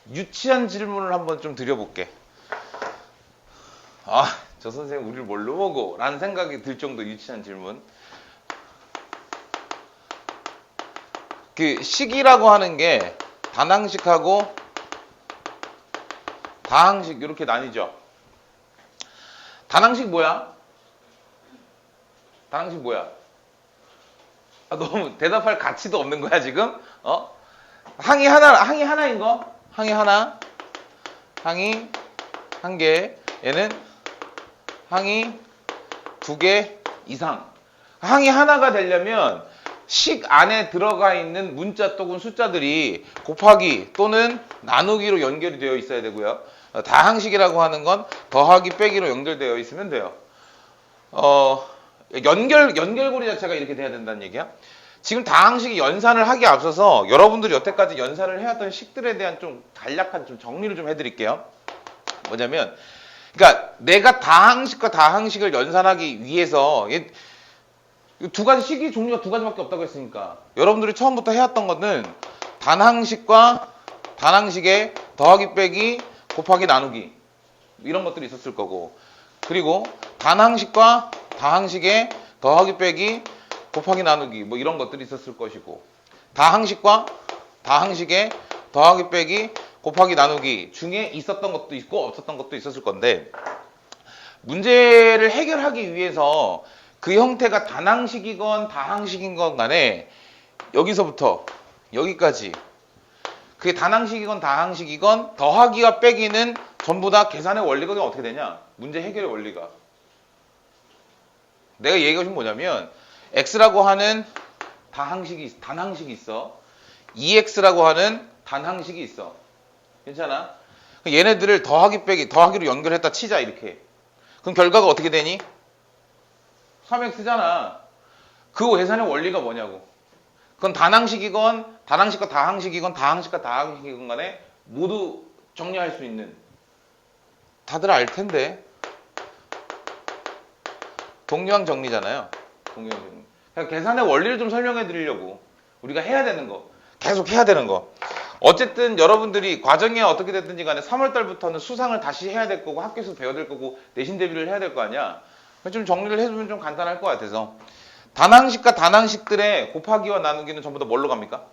유치한 질문을 한번 좀 드려볼게. 아, 저 선생님 우리를 뭘로 보고? 라는 생각이 들 정도 유치한 질문. 그 식이라고 하는 게 단항식하고 다항식 이렇게 나뉘죠. 단항식 뭐야? 단항식 뭐야? 아, 너무 대답할 가치도 없는 거야 지금? 항이 하나인 거? 항이 하나, 항이 한 개, 얘는 항이 두 개 이상. 항이 하나가 되려면 식 안에 들어가 있는 문자 또는 숫자들이 곱하기 또는 나누기로 연결이 되어 있어야 되고요. 다항식이라고 하는 건 더하기 빼기로 연결되어 있으면 돼요. 연결고리 자체가 이렇게 돼야 된다는 얘기야. 지금 다항식이 연산을 하기에 앞서서 여러분들이 여태까지 연산을 해왔던 식들에 대한 좀 간략한 좀 정리를 좀 해드릴게요. 뭐냐면, 그러니까 내가 다항식과 다항식을 연산하기 위해서 두 가지 식이 종류가 두 가지밖에 없다고 했으니까 여러분들이 처음부터 해왔던 거는 단항식과 단항식의 더하기 빼기 곱하기 나누기 이런 것들이 있었을 거고, 그리고 단항식과 다항식의 더하기 빼기 곱하기 나누기 뭐 이런 것들이 있었을 것이고, 다항식과 다항식의 더하기 빼기 곱하기 나누기 중에 있었던 것도 있고 없었던 것도 있었을 건데, 문제를 해결하기 위해서 그 형태가 단항식이건 다항식인 건 간에 여기서부터 여기까지 그게 단항식이건 다항식이건 더하기와 빼기는 전부 다 계산의 원리가 어떻게 되냐? 문제 해결의 원리가. 내가 얘기하고 싶은 뭐냐면 x라고 하는 단항식이 있어. 2x라고 하는 단항식이 있어. 괜찮아? 얘네들을 더하기 빼기, 더하기로 연결했다 치자 이렇게. 그럼 결과가 어떻게 되니? 3x잖아. 그 계산의 원리가 뭐냐고. 그건 단항식이건 단항식과 다항식이건 다항식과 다항식이건 간에 모두 정리할 수 있는, 다들 알 텐데 동류항 정리잖아요. 동류항 정리. 그냥 계산의 원리를 좀 설명해 드리려고 우리가 해야 되는 거, 계속 해야 되는 거. 어쨌든 여러분들이 과정이 어떻게 됐든지 간에 3월 달부터는 수상을 다시 해야 될 거고 학교에서 배워야 될 거고 내신 대비를 해야 될 거 아니야. 좀 정리를 해주면 좀 간단할 것 같아서, 단항식과 단항식들의 곱하기와 나누기는 전부 다 뭘로 갑니까?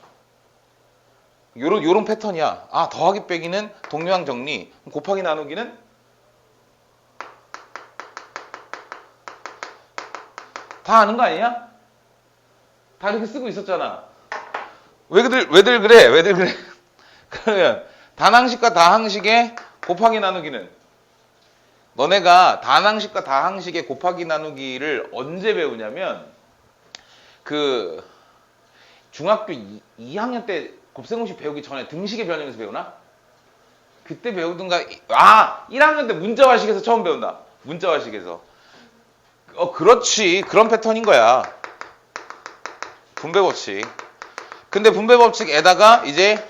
요런 패턴이야. 아, 더하기 빼기는 동류항 정리, 곱하기 나누기는 다 아는 거 아니냐? 다 이렇게 쓰고 있었잖아. 왜들 그래? 그러면 단항식과 다항식의 곱하기 나누기는, 너네가 단항식과 다항식의 곱하기 나누기를 언제 배우냐면 그 중학교 2학년 때 곱셈공식 배우기 전에 등식의 변형에서 배우나? 그때 배우든가. 1학년 때 문자화식에서 처음 배운다. 문자화식에서. 그렇지. 그런 패턴인 거야. 분배법칙. 근데 분배법칙에다가 이제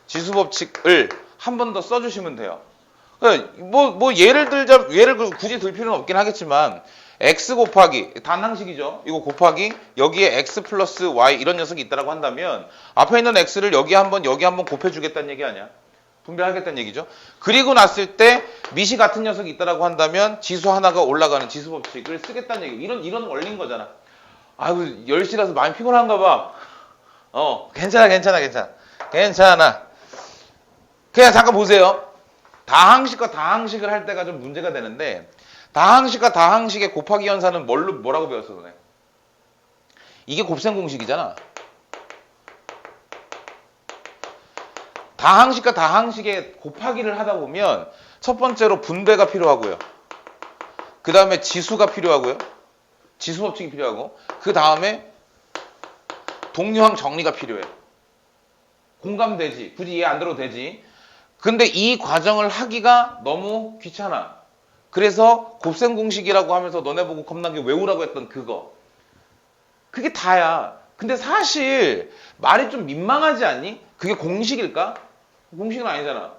지수법칙을 한 번 더 써주시면 돼요. 예를 굳이 들 필요는 없긴 하겠지만, x 곱하기, 단항식이죠. 이거 곱하기, 여기에 x 플러스 y 이런 녀석이 있다고 한다면, 앞에 있는 x를 여기 한번 곱해주겠다는 얘기 아니야? 분배하겠다는 얘기죠. 그리고 났을 때, 밑이 같은 녀석이 있다고 한다면, 지수 하나가 올라가는 지수법칙을 쓰겠다는 얘기. 이런 원리인 거잖아. 아이고, 10시라서 많이 피곤한가 봐. 괜찮아. 그냥 잠깐 보세요. 다항식과 다항식을 할 때가 좀 문제가 되는데, 다항식과 다항식의 곱하기 연산은 뭐라고 배웠어, 너네? 이게 곱셈 공식이잖아. 다항식과 다항식의 곱하기를 하다 보면 첫 번째로 분배가 필요하고요. 그 다음에 지수가 필요하고요. 지수법칙이 필요하고, 그 다음에 동류항 정리가 필요해. 공감되지? 굳이 이해 안 들어도 되지? 근데 이 과정을 하기가 너무 귀찮아. 그래서 곱셈 공식이라고 하면서 너네 보고 겁나게 외우라고 했던 그거. 그게 다야. 근데 사실 말이 좀 민망하지 않니? 그게 공식일까? 공식은 아니잖아.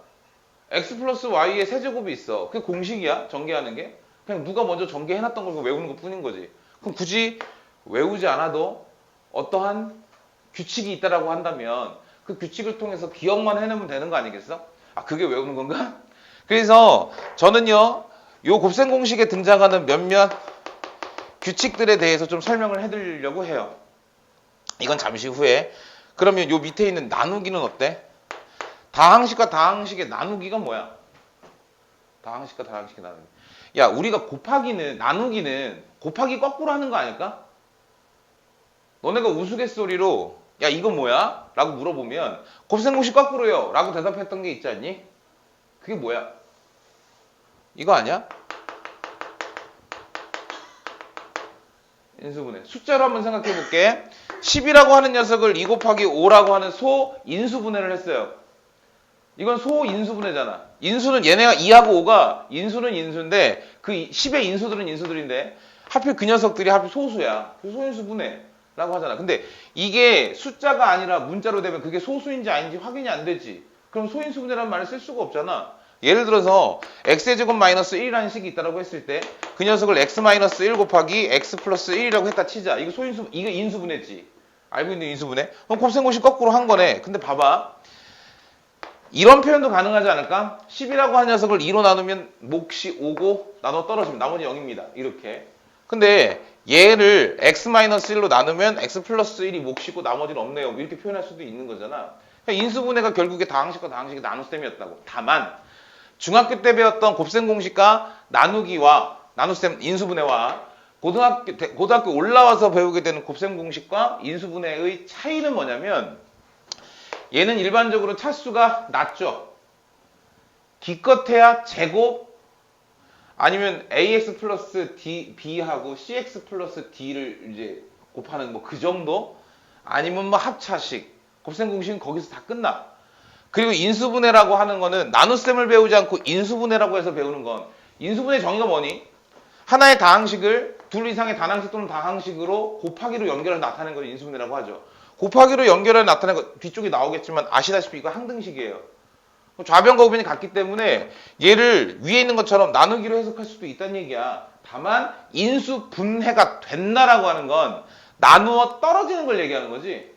x 플러스 y의 세제곱이 있어. 그게 공식이야? 전개하는 게? 그냥 누가 먼저 전개해놨던 걸 외우는 것 뿐인 거지. 그럼 굳이 외우지 않아도 어떠한 규칙이 있다라고 한다면 그 규칙을 통해서 기억만 해내면 되는 거 아니겠어? 아, 그게 외우는 건가? 그래서 저는요, 요 곱셈 공식에 등장하는 몇몇 규칙들에 대해서 좀 설명을 해드리려고 해요. 이건 잠시 후에. 그러면 요 밑에 있는 나누기는 어때? 다항식과 다항식의 나누기가 뭐야? 다항식과 다항식의 나누기. 야, 우리가 나누기는 곱하기 거꾸로 하는 거 아닐까? 너네가 우스갯소리로 야, 이거 뭐야? 라고 물어보면 곱셈 공식 거꾸로요 라고 대답했던 게 있지 않니? 그게 뭐야? 이거 아니야? 인수분해. 숫자로 한번 생각해 볼게. 10이라고 하는 녀석을 2 곱하기 5라고 하는 소인수분해를 했어요. 이건 소인수분해잖아. 인수는 얘네가 2하고 5가 인수는 인수인데 그 10의 인수들은 인수들인데 하필 그 녀석들이 하필 소수야. 소인수분해라고 하잖아. 근데 이게 숫자가 아니라 문자로 되면 그게 소수인지 아닌지 확인이 안 되지. 그럼 소인수분해라는 말을 쓸 수가 없잖아. 예를 들어서 x의 제곱 마이너스 1이라는 식이 있다고 했을 때 그 녀석을 x 마이너스 1 곱하기 x 플러스 1이라고 했다 치자. 이거 이거 인수분해지. 알고 있는 인수분해? 그럼 곱셈 공식 거꾸로 한 거네. 근데 봐봐. 이런 표현도 가능하지 않을까? 10이라고 하는 녀석을 2로 나누면 몫이 5고 나눠 떨어지면 나머지 0입니다. 이렇게. 근데 얘를 x-1로 나누면 x 플러스 1이 몫이고 나머지는 없네요. 이렇게 표현할 수도 있는 거잖아. 그러니까 인수분해가 결국에 다항식과 다항식의 나눗셈이었다고. 다만 중학교 때 배웠던 곱셈 공식과 나누기와 나눗셈 인수분해와 고등학교 올라와서 배우게 되는 곱셈 공식과 인수분해의 차이는 뭐냐면 얘는 일반적으로 차수가 낮죠. 기껏해야 제곱 아니면 ax 플러스 b하고 cx 플러스 d를 이제 곱하는 뭐 그 정도? 아니면 뭐 합차식. 곱셈 공식은 거기서 다 끝나. 그리고 인수분해라고 하는 거는 나눗셈을 배우지 않고 인수분해라고 해서 배우는 건 인수분해 정의가 뭐니? 하나의 다항식을 둘 이상의 단항식 또는 다항식으로 곱하기로 연결해서 나타내는 걸 인수분해라고 하죠. 곱하기로 연결해서 나타내는 거 뒤쪽에 나오겠지만 아시다시피 이거 항등식이에요. 좌변과 우변이 같기 때문에 얘를 위에 있는 것처럼 나누기로 해석할 수도 있다는 얘기야. 다만 인수분해가 된다라고 하는 건 나누어 떨어지는 걸 얘기하는 거지.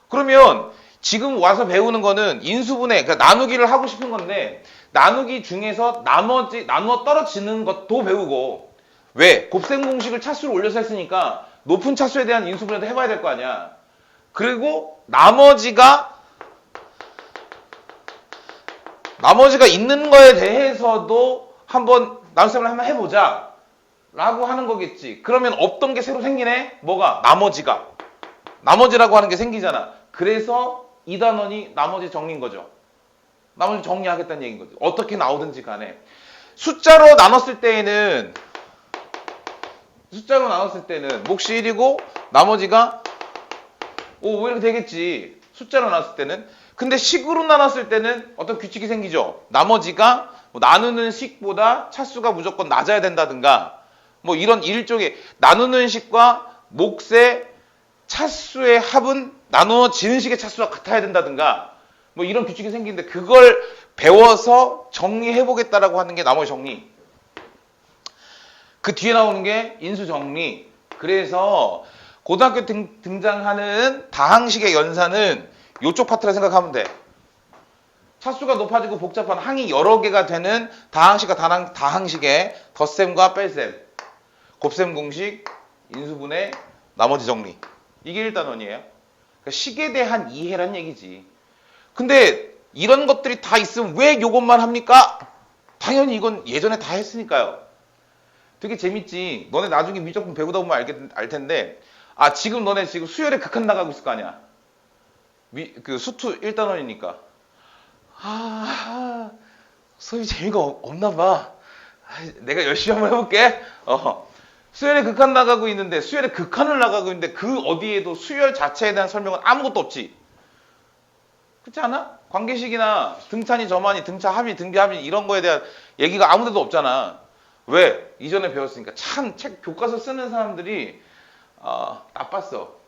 그러면 지금 와서 배우는 거는 인수분해, 그러니까 나누기를 하고 싶은 건데 나누기 중에서 나누어 떨어지는 것도 배우고 왜? 곱셈 공식을 차수를 올려서 했으니까 높은 차수에 대한 인수분해도 해봐야 될 거 아니야. 그리고 나머지가 있는 거에 대해서도 한번 나눗셈을 한번 해보자 라고 하는 거겠지. 그러면 없던 게 새로 생기네? 뭐가? 나머지라고 하는 게 생기잖아. 그래서 이 단원이 나머지 정리인 거죠. 나머지 정리하겠다는 얘기인 거죠. 어떻게 나오든지 간에. 숫자로 나눴을 때는 몫이 1이고 나머지가 뭐 이렇게 되겠지. 숫자로 나눴을 때는. 근데 식으로 나눴을 때는 어떤 규칙이 생기죠. 나머지가 뭐 나누는 식보다 차수가 무조건 낮아야 된다든가 뭐 이런 일종의 나누는 식과 몫의 차수의 합은 나누어지는 식의 차수와 같아야 된다든가 뭐 이런 규칙이 생기는데 그걸 배워서 정리해보겠다라고 하는 게 나머지 정리. 그 뒤에 나오는 게 인수정리. 그래서 고등학교 등장하는 다항식의 연산은 이쪽 파트라 생각하면 돼. 차수가 높아지고 복잡한 항이 여러 개가 되는 다항식과 다항식의 덧셈과 뺄셈, 곱셈 공식, 인수분해, 나머지 정리. 이게 1단원이에요. 그러니까 식에 대한 이해란 얘기지. 근데 이런 것들이 다 있으면 왜 이것만 합니까? 당연히 이건 예전에 다 했으니까요. 되게 재밌지. 너네 나중에 미적분 배우다 보면 알 텐데 지금 너네 지금 수열에 극한 나가고 있을 거 아니야. 그 수투 1단원이니까. 수업이 재미가 없나 봐. 내가 열심히 한번 해볼게. 수열에 극한 나가고 있는데 수열에 극한을 나가고 있는데 그 어디에도 수열 자체에 대한 설명은 아무것도 없지. 그렇지 않아? 관계식이나 등차니 저만이 등차 합이 등비 합이 이런 거에 대한 얘기가 아무 데도 없잖아. 왜? 이전에 배웠으니까. 참 책 교과서 쓰는 사람들이 나빴어.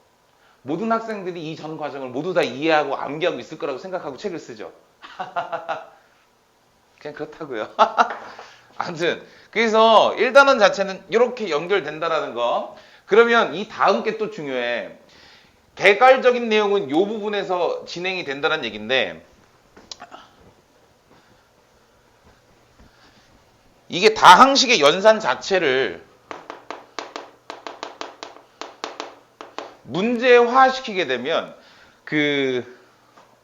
모든 학생들이 이 전 과정을 모두 다 이해하고 암기하고 있을 거라고 생각하고 책을 쓰죠. 그냥 그렇다고요. 아무튼 그래서 1단원 자체는 이렇게 연결된다라는 거. 그러면 이 다음 게 또 중요해. 개괄적인 내용은 이 부분에서 진행이 된다는 얘기인데, 이게 다항식의 연산 자체를 문제화시키게 되면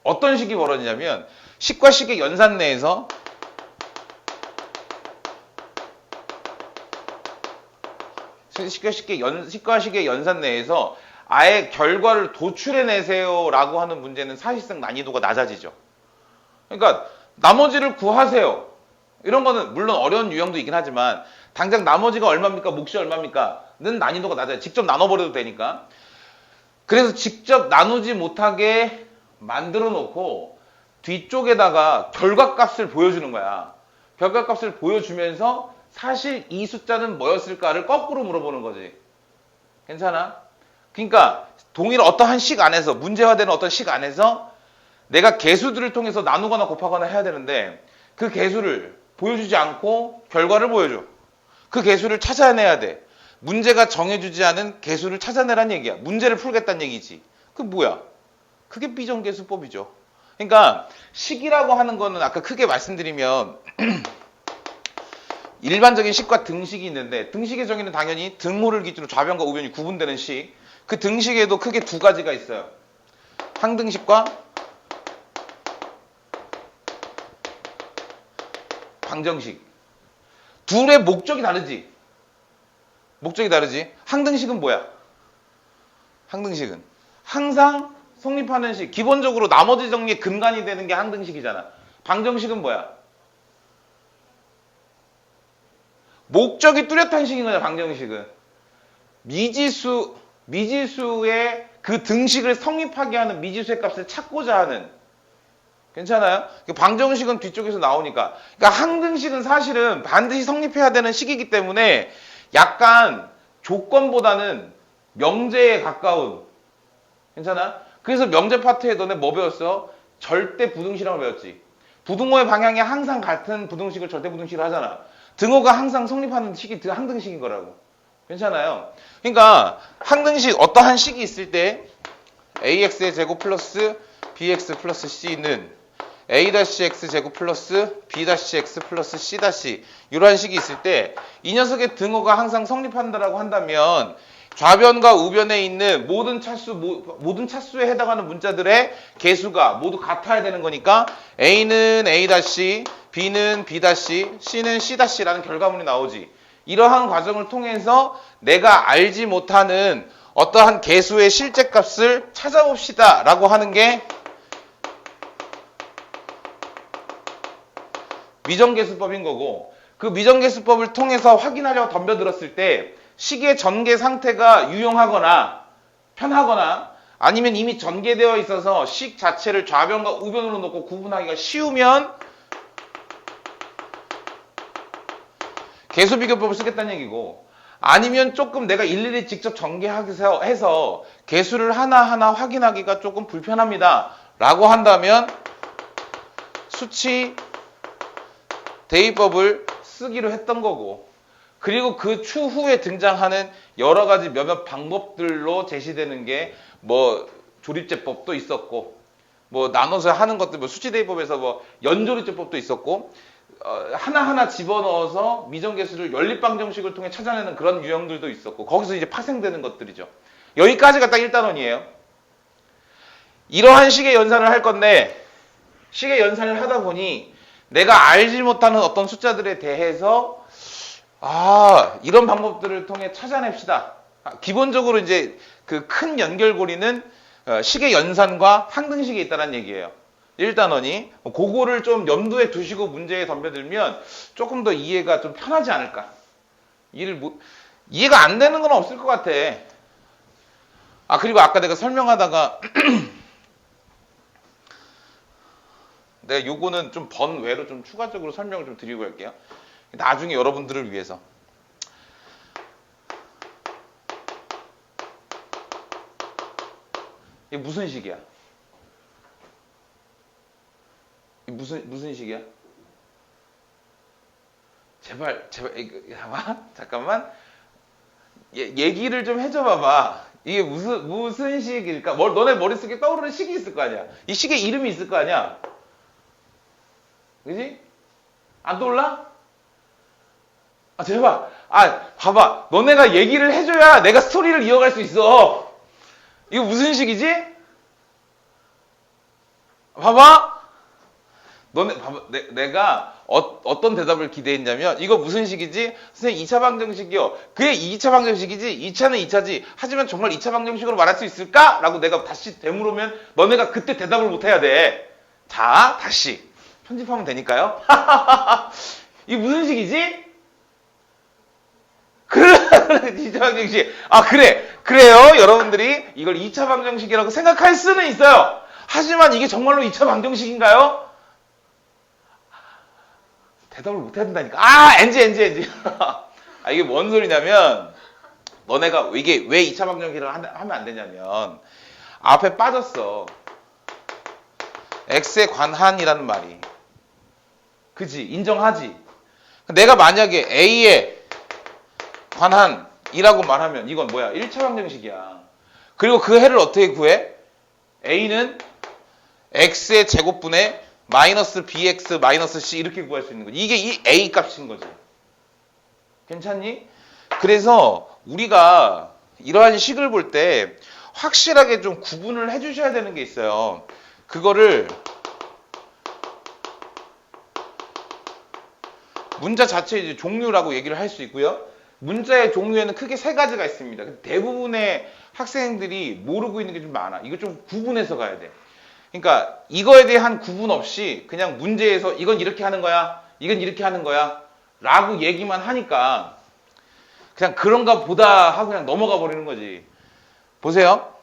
어떤 식이 벌어지냐면, 식과 식의 연산 내에서 식과 식의 연산 내에서 아예 결과를 도출해내세요 라고 하는 문제는 사실상 난이도가 낮아지죠. 그러니까 나머지를 구하세요. 이런 거는 물론 어려운 유형도 있긴 하지만 당장 나머지가 얼마입니까? 몫이 얼마입니까? 는 난이도가 낮아요. 직접 나눠버려도 되니까. 그래서 직접 나누지 못하게 만들어 놓고 뒤쪽에다가 결과값을 보여주는 거야. 결과값을 보여주면서 사실 이 숫자는 뭐였을까를 거꾸로 물어보는 거지. 괜찮아? 그러니까 동일 어떠한 식 안에서, 문제화되는 어떤 식 안에서 내가 개수들을 통해서 나누거나 곱하거나 해야 되는데 그 개수를 보여주지 않고 결과를 보여줘. 그 개수를 찾아내야 돼. 문제가 정해주지 않은 개수를 찾아내란 얘기야. 문제를 풀겠다는 얘기지. 그 뭐야? 그게 비정개수법이죠. 그러니까 식이라고 하는 거는 아까 크게 말씀드리면 일반적인 식과 등식이 있는데, 등식의 정의는 당연히 등호를 기준으로 좌변과 우변이 구분되는 식. 그 등식에도 크게 두 가지가 있어요. 항등식과 방정식. 둘의 목적이 다르지. 목적이 다르지. 항등식은 뭐야? 항등식은 항상 성립하는 식. 기본적으로 나머지 정리의 근간이 되는 게 항등식이잖아. 방정식은 뭐야? 목적이 뚜렷한 식인 거야. 방정식은 미지수의 그 등식을 성립하게 하는 미지수의 값을 찾고자 하는. 괜찮아요? 방정식은 뒤쪽에서 나오니까. 그러니까 항등식은 사실은 반드시 성립해야 되는 식이기 때문에 약간 조건보다는 명제에 가까운. 괜찮아? 그래서 명제 파트에 너네 뭐 배웠어? 절대 부등식이라고 배웠지. 부등호의 방향이 항상 같은 부등식을 절대 부등식으로 하잖아. 등호가 항상 성립하는 식이 항등식인 거라고. 괜찮아요? 그러니까 항등식, 어떠한 식이 있을 때 ax의 제곱 플러스 bx 플러스 c는 a-x 제곱 플러스 b-x 플러스 c- 이러한 식이 있을 때 이 녀석의 등호가 항상 성립한다라고 한다면 좌변과 우변에 있는 모든 차수에 해당하는 문자들의 개수가 모두 같아야 되는 거니까 a는 a-, b는 b-, c는 c-라는 결과물이 나오지. 이러한 과정을 통해서 내가 알지 못하는 어떠한 개수의 실제값을 찾아봅시다 라고 하는 게 미정계수법인 거고, 그 미정계수법을 통해서 확인하려고 덤벼들었을 때 식의 전개 상태가 유용하거나 편하거나 아니면 이미 전개되어 있어서 식 자체를 좌변과 우변으로 놓고 구분하기가 쉬우면 개수비교법을 쓰겠다는 얘기고, 아니면 조금 내가 일일이 직접 전개해서 개수를 하나하나 확인하기가 조금 불편합니다 라고 한다면 수치 대입법을 쓰기로 했던 거고, 그리고 그 추후에 등장하는 여러 가지 몇몇 방법들로 제시되는 게 뭐 조립제법도 있었고, 뭐 나눠서 하는 것들, 뭐 수치대입법에서 뭐 연조립제법도 있었고, 하나하나 집어넣어서 미정계수를 연립방정식을 통해 찾아내는 그런 유형들도 있었고, 거기서 이제 파생되는 것들이죠. 여기까지가 딱 1단원이에요. 이러한 식의 연산을 할 건데, 식의 연산을 하다 보니 내가 알지 못하는 어떤 숫자들에 대해서 이런 방법들을 통해 찾아냅시다. 기본적으로 이제 그 큰 연결고리는 식의 연산과 항등식에 있다는 얘기예요. 1단원이. 그거를 좀 염두에 두시고 문제에 덤벼들면 조금 더 이해가 좀 편하지 않을까. 이해가 안 되는 건 없을 것 같아. 그리고 아까 내가 설명하다가 내가 요거는 좀 번외로 좀 추가적으로 설명을 좀 드리고 갈게요. 나중에 여러분들을 위해서. 이게 무슨 식이야? 무슨 식이야? 제발, 잠깐만. 얘기를 좀 해줘 봐봐. 이게 무슨 식일까? 너네 머릿속에 떠오르는 식이 있을 거 아니야? 이 식의 이름이 있을 거 아니야? 그지? 안 떠올라? 아, 제발. 아, 봐봐. 너네가 얘기를 해줘야 내가 스토리를 이어갈 수 있어. 이거 무슨 식이지? 봐봐. 너네, 봐봐. 내가 어떤 대답을 기대했냐면, 이거 무슨 식이지? 선생님, 2차 방정식이요. 그게 2차 방정식이지? 2차는 2차지. 하지만 정말 2차 방정식으로 말할 수 있을까? 라고 내가 다시 되물으면, 너네가 그때 대답을 못 해야 돼. 자, 다시. 편집하면 되니까요. 이게 무슨 식이지? 그래, 2차 방정식. 아, 그래요. 여러분들이 이걸 2차 방정식이라고 생각할 수는 있어요. 하지만 이게 정말로 2차 방정식인가요? 대답을 못 해야 된다니까. 아, NG. 아, 이게 뭔 소리냐면, 너네가 이게 왜 2차 방정식을 하면 안 되냐면, 앞에 빠졌어. X에 관한이라는 말이. 그지? 인정하지? 내가 만약에 A에 관한이라고 말하면 이건 뭐야? 1차 방정식이야. 그리고 그 해를 어떻게 구해? A는 X의 제곱분의 마이너스 BX 마이너스 C 이렇게 구할 수 있는 거지. 이게 이 A 값인 거지. 괜찮니? 그래서 우리가 이러한 식을 볼 때 확실하게 좀 구분을 해주셔야 되는 게 있어요. 그거를 문자 자체의 이제 종류라고 얘기를 할 수 있고요. 문자의 종류에는 크게 세 가지가 있습니다. 대부분의 학생들이 모르고 있는 게 좀 많아. 이거 좀 구분해서 가야 돼. 그러니까 이거에 대한 구분 없이 그냥 문제에서 이건 이렇게 하는 거야, 이건 이렇게 하는 거야 라고 얘기만 하니까 그냥 그런가 보다 하고 그냥 넘어가 버리는 거지. 보세요.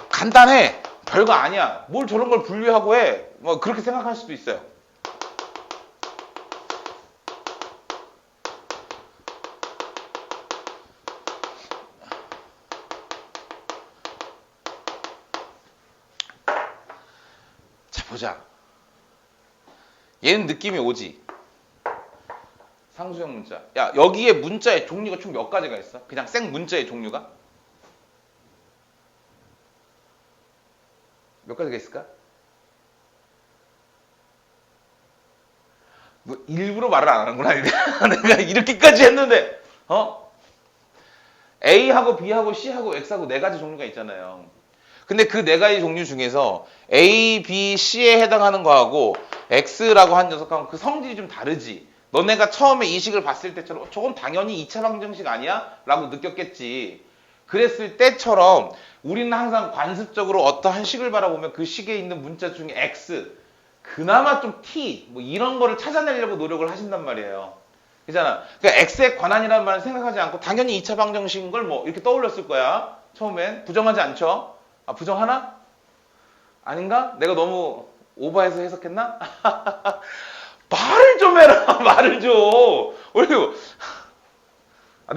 간단해. 별거 아니야. 뭘 저런 걸 분류하고 해. 뭐 그렇게 생각할 수도 있어요. 보자. 얘는 느낌이 오지. 상수형 문자. 야, 여기에 문자의 종류가 총 몇 가지가 있어? 그냥 생 문자의 종류가? 몇 가지가 있을까? 뭐 일부러 말을 안 하는구나. 내가 이렇게까지 했는데 A하고 B하고 C하고 X하고 네 가지 종류가 있잖아요. 근데 그 네 가지 종류 중에서 A, B, C에 해당하는 거하고 X라고 한 녀석하고 그 성질이 좀 다르지. 너네가 처음에 이 식을 봤을 때처럼 저건 당연히 2차 방정식 아니야? 라고 느꼈겠지. 그랬을 때처럼 우리는 항상 관습적으로 어떠한 식을 바라보면 그 식에 있는 문자 중에 X, 그나마 좀 T, 뭐 이런 거를 찾아내려고 노력을 하신단 말이에요. 그잖아. 그러니까 X에 관한이라는 말은 생각하지 않고 당연히 2차 방정식인 걸 뭐 이렇게 떠올렸을 거야. 처음엔. 부정하지 않죠? 아, 부정하나? 아닌가? 내가 너무 오버해서 해석했나? 말을 좀 해라. 말을 좀. 우리 내가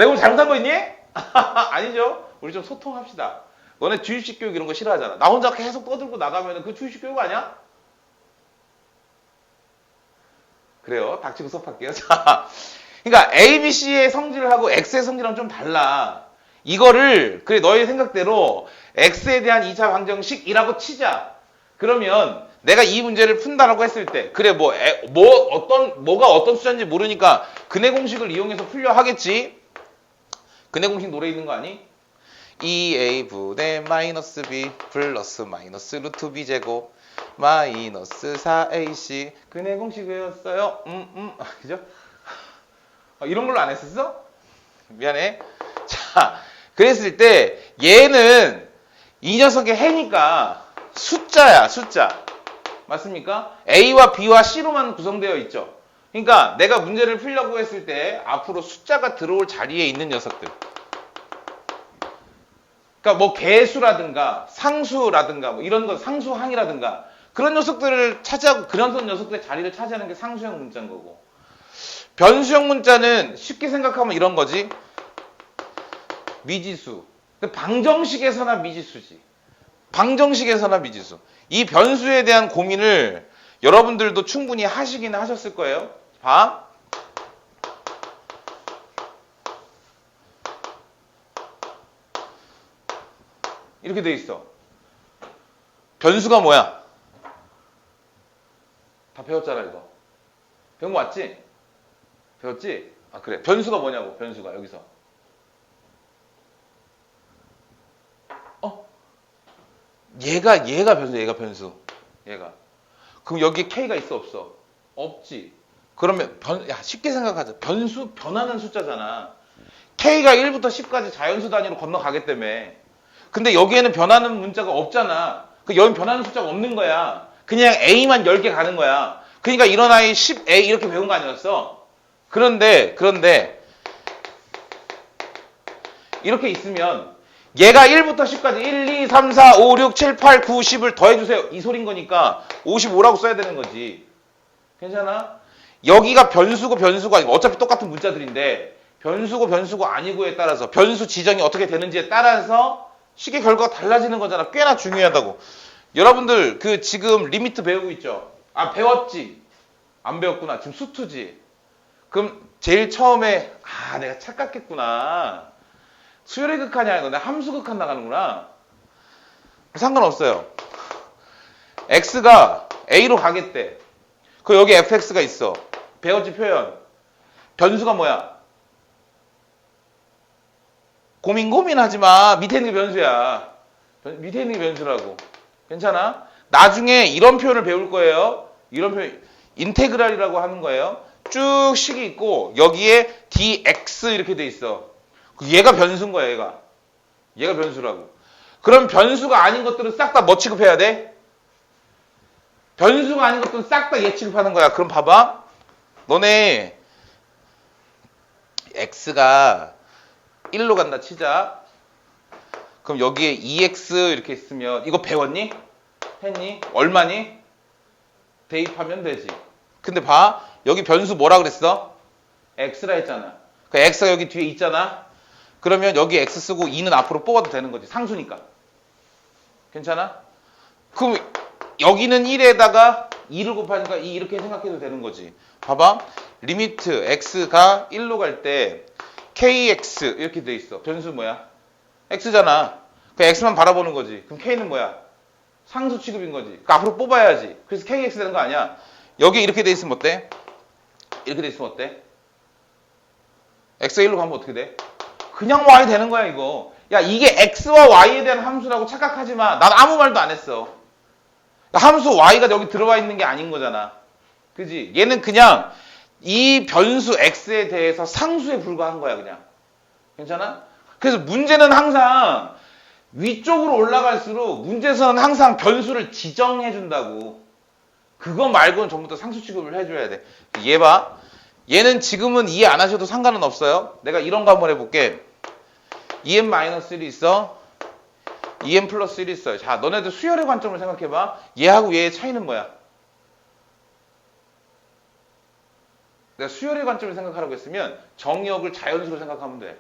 오늘 잘못한 거 있니? 아니죠. 우리 좀 소통합시다. 너네 주입식 교육 이런 거 싫어하잖아. 나 혼자 계속 떠들고 나가면 그 주입식 교육 아니야? 그래요. 닥치고 수업할게요. 자, 그러니까 A, B, C의 성질하고 X의 성질하고 좀 달라. 이거를 그래 너의 생각대로 X에 대한 2차 방정식이라고 치자. 그러면 내가 이 문제를 푼다라고 했을 때 그래 뭐가 어떤 숫자인지 모르니까 근해 공식을 이용해서 풀려 하겠지. 근해 공식 노래 있는 거 아니? 2a 분의 마이너스 b 플러스 마이너스 루트 b 제곱 마이너스 4ac 근해 공식 외웠어요. 그죠? 이런 걸로 안 했었어? 미안해. 자, 그랬을 때 얘는 이 녀석의 해니까 숫자야, 숫자. 맞습니까? A와 B와 C로만 구성되어 있죠. 그러니까 내가 문제를 풀려고 했을 때 앞으로 숫자가 들어올 자리에 있는 녀석들. 그러니까 뭐 개수라든가 상수라든가 뭐 이런 거 상수항이라든가 그런 녀석들을 차지하고 그런 녀석들의 자리를 차지하는 게 상수형 문자인 거고. 변수형 문자는 쉽게 생각하면 이런 거지. 미지수. 방정식에서나 미지수지. 방정식에서나 미지수. 이 변수에 대한 고민을 여러분들도 충분히 하시긴 하셨을 거예요. 봐. 이렇게 돼 있어. 변수가 뭐야? 다 배웠잖아 이거. 배운 거 맞지? 배웠지? 아 그래. 변수가 뭐냐고. 변수가 여기서. 얘가 변수. 얘가 변수. 얘가. 그럼 여기에 K가 있어 없어? 없지. 그러면 쉽게 생각하자. 변수 변하는 숫자잖아. K가 1부터 10까지 자연수 단위로 건너가기 때문에. 근데 여기에는 변하는 문자가 없잖아. 여기 변하는 숫자가 없는 거야. 그냥 A만 10개 가는 거야. 그러니까 이런 아이 10A 이렇게 배운 거 아니었어? 그런데 이렇게 있으면 얘가 1부터 10까지 1, 2, 3, 4, 5, 6, 7, 8, 9, 10을 더해주세요. 이 소린 거니까 55라고 써야 되는 거지. 괜찮아? 여기가 변수고 변수가 아니고 어차피 똑같은 문자들인데 변수고 변수고 아니고에 따라서 변수 지정이 어떻게 되는지에 따라서 식의 결과가 달라지는 거잖아. 꽤나 중요하다고. 여러분들 지금 리미트 배우고 있죠? 아 배웠지? 안 배웠구나. 지금 수투지? 그럼 제일 처음에 내가 착각했구나. 수열의 극한이 아니고 내가 함수 극한 나가는구나. 상관없어요. x가 a로 가겠대. 여기 fx가 있어. 배웠지 표현. 변수가 뭐야? 고민하지 마. 밑에 있는 게 변수야. 밑에 있는 게 변수라고. 괜찮아? 나중에 이런 표현을 배울 거예요. 이런 표현 인테그랄이라고 하는 거예요. 쭉 식이 있고 여기에 dx 이렇게 돼 있어. 얘가 변수인 거야. 얘가 변수라고. 그럼 변수가 아닌 것들은 싹 다 뭐 취급해야 돼? 변수가 아닌 것들은 싹 다 얘 취급하는 거야. 그럼 봐봐. 너네 x가 1로 간다 치자. 그럼 여기에 2x 이렇게 있으면 이거 배웠니? 했니? 얼마니? 대입하면 되지. 근데 봐. 여기 변수 뭐라 그랬어? x라 했잖아. 그 x가 여기 뒤에 있잖아. 그러면 여기 x 쓰고 2는 앞으로 뽑아도 되는 거지. 상수니까. 괜찮아? 그럼 여기는 1에다가 2를 곱하니까 2 이렇게 생각해도 되는 거지. 봐봐. 리미트 x가 1로 갈 때 kx 이렇게 돼 있어. 변수 뭐야? x잖아. 그 x만 바라보는 거지. 그럼 k는 뭐야? 상수 취급인 거지. 그 앞으로 뽑아야지. 그래서 kx 되는 거 아니야? 여기 이렇게 돼 있으면 어때? 이렇게 돼 있으면 어때? x가 1로 가면 어떻게 돼? 그냥 y 되는 거야 이거. 야 이게 x와 y에 대한 함수라고 착각하지 마. 난 아무 말도 안 했어. 함수 y가 여기 들어와 있는 게 아닌 거잖아. 그지? 얘는 그냥 이 변수 x에 대해서 상수에 불과한 거야 그냥. 괜찮아? 그래서 문제는 항상 위쪽으로 올라갈수록 문제에서는 항상 변수를 지정해 준다고. 그거 말고는 전부 다 상수 취급을 해줘야 돼. 얘 봐. 얘는 지금은 이해 안 하셔도 상관은 없어요. 내가 이런 거 한번 해볼게. 2n-1이 있어. 2n 플러스 1이 있어요. 자, 너네들 수열의 관점을 생각해봐. 얘하고 얘의 차이는 뭐야? 내가 수열의 관점을 생각하라고 했으면 정의역을 자연수로 생각하면 돼.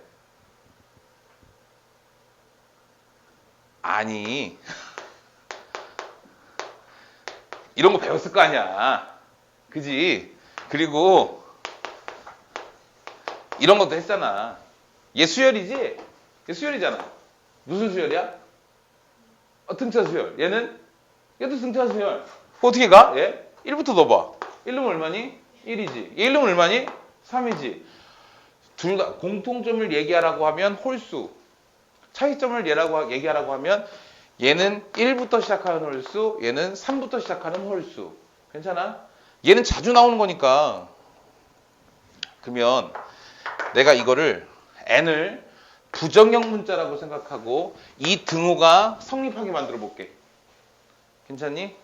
아니 이런 거 배웠을 거 아니야. 그지? 그리고 이런 것도 했잖아. 얘 수열이지? 얘 수열이잖아. 무슨 수열이야? 등차 수열. 얘도 등차 수열. 어떻게 가? 얘? 1부터 넣어봐. 1 넣으면 얼마니? 1이지. 얘 1 넣으면 얼마니? 3이지. 둘 다 공통점을 얘기하라고 하면 홀수. 차이점을 얘기하라고 하면 얘는 1부터 시작하는 홀수, 얘는 3부터 시작하는 홀수. 괜찮아? 얘는 자주 나오는 거니까. 그러면 내가 이거를 n을 부정형 문자라고 생각하고 이 등호가 성립하게 만들어 볼게. 괜찮니?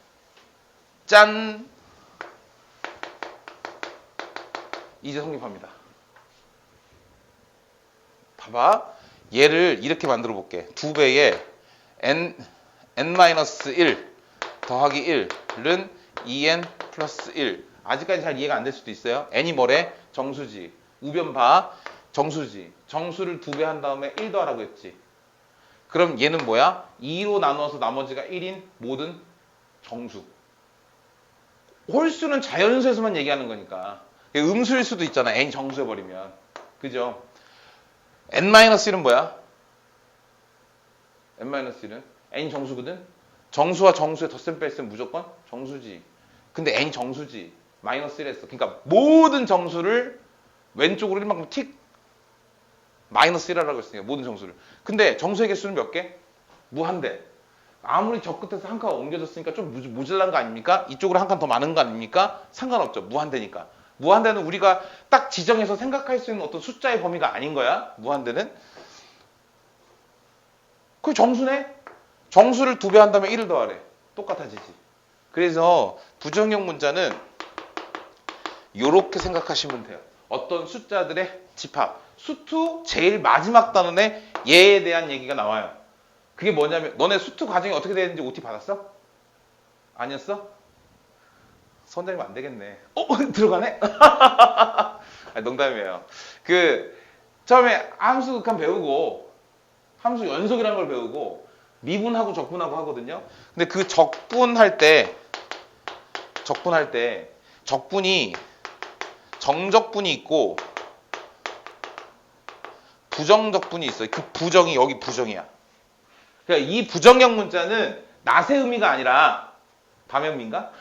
짠! 이제 성립합니다. 봐봐. 얘를 이렇게 만들어 볼게. 2배의 n-1 더하기 1은 2n 플러스 1. 아직까지 잘 이해가 안 될 수도 있어요. n이 뭐래? 정수지. 우변 봐. 정수지. 정수를 2배 한 다음에 1 더하라고 했지. 그럼 얘는 뭐야? 2로 나눠서 나머지가 1인 모든 정수. 홀수는 자연수에서만 얘기하는 거니까. 음수일 수도 있잖아. n이 정수해버리면. 그죠? n-1은 뭐야? n-1은 n이 정수거든. 정수와 정수의 덧셈 뺄셈 무조건 정수지. 근데 n이 정수지. 마이너스 1 했어. 그러니까 모든 정수를 왼쪽으로 1만큼 틱 마이너스 1 하라고 했으니까 모든 정수를. 근데 정수의 개수는 몇 개? 무한대. 아무리 저 끝에서 한 칸 옮겨졌으니까 좀 모자란 거 아닙니까? 이쪽으로 한 칸 더 많은 거 아닙니까? 상관없죠. 무한대니까. 무한대는 우리가 딱 지정해서 생각할 수 있는 어떤 숫자의 범위가 아닌 거야. 무한대는. 그 정수네? 정수를 2배 한다면 1을 더하래. 똑같아지지. 그래서 부정형 문자는 이렇게 생각하시면 돼요. 어떤 숫자들의 집합. 수투 제일 마지막 단원에 얘에 대한 얘기가 나와요. 그게 뭐냐면 너네 수투 과정이 어떻게 되는지 OT 받았어? 아니었어? 선생님 안 되겠네. 들어가네? 아니, 농담이에요. 처음에 함수 극한 배우고 함수 연속이라는 걸 배우고 미분하고 적분하고 하거든요. 근데 그 적분할 때 적분이 정적분이 있고 부정적분이 있어요. 그 부정이 여기 부정이야. 그러니까 이 부정형 문자는 낫의 의미가 아니라 담의 의미인가?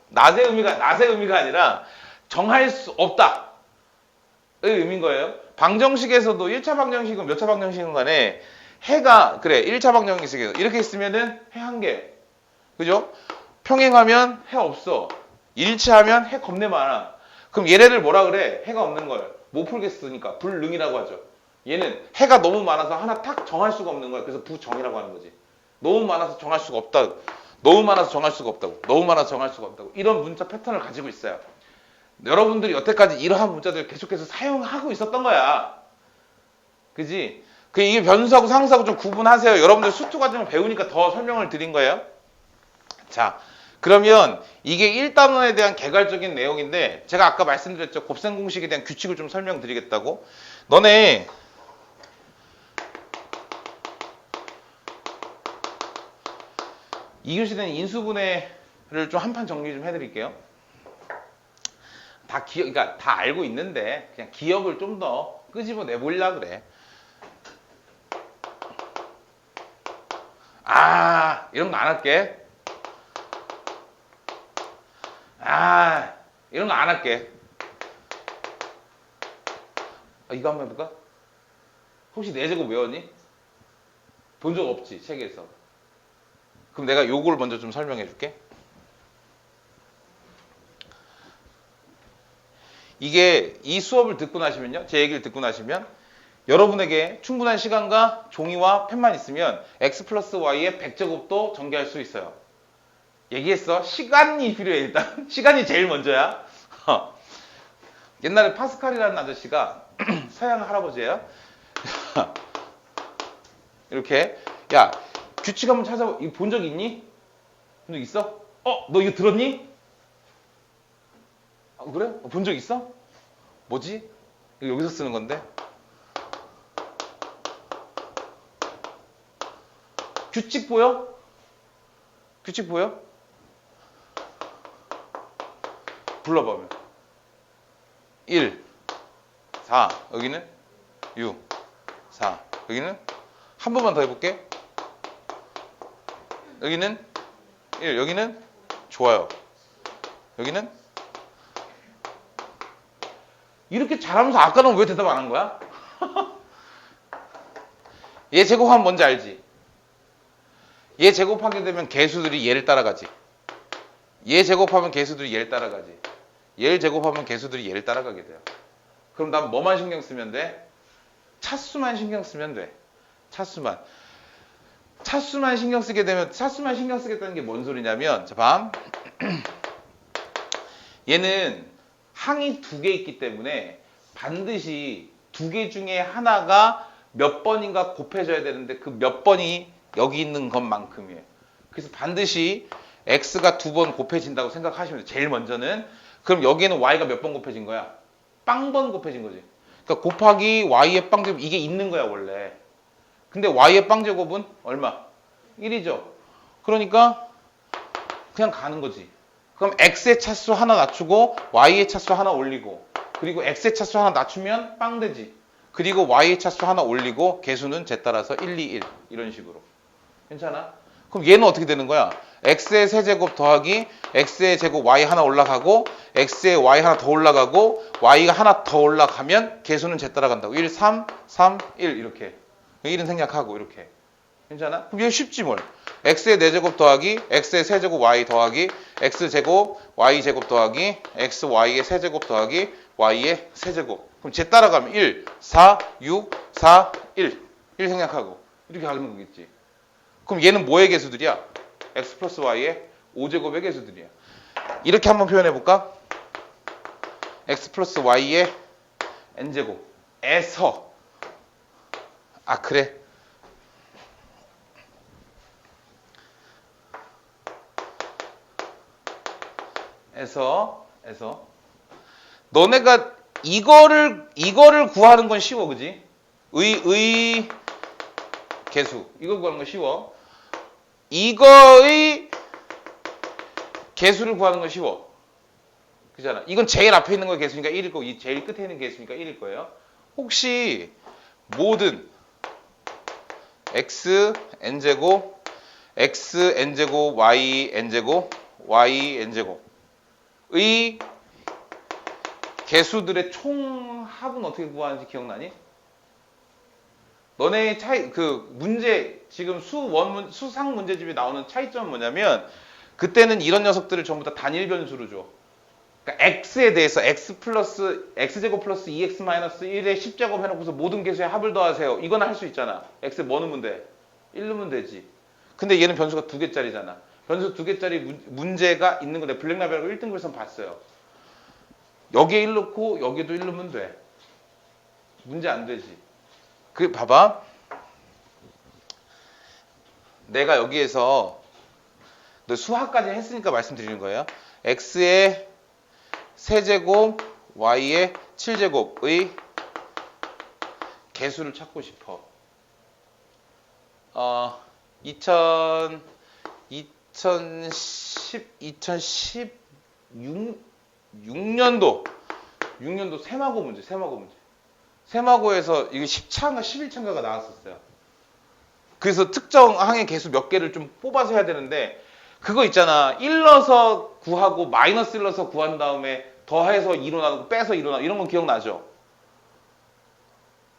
낫의 의미가 아니라 정할 수 없다의 의미인 거예요. 방정식에서도 1차 방정식은 몇 차 방정식인 간에 해가 그래 1차 방정식에서 이렇게 있으면은 해 한 개. 그죠? 평행하면 해 없어. 일치하면 해 겁내 많아. 그럼 얘네들 뭐라 그래? 해가 없는 걸. 못 풀겠으니까 불능이라고 하죠. 얘는 해가 너무 많아서 하나 탁 정할 수가 없는 거야. 그래서 부정이라고 하는 거지. 너무 많아서 정할 수가 없다. 너무 많아서 정할 수가 없다고. 너무 많아서 정할 수가 없다고. 이런 문자 패턴을 가지고 있어요. 여러분들이 여태까지 이러한 문자들을 계속해서 사용하고 있었던 거야. 그지? 이게 변수하고 상수하고 좀 구분하세요. 여러분들 수투 과정을 배우니까 더 설명을 드린 거예요. 자, 그러면 이게 1단원에 대한 개괄적인 내용인데 제가 아까 말씀드렸죠. 곱셈 공식에 대한 규칙을 좀 설명드리겠다고. 너네 이 교시는 인수분해를 좀 한판 정리 좀 해드릴게요. 그러니까 다 알고 있는데 그냥 기억을 좀 더 끄집어 내보려고 그래. 이런 거 안 할게. 이런 거 안 할게. 이거 한번 해볼까? 혹시 4제곱 외웠니? 본 적 없지, 책에서. 그럼 내가 요걸 먼저 좀 설명해 줄게. 이게 이 수업을 듣고 나시면요. 제 얘기를 듣고 나시면 여러분에게 충분한 시간과 종이와 펜만 있으면 x 플러스 y의 100제곱도 전개할 수 있어요. 얘기했어. 시간이 필요해 일단. 시간이 제일 먼저야. 옛날에 파스칼이라는 아저씨가 서양 할아버지예요. 이렇게 야 규칙 한번 찾아봐. 이거 본 적 있니? 본 적 있어? 너 이거 들었니? 그래? 본 적 있어? 뭐지? 이거 여기서 쓰는 건데. 규칙 보여? 규칙 보여? 불러보면 1, 4, 여기는 6, 4, 여기는 한 번만 더 해볼게. 여기는 1, 여기는 좋아요. 여기는 이렇게 잘하면서 아까는 왜 대답 안 한 거야? 얘 제곱하면 뭔지 알지? 얘 제곱하게 되면 개수들이 얘를 따라가지. 얘 제곱하면 개수들이 얘를 따라가지. 얘를 제곱하면 개수들이 얘를 따라가게 돼요. 그럼 난 뭐만 신경 쓰면 돼? 차수만 신경 쓰면 돼. 차수만 신경 쓰게 되면 차수만 신경 쓰겠다는 게 뭔 소리냐면 자, 봐. 얘는 항이 2개 있기 때문에 반드시 2개 중에 하나가 몇 번인가 곱해져야 되는데 그 몇 번이 여기 있는 것만큼이에요. 그래서 반드시 x가 2번 곱해진다고 생각하시면 돼요. 제일 먼저는. 그럼 여기에는 y가 몇 번 곱해진 거야? 빵번 곱해진 거지. 그러니까 곱하기 y의 빵제곱 이게 있는 거야 원래. 근데 y의 빵제곱은 얼마? 1이죠. 그러니까 그냥 가는 거지. 그럼 x의 차수 하나 낮추고 y의 차수 하나 올리고 그리고 x의 차수 하나 낮추면 빵 되지. 그리고 y의 차수 하나 올리고 개수는 제 따라서 1, 2, 1 이런 식으로. 괜찮아? 그럼 얘는 어떻게 되는 거야? x의 세제곱 더하기 x의 제곱 y 하나 올라가고 x의 y 하나 더 올라가고 y가 하나 더 올라가면 개수는 제 따라간다고. 1, 3, 3, 1 이렇게. 1은 생략하고 이렇게. 괜찮아? 그럼 얘 쉽지 뭘. x의 4제곱 더하기 x의 세제곱 y 더하기 x제곱 y제곱 더하기 xy의 세제곱 더하기 y의 세제곱. 그럼 제 따라가면 1, 4, 6, 4, 1. 1 생략하고 이렇게 가는 거겠지. 그럼 얘는 뭐의 개수들이야? x 플러스 y의 5제곱의 개수들이야. 이렇게 한번 표현해 볼까? x 플러스 y의 n제곱에서 그래. 에서 너네가 이거를 구하는 건 쉬워, 그지? 의 개수 이거 구하는 건 쉬워. 이거의 개수를 구하는 건 쉬워. 그잖아. 이건 제일 앞에 있는 거의 개수니까 1일 거고, 이 제일 끝에 있는 개수니까 1일 거예요. 혹시 모든 x n제곱, x n제곱, y n제곱, y n제곱의 개수들의 총합은 어떻게 구하는지 기억나니? 너네 차이, 문제, 지금 수상 문제집에 나오는 차이점은 뭐냐면, 그때는 이런 녀석들을 전부 다 단일 변수로 줘. 그러니까 x에 대해서 x제곱 플러스 2x 마이너스 1에 10제곱 해놓고서 모든 개수의 합을 더하세요. 이건 할 수 있잖아. x에 뭐 넣으면 돼? 1 넣으면 되지. 근데 얘는 변수가 2개짜리잖아. 변수 2개짜리 문제가 있는 건데, 블랙라벨하고 1등급에서 봤어요. 여기에 1 넣고 여기에도 1 넣으면 돼. 문제 안 되지. 봐봐. 내가 여기에서 너 수학까지 했으니까 말씀드리는 거예요. x의 세제곱, y의 7제곱의 개수를 찾고 싶어. 2016년도 세마고 문제. 세마고에서 이게 10차인가 11차인가가 나왔었어요. 그래서 특정 항의 개수 몇 개를 좀 뽑아서 해야 되는데, 그거 있잖아. 1 넣어서 구하고 마이너스 1 넣어서 구한 다음에 더해서 2로 나누고 빼서 2로 나누고 이런 건 기억나죠?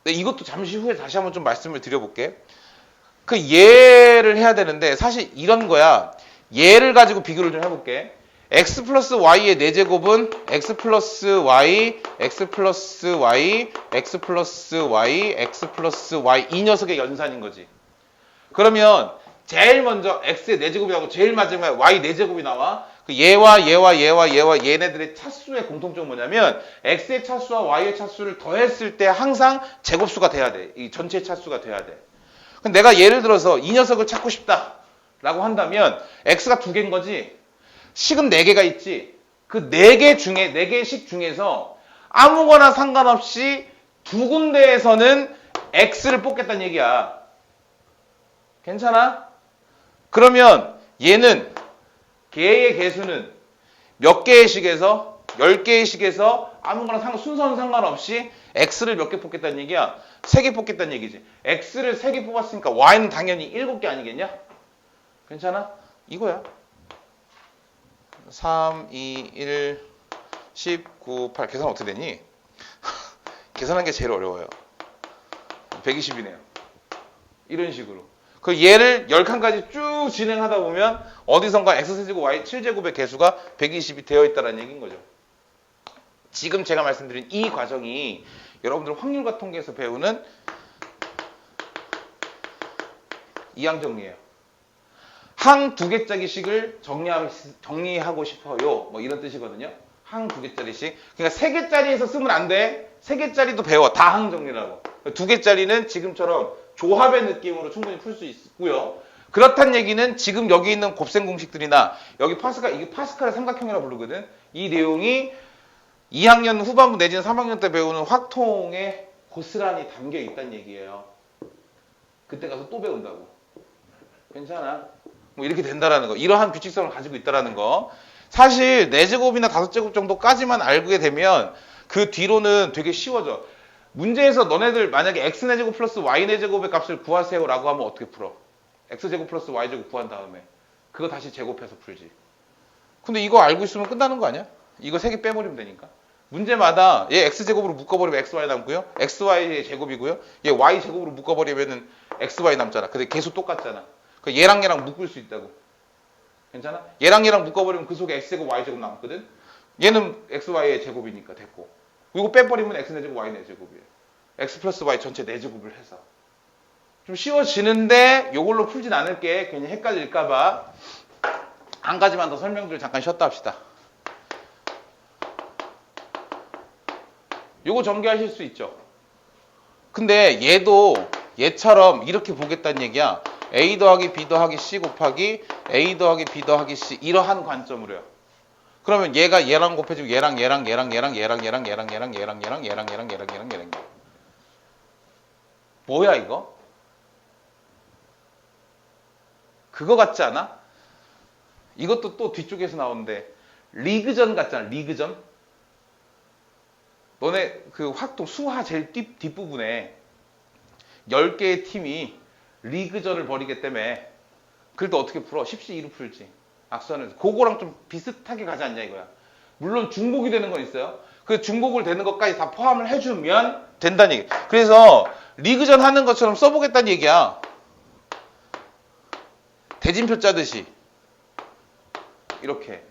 근데 이것도 잠시 후에 다시 한번 좀 말씀을 드려볼게. 그 예를 해야 되는데 사실 이런 거야. 얘를 가지고 비교를 좀 해볼게. x 플러스 y의 4제곱은 x 플러스 y, x 플러스 y, x 플러스 y, x 플러스 y 이 녀석의 연산인 거지. 그러면 제일 먼저 x의 4제곱이 나오고 제일 마지막에 y 4제곱이 나와. 그 얘와 얘네들의 차수의 공통점은 뭐냐면 x의 차수와 y의 차수를 더했을 때 항상 제곱수가 돼야 돼. 이 전체 차수가 돼야 돼. 그럼 내가 예를 들어서 이 녀석을 찾고 싶다라고 한다면 x가 2개인 거지. 식은 4개가 있지. 그 4개 중에 4개씩 중에서 아무거나 상관없이 두 군데에서는 x를 뽑겠다는 얘기야. 괜찮아? 그러면 얘는 걔의 개수는 몇 개의 식에서 10개의 식에서 아무거나 순서는 상관없이 x를 몇 개 뽑겠다는 얘기야? 3개 뽑겠다는 얘기지. x를 3개 뽑았으니까 y는 당연히 7개 아니겠냐? 괜찮아? 이거야. 3, 2, 1, 19, 8 계산 어떻게 되니? 계산하는 게 제일 어려워요. 120이네요. 이런 식으로. 그 얘를 10칸까지 쭉 진행하다 보면 어디선가 x세제곱 y 7제곱의 개수가 120이 되어 있다는 얘기인 거죠. 지금 제가 말씀드린 이 과정이 여러분들 확률과 통계에서 배우는 이항정리예요. 항 2개짜리씩을 정리하고 싶어요. 뭐 이런 뜻이거든요. 항 2개짜리씩. 그러니까 3개짜리에서 쓰면 안 돼. 3개짜리도 배워. 다 항정리라고. 2개짜리는 지금처럼 조합의 느낌으로 충분히 풀 수 있고요. 그렇다는 얘기는 지금 여기 있는 곱셈 공식들이나 여기 이게 파스칼의 삼각형이라고 부르거든. 이 내용이 2학년 후반부 내지는 3학년 때 배우는 확통에 고스란히 담겨 있다는 얘기예요. 그때 가서 또 배운다고. 괜찮아? 뭐 이렇게 된다라는 거. 이러한 규칙성을 가지고 있다라는 거. 사실 4제곱이나 5제곱 정도까지만 알게 되면 그 뒤로는 되게 쉬워져. 문제에서 너네들 만약에 x 4제곱 플러스 y 4제곱의 값을 구하세요라고 하면 어떻게 풀어? x제곱 플러스 y제곱 구한 다음에 그거 다시 제곱해서 풀지. 근데 이거 알고 있으면 끝나는 거 아니야? 이거 3개 빼버리면 되니까. 문제마다 얘 x제곱으로 묶어버리면 xy 남고요. xy의 제곱이고요. 얘 y제곱으로 묶어버리면은 xy 남잖아. 근데 계속 똑같잖아. 그 얘랑 묶을 수 있다고. 괜찮아? 얘랑 묶어버리면 그 속에 x제곱 y제곱 남거든. 얘는 xy의 제곱이니까 됐고. 이거 빼버리면 x제곱 y의 제곱이에요. x 플러스 y 전체 4제곱을 해서. 좀 쉬워지는데 요걸로 풀진 않을게. 괜히 헷갈릴까봐. 한 가지만 더 설명드리고 잠깐 쉬었다 합시다. 요거 전개하실 수 있죠. 근데 얘도 얘처럼 이렇게 보겠다는 얘기야. A 더하기 B 더하기 C 곱하기 A 더하기 B 더하기 C 이러한 관점으로요. 그러면 얘가 얘랑 곱해지고 얘랑 뭐야 이거? 그거 같지 않아? 이것도 또 뒤쪽에서 나오는데 리그전 같잖아. 리그전. 너네 그 확동 수화 제일 뒷부분에 10개의 팀이 리그전을 벌이기 때문에 그래도 어떻게 풀어? 10시 2로 풀지. 악수하는 그거랑 좀 비슷하게 가지 않냐 이거야. 물론 중복이 되는 건 있어요. 그 중복을 되는 것까지 다 포함을 해주면 된다는 얘기. 그래서 리그전 하는 것처럼 써보겠다는 얘기야. 대진표 짜듯이 이렇게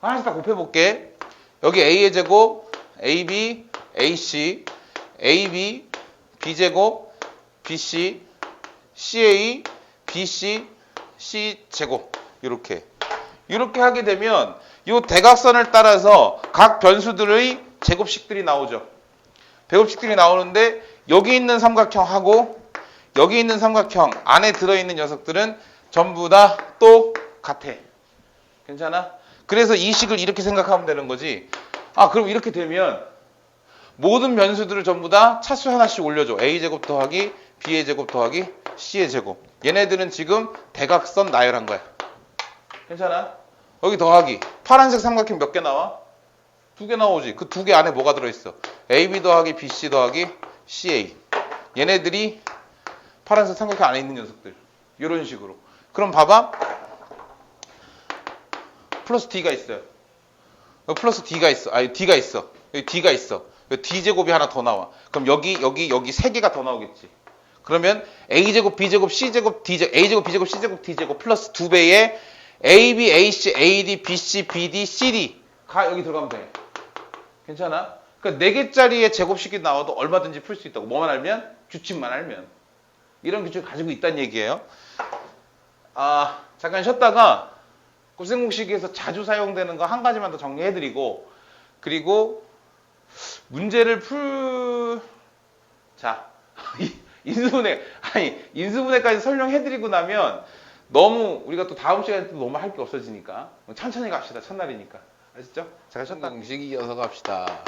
하나씩 다 곱해볼게. 여기 A의 제곱 AB, AC, AB, B제곱, BC, CA, BC, C제곱 이렇게 하게 되면 이 대각선을 따라서 각 변수들의 제곱식들이 나오죠. 제곱식들이 나오는데 여기 있는 삼각형하고 여기 있는 삼각형 안에 들어있는 녀석들은 전부 다 똑같아. 괜찮아? 그래서 이 식을 이렇게 생각하면 되는 거지. 아, 그럼 이렇게 되면 모든 변수들을 전부 다 차수 하나씩 올려줘. A제곱 더하기 B의 제곱 더하기 C의 제곱. 얘네들은 지금 대각선 나열한 거야. 괜찮아? 여기 더하기. 파란색 삼각형 몇 개 나와? 2개 나오지. 그 2개 안에 뭐가 들어있어? AB 더하기 BC 더하기 CA. 얘네들이 파란색 삼각형 안에 있는 녀석들. 이런 식으로. 그럼 봐봐. 플러스 D가 있어요. 여기 플러스 D가 있어. 아니, D가 있어. 여기 D가 있어. 여기 D제곱이 하나 더 나와. 그럼 여기 3개가 더 나오겠지. 그러면 A제곱, B제곱, C제곱, D제곱, A제곱, B제곱, C제곱, D제곱 플러스 2배의 AB, AC, AD, BC, BD, CD가 여기 들어가면 돼. 괜찮아? 그러니까 4개짜리의 제곱식이 나와도 얼마든지 풀 수 있다고. 뭐만 알면? 규칙만 알면. 이런 규칙을 가지고 있다는 얘기예요. 아, 잠깐 쉬었다가 곱셈공식에서 자주 사용되는 거 한 가지만 더 정리해드리고, 그리고 문제를 자, 인수분해까지 설명해드리고 나면 너무 우리가 또 다음 시간에 또 너무 할 게 없어지니까 천천히 갑시다. 첫날이니까. 아시죠? 잠깐 쉬었다. 공식 이어서 갑시다.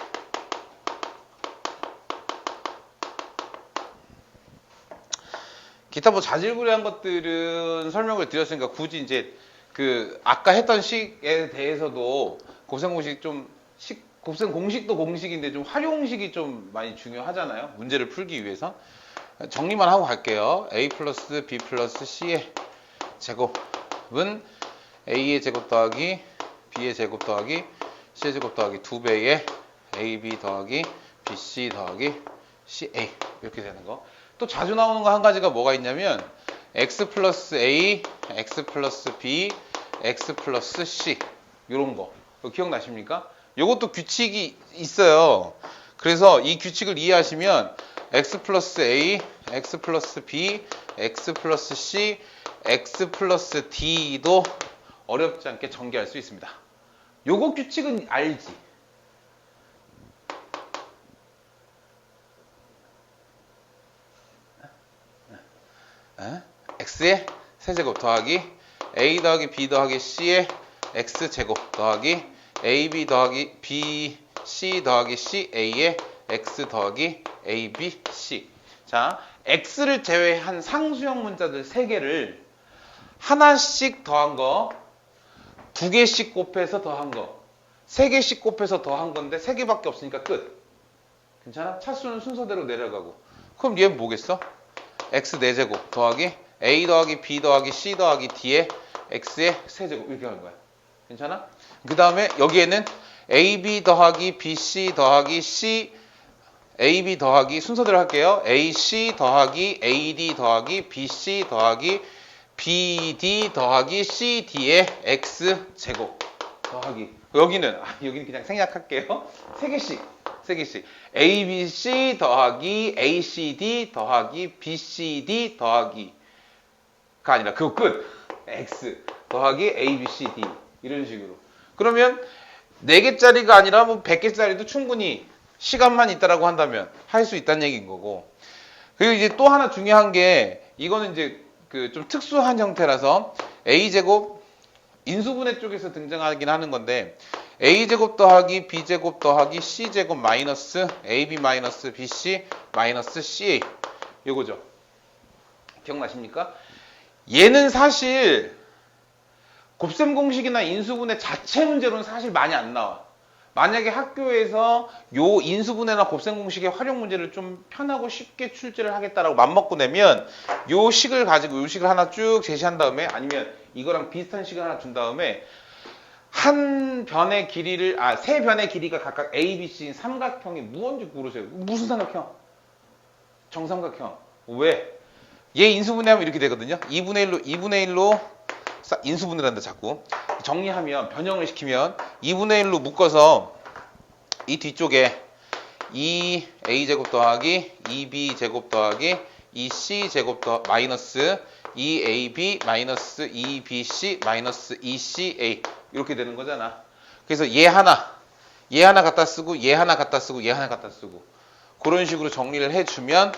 기타 뭐 자질구레한 것들은 설명을 드렸으니까 굳이 이제 그 아까 했던 식에 대해서도 곱셈 공식도 공식인데 좀 활용식이 좀 많이 중요하잖아요. 문제를 풀기 위해서. 정리만 하고 갈게요. A 플러스 B 플러스 C의 제곱은 A의 제곱 더하기 B의 제곱 더하기 C의 제곱 더하기 2배의 AB 더하기 BC 더하기 CA 이렇게 되는 거. 또 자주 나오는 거 한 가지가 뭐가 있냐면 X 플러스 A, X 플러스 B, X 플러스 C 이런 거. 기억나십니까? 이것도 규칙이 있어요. 그래서 이 규칙을 이해하시면 X 플러스 A, X 플러스 B, X 플러스 C, X 플러스 D도 어렵지 않게 전개할 수 있습니다. 요거 규칙은 알지? X의 세제곱 더하기 A 더하기 B 더하기 C의 X제곱 더하기 AB 더하기 BC 더하기 CA의 X 더하기 ABC. 자, X를 제외한 상수형 문자들 3개를 하나씩 더한 거, 2개씩 곱해서 더한 거, 3개씩 곱해서 더한 건데 3개밖에 없으니까 끝. 괜찮아? 차수는 순서대로 내려가고. 그럼 얘는 뭐겠어? X 4제곱 더하기 A 더하기 B 더하기 C 더하기 D의 X의 세제곱 이렇게 하는 거야. 괜찮아? 그 다음에 여기에는 AB 더하기 BC 더하기 C AB 더하기 순서대로 할게요. AC 더하기 AD 더하기 BC 더하기 BD 더하기 CD의 X제곱 더하기 여기는 그냥 생략할게요. 세 개씩 ABC 더하기 ACD 더하기 BCD 더하기가 아니라 그거 끝. X 더하기 ABCD 이런 식으로. 그러면 4개짜리가 아니라 뭐 100개짜리도 충분히 시간만 있다라고 한다면 할 수 있다는 얘기인 거고. 그리고 이제 또 하나 중요한 게 이거는 이제 그 좀 특수한 형태라서 A제곱 인수분해 쪽에서 등장하긴 하는 건데 A제곱 더하기 B제곱 더하기 C제곱 마이너스 AB 마이너스 BC 마이너스 CA 이거죠. 기억나십니까? 얘는 사실 곱셈 공식이나 인수분해 자체 문제로는 사실 많이 안 나와. 만약에 학교에서 요 인수분해나 곱셈 공식의 활용 문제를 좀 편하고 쉽게 출제를 하겠다라고 맘먹고 내면 요 식을 가지고 요 식을 하나 쭉 제시한 다음에 아니면 이거랑 비슷한 식을 하나 준 다음에 한 변의 길이를 세 변의 길이가 각각 A, B, C인 삼각형이 무언지 고르세요. 무슨 삼각형? 정삼각형. 왜? 얘 인수분해하면 이렇게 되거든요. 2분의 1로 인수분해를 한다 자꾸. 정리하면 변형을 시키면 2분의 1로 묶어서 이 뒤쪽에 2a제곱 더하기 2b제곱 더하기 2c제곱 더 마이너스 2ab 마이너스 2bc 마이너스 2ca 이렇게 되는 거잖아. 그래서 얘 하나 갖다 쓰고 얘 하나 갖다 쓰고 얘 하나 갖다 쓰고 그런 식으로 정리를 해주면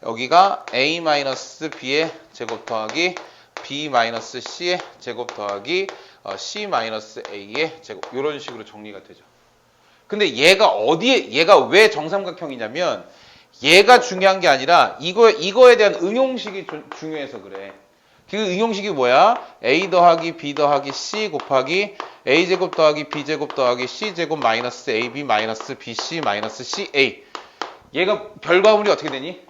여기가 a 마이너스 b의 제곱 더하기 b 마이너스 c의 제곱 더하기 c 마이너스 a의 제곱 이런 식으로 정리가 되죠. 근데 얘가 왜 정삼각형이냐면 얘가 중요한 게 아니라 이거에 대한 응용식이 중요해서 그래. 그 응용식이 뭐야? a 더하기 b 더하기 c 곱하기 a 제곱 더하기 b 제곱 더하기 c 제곱 마이너스 ab 마이너스 bc 마이너스 ca. 얘가 별과물이 어떻게 되니?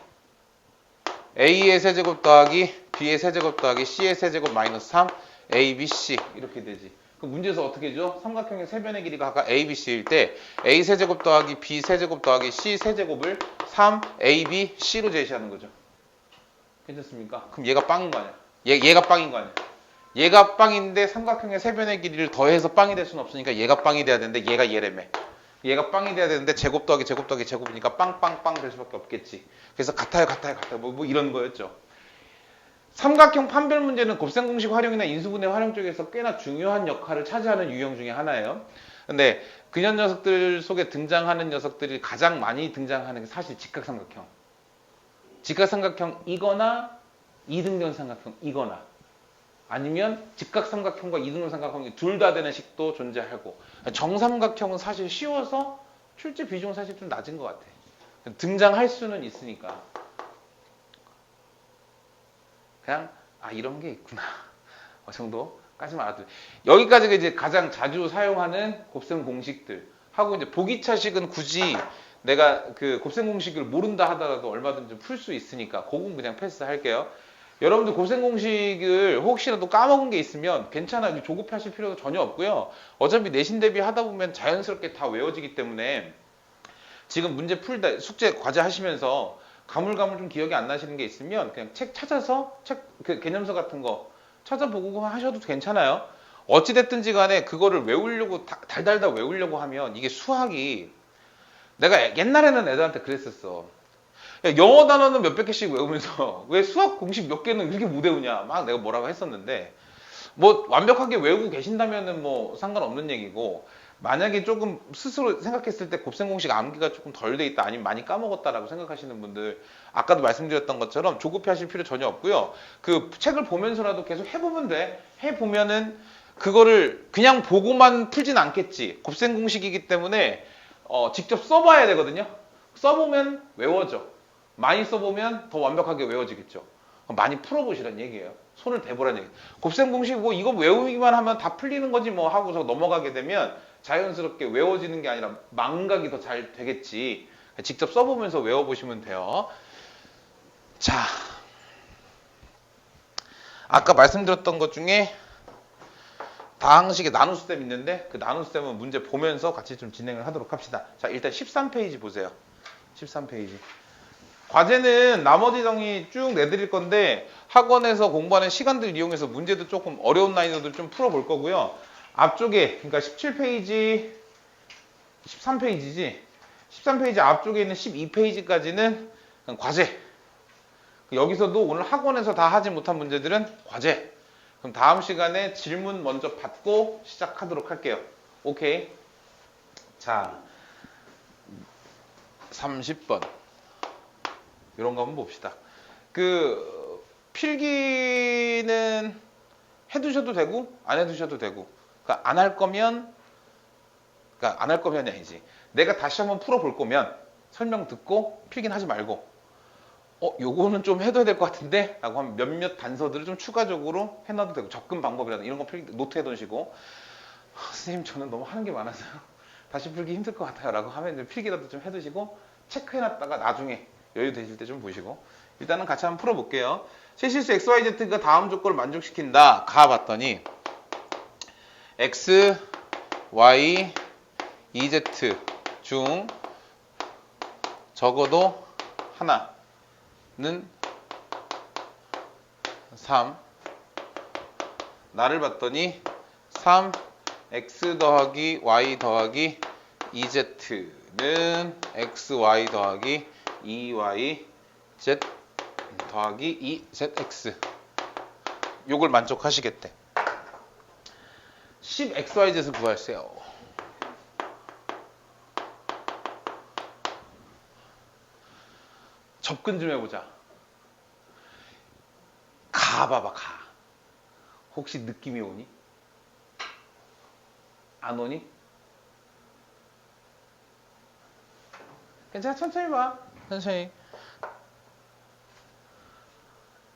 a의 세제곱 더하기 b의 세제곱 더하기 c의 세제곱 마이너스 3 a, b, c 이렇게 되지. 그 문제에서 어떻게 해줘? 삼각형의 세 변의 길이가 각각 a, b, c일 때 a 세제곱 더하기 b 세제곱 더하기 c 세제곱을 3 a, b, c로 제시하는 거죠. 괜찮습니까? 그럼 얘가 빵인 거 아니야? 얘가 빵인 거 아니야? 얘가 빵인데 삼각형의 세 변의 길이를 더해서 빵이 될 수는 없으니까 얘가 빵이 돼야 되는데 얘가 얘래매. 얘가 빵이 돼야 되는데 제곱 더하기 제곱 더하기 제곱이니까 빵빵빵 될 수밖에 없겠지. 그래서 같아요 뭐 이런 거였죠. 삼각형 판별 문제는 곱셈 공식 활용이나 인수분해 활용 쪽에서 꽤나 중요한 역할을 차지하는 유형 중에 하나예요. 근데 그년 녀석들 속에 등장하는 녀석들이 가장 많이 등장하는 게 사실 직각삼각형. 직각삼각형이거나 이등변 삼각형이거나 아니면 직각삼각형과 이등변 삼각형이 둘 다 되는 식도 존재하고 정삼각형은 사실 쉬워서 출제 비중은 사실 좀 낮은 것 같아. 등장할 수는 있으니까. 그냥 이런 게 있구나 정도까지만 알아두세요. 여기까지가 이제 가장 자주 사용하는 곱셈 공식들 하고 이제 보기차식은 굳이 내가 그 곱셈 공식을 모른다 하더라도 얼마든지 풀 수 있으니까 그건 그냥 패스할게요. 여러분들 곱셈 공식을 혹시라도 까먹은 게 있으면 괜찮아요. 조급하실 필요도 전혀 없고요. 어차피 내신 대비 하다 보면 자연스럽게 다 외워지기 때문에 지금 문제 풀다 숙제 과제 하시면서 가물가물 좀 기억이 안 나시는 게 있으면 그냥 책 찾아서 그 개념서 같은 거 찾아보고 하셔도 괜찮아요. 어찌됐든지 간에 그거를 외우려고 달달달 외우려고 하면 이게 수학이 내가 옛날에는 애들한테 그랬었어. 야, 영어 단어는 몇백 개씩 외우면서 왜 수학 공식 몇 개는 그렇게 못 외우냐 막 내가 뭐라고 했었는데 뭐 완벽하게 외우고 계신다면은 뭐 상관없는 얘기고 만약에 조금 스스로 생각했을 때 곱셈 공식 암기가 조금 덜 돼 있다 아니면 많이 까먹었다라고 생각하시는 분들 아까도 말씀드렸던 것처럼 조급해 하실 필요 전혀 없고요. 그 책을 보면서라도 계속 해보면 돼. 해보면은 그거를 그냥 보고만 풀진 않겠지. 곱셈 공식이기 때문에 직접 써봐야 되거든요. 써보면 외워져. 많이 써보면 더 완벽하게 외워지겠죠. 많이 풀어보시란 얘기예요. 손을 대보란 얘기예요. 곱셈 공식 뭐 이거 외우기만 하면 다 풀리는 거지 뭐 하고서 넘어가게 되면 자연스럽게 외워지는 게 아니라 망각이 더 잘 되겠지. 직접 써보면서 외워보시면 돼요. 자, 아까 말씀드렸던 것 중에 다항식의 나눗셈 있는데 그 나눗셈은 문제 보면서 같이 좀 진행을 하도록 합시다. 자, 일단 13페이지 보세요. 13페이지. 과제는 나머지 정리 쭉 내드릴 건데 학원에서 공부하는 시간들 이용해서 문제도 조금 어려운 난이도들 좀 풀어볼 거고요. 앞쪽에 그러니까 17페이지 13페이지지 13페이지 앞쪽에 있는 12페이지까지는 과제. 여기서도 오늘 학원에서 다 하지 못한 문제들은 과제. 그럼 다음 시간에 질문 먼저 받고 시작하도록 할게요. 오케이. 자, 30번. 이런 거 한번 봅시다. 그 필기는 해두셔도 되고 안 해두셔도 되고. 그러니까 안 할 거면 그러니까 안 할 거면이 아니지. 내가 다시 한번 풀어볼 거면 설명 듣고 필기는 하지 말고 요거는 좀 해둬야 될 것 같은데 라고 하면 몇몇 단서들을 좀 추가적으로 해놔도 되고 접근 방법이라든지 이런 거 필기 노트 해두시고 선생님 저는 너무 하는 게 많아서요. 다시 풀기 힘들 것 같아요 라고 하면 필기라도 좀 해두시고 체크해놨다가 나중에 여유 되실 때 좀 보시고 일단은 같이 한번 풀어볼게요. 실수 XYZ가 다음 조건을 만족시킨다. 가 봤더니 X, Y, EZ 중 적어도 하나는 3 나를 봤더니 3 X 더하기 Y 더하기 EZ는 XY 더하기 EY Z 더하기 EZX 요걸 만족하시겠대. 10XYZ을 구하세요. 접근 좀 해보자. 가 봐봐 가. 혹시 느낌이 오니? 안 오니? 괜찮아 천천히 봐. 천천히.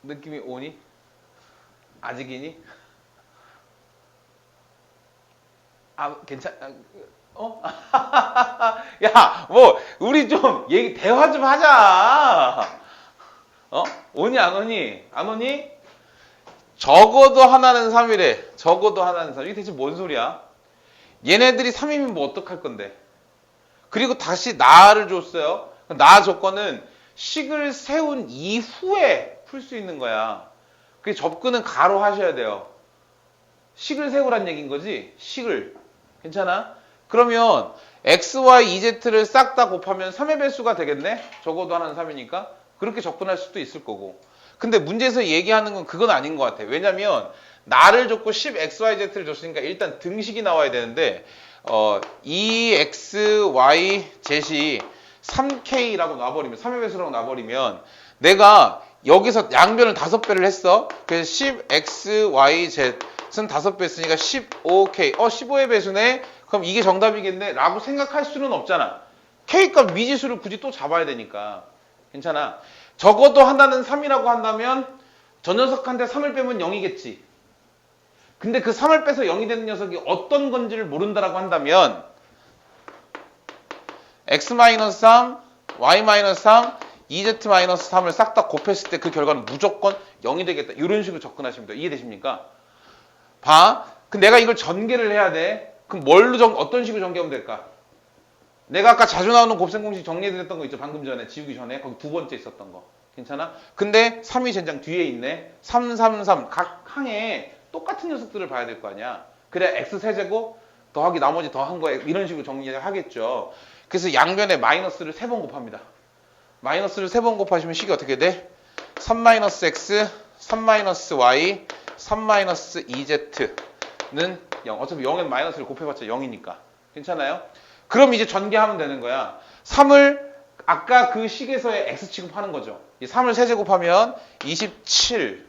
느낌이 오니? 아직이니? 괜찮? 야, 뭐 우리 좀 얘기 대화 좀 하자. 오니 안 오니? 안 오니? 적어도 하나는 3이래. 적어도 하나는 3. 이게 대체 뭔 소리야? 얘네들이 3이면 뭐 어떡할 건데? 그리고 다시 나를 줬어요. 나 조건은 식을 세운 이후에 풀 수 있는 거야. 그래서 접근은 가로 하셔야 돼요. 식을 세우란 얘기인 거지? 식을. 괜찮아? 그러면 x, y, z를 싹 다 곱하면 3의 배수가 되겠네? 적어도 하나는 3이니까. 그렇게 접근할 수도 있을 거고. 근데 문제에서 얘기하는 건 그건 아닌 것 같아. 왜냐면 나를 줬고 10, x, y, z를 줬으니까 일단 등식이 나와야 되는데 2x, y, z이 3k라고 놔버리면 3의 배수라고 놔버리면 내가 여기서 양변을 5배를 했어. 그래서 10x, y, z은 5배 했으니까 15k. 15의 배수네? 그럼 이게 정답이겠네? 라고 생각할 수는 없잖아. k값 미지수를 굳이 또 잡아야 되니까. 괜찮아. 적어도 하나는 3이라고 한다면 저 녀석한테 3을 빼면 0이겠지. 근데 그 3을 빼서 0이 되는 녀석이 어떤 건지를 모른다라고 한다면 x-3, y-3, EZ-3을 싹 다 곱했을 때 그 결과는 무조건 0이 되겠다. 이런 식으로 접근하시면 돼요. 이해되십니까? 봐. 그럼 내가 이걸 전개를 해야 돼. 그럼 어떤 식으로 전개하면 될까? 내가 아까 자주 나오는 곱셈 공식 정리해드렸던 거 있죠. 방금 전에 지우기 전에. 거기 두 번째 있었던 거. 괜찮아? 근데 3이 젠장 뒤에 있네. 3, 3, 3. 각 항에 똑같은 녀석들을 봐야 될 거 아니야. 그래 x 세제곱 더하기 나머지 더한 거에 이런 식으로 정리하겠죠. 그래서 양변에 마이너스를 3번 곱합니다. 마이너스를 3번 곱하시면 식이 어떻게 돼? 3-x, 3-y, 3-2z는 0. 어차피 0엔 마이너스를 곱해봤자 0이니까. 괜찮아요? 그럼 이제 전개하면 되는 거야. 3을 아까 그 식에서의 x 취급하는 거죠. 이 3을 세제곱하면 27.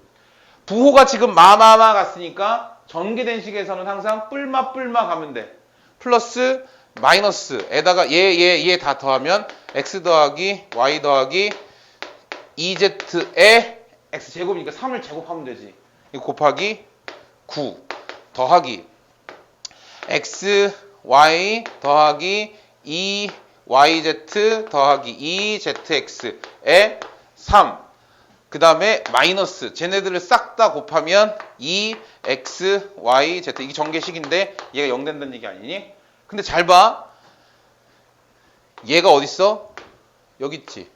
부호가 지금 마마마 갔으니까 전개된 식에서는 항상 뿔마 가면 돼. 플러스 마이너스에다가 얘 다 더하면 x 더하기 y 더하기 2z의 x 제곱이니까 3을 제곱하면 되지. 이거 곱하기 9 더하기 x, y 더하기 2yz 더하기 2zx의 3. 그 다음에 마이너스 쟤네들을 싹 다 곱하면 2x, y, z 이게 전개식인데 얘가 0 된다는 얘기 아니니? 근데 잘 봐. 얘가 어딨어? 여기 있지.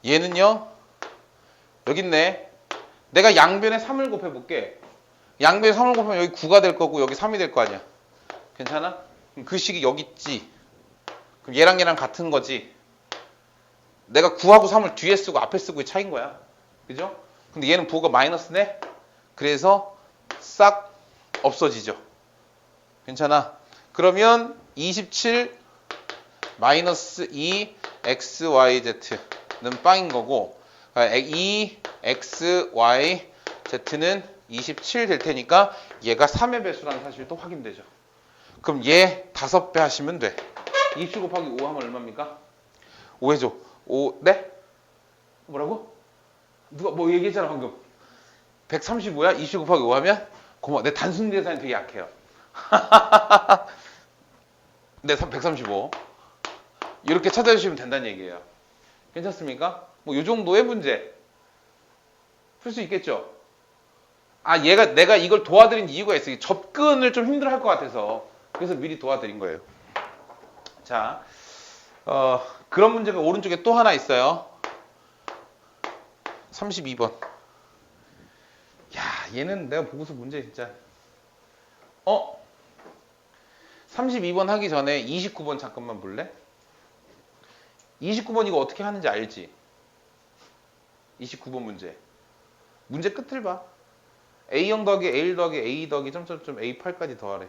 얘는요? 여기 있네. 내가 양변에 3을 곱해볼게. 양변에 3을 곱하면 여기 9가 될 거고 여기 3이 될 거 아니야. 괜찮아? 그럼 그 식이 여기 있지. 그럼 얘랑 같은 거지. 내가 9하고 3을 뒤에 쓰고 앞에 쓰고의 차이인 거야. 그죠? 근데 얘는 부호가 마이너스네? 그래서 싹 없어지죠. 괜찮아? 그러면 27 마이너스 2 x, y, z는 빵인 거고 2 x, y, z는 27 될 테니까 얘가 3의 배수라는 사실이 또 확인되죠. 그럼 얘 5배 하시면 돼. 27 곱하기 5 하면 얼마입니까? 5 해줘. 5, 네? 뭐라고? 누가 뭐 얘기했잖아 방금. 135야? 27 곱하기 5 하면? 고마워. 내 단순 계산이 되게 약해요. 네, 135. 이렇게 찾아주시면 된다는 얘기예요. 괜찮습니까? 뭐 이 정도의 문제. 풀 수 있겠죠? 아, 내가 이걸 도와드린 이유가 있어요. 접근을 좀 힘들어 할 것 같아서. 그래서 미리 도와드린 거예요. 자, 그런 문제가 오른쪽에 또 하나 있어요. 32번. 야, 얘는 내가 보고서 문제 진짜. 32번 하기 전에 29번 잠깐만 볼래? 29번 이거 어떻게 하는지 알지? 29번 문제. 문제 끝을 봐. A0 더하기 A1 더하기 A2 더하기 점점점 A8까지 더하래.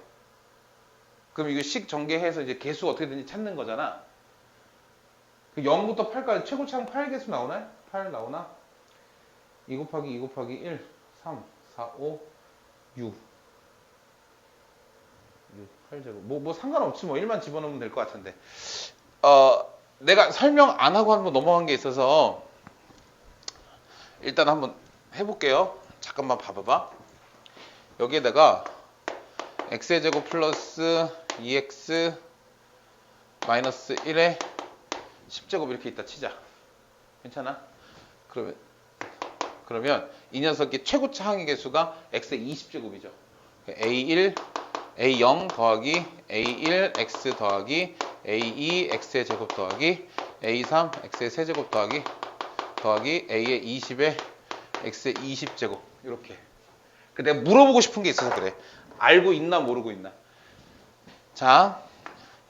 그럼 이거 식 전개해서 이제 개수 어떻게든지 찾는 거잖아. 0부터 8까지 최고차는 8개수 나오나? 8 나오나? 2 곱하기 2 곱하기 1, 3, 4, 5, 6. 8제곱. 뭐 상관없지 뭐 1만 집어넣으면 될 것 같은데. 내가 설명 안 하고 한번 넘어간 게 있어서 일단 한번 해볼게요. 잠깐만 봐봐봐. 여기에다가 x의 제곱 플러스 2x 마이너스 1에 10제곱 이렇게 있다 치자. 괜찮아? 그러면 이 녀석의 최고차 항의 개수가 x의 20제곱이죠. a1, a0 더하기 a1 x 더하기 a2 x의 제곱 더하기 a3 x의 세제곱 더하기 a의 20에 x의 20제곱 이렇게. 내가 물어보고 싶은 게 있어서 그래. 알고 있나 모르고 있나. 자,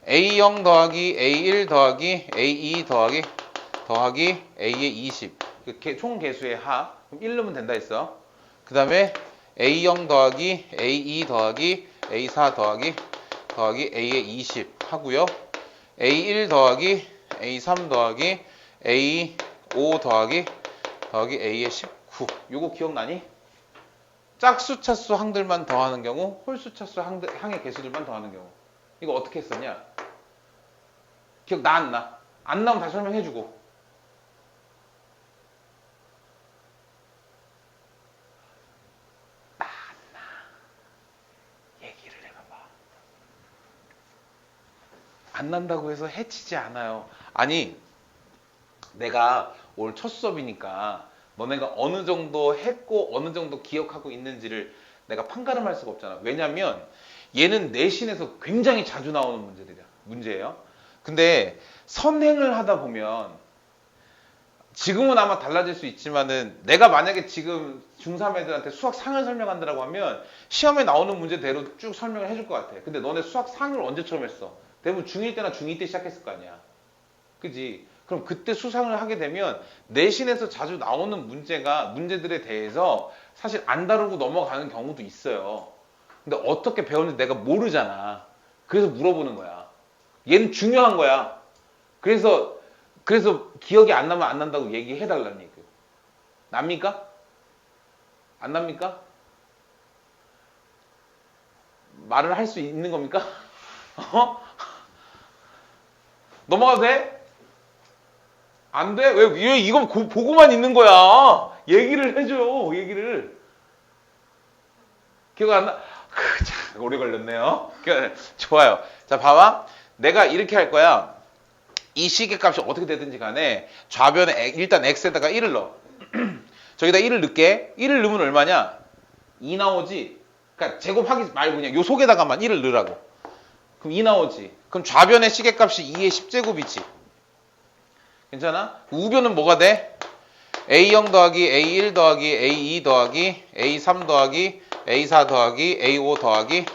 a0 더하기 a1 더하기 a2 더하기 a의 20. 총 개수의 하. 그럼 1 넣으면 된다 했어. 그 다음에 a0 더하기 a2 더하기 a4 더하기 a의 20 하고요. a1 더하기 a3 더하기 a5 더하기 a의 19. 요거 기억나니? 짝수 차수 항들만 더하는 경우, 홀수 차수 항의 개수들만 더하는 경우. 이거 어떻게 했었냐? 기억 나 안 나? 안 나오면 다시 설명해주고. 나 안 나? 얘기를 해봐봐. 안 난다고 해서 해치지 않아요. 아니, 내가 오늘 첫 수업이니까 너네가 어느 정도 했고 어느 정도 기억하고 있는지를 내가 판가름할 수가 없잖아. 왜냐면 얘는 내신에서 굉장히 자주 나오는 문제예요. 근데 선행을 하다 보면 지금은 아마 달라질 수 있지만은 내가 만약에 지금 중3 애들한테 수학 상을 설명한다고 하면 시험에 나오는 문제대로 쭉 설명을 해줄 것 같아. 근데 너네 수학 상을 언제 처음 했어? 대부분 중1 때나 중2 때 시작했을 거 아니야. 그지? 그럼 그때 수상을 하게 되면 내신에서 자주 나오는 문제들에 대해서 사실 안 다루고 넘어가는 경우도 있어요. 근데 어떻게 배웠는지 내가 모르잖아. 그래서 물어보는 거야. 얘는 중요한 거야. 그래서 기억이 안 나면 안 난다고 얘기해달라는 얘기예요. 납니까? 안 납니까? 말을 할 수 있는 겁니까? 넘어가도 돼? 안 돼? 왜 이거 보고만 있는 거야? 얘기를 해줘, 얘기를. 기억 안 나? 참, 오래 걸렸네요. 좋아요. 자, 봐봐. 내가 이렇게 할 거야. 이 시계 값이 어떻게 되든지 간에 좌변에 일단 x에다가 1을 넣어. 저기다 1을 넣을게. 1을 넣으면 얼마냐? 2 나오지. 그러니까 제곱하기 말고 그냥 요 속에다가만 1을 넣으라고. 그럼 2 나오지. 그럼 좌변의 시계값이 2의 10제곱이지. 괜찮아? 우변은 뭐가 돼? A0 더하기 A1 더하기 A2 더하기 A3 더하기 A4 더하기 A5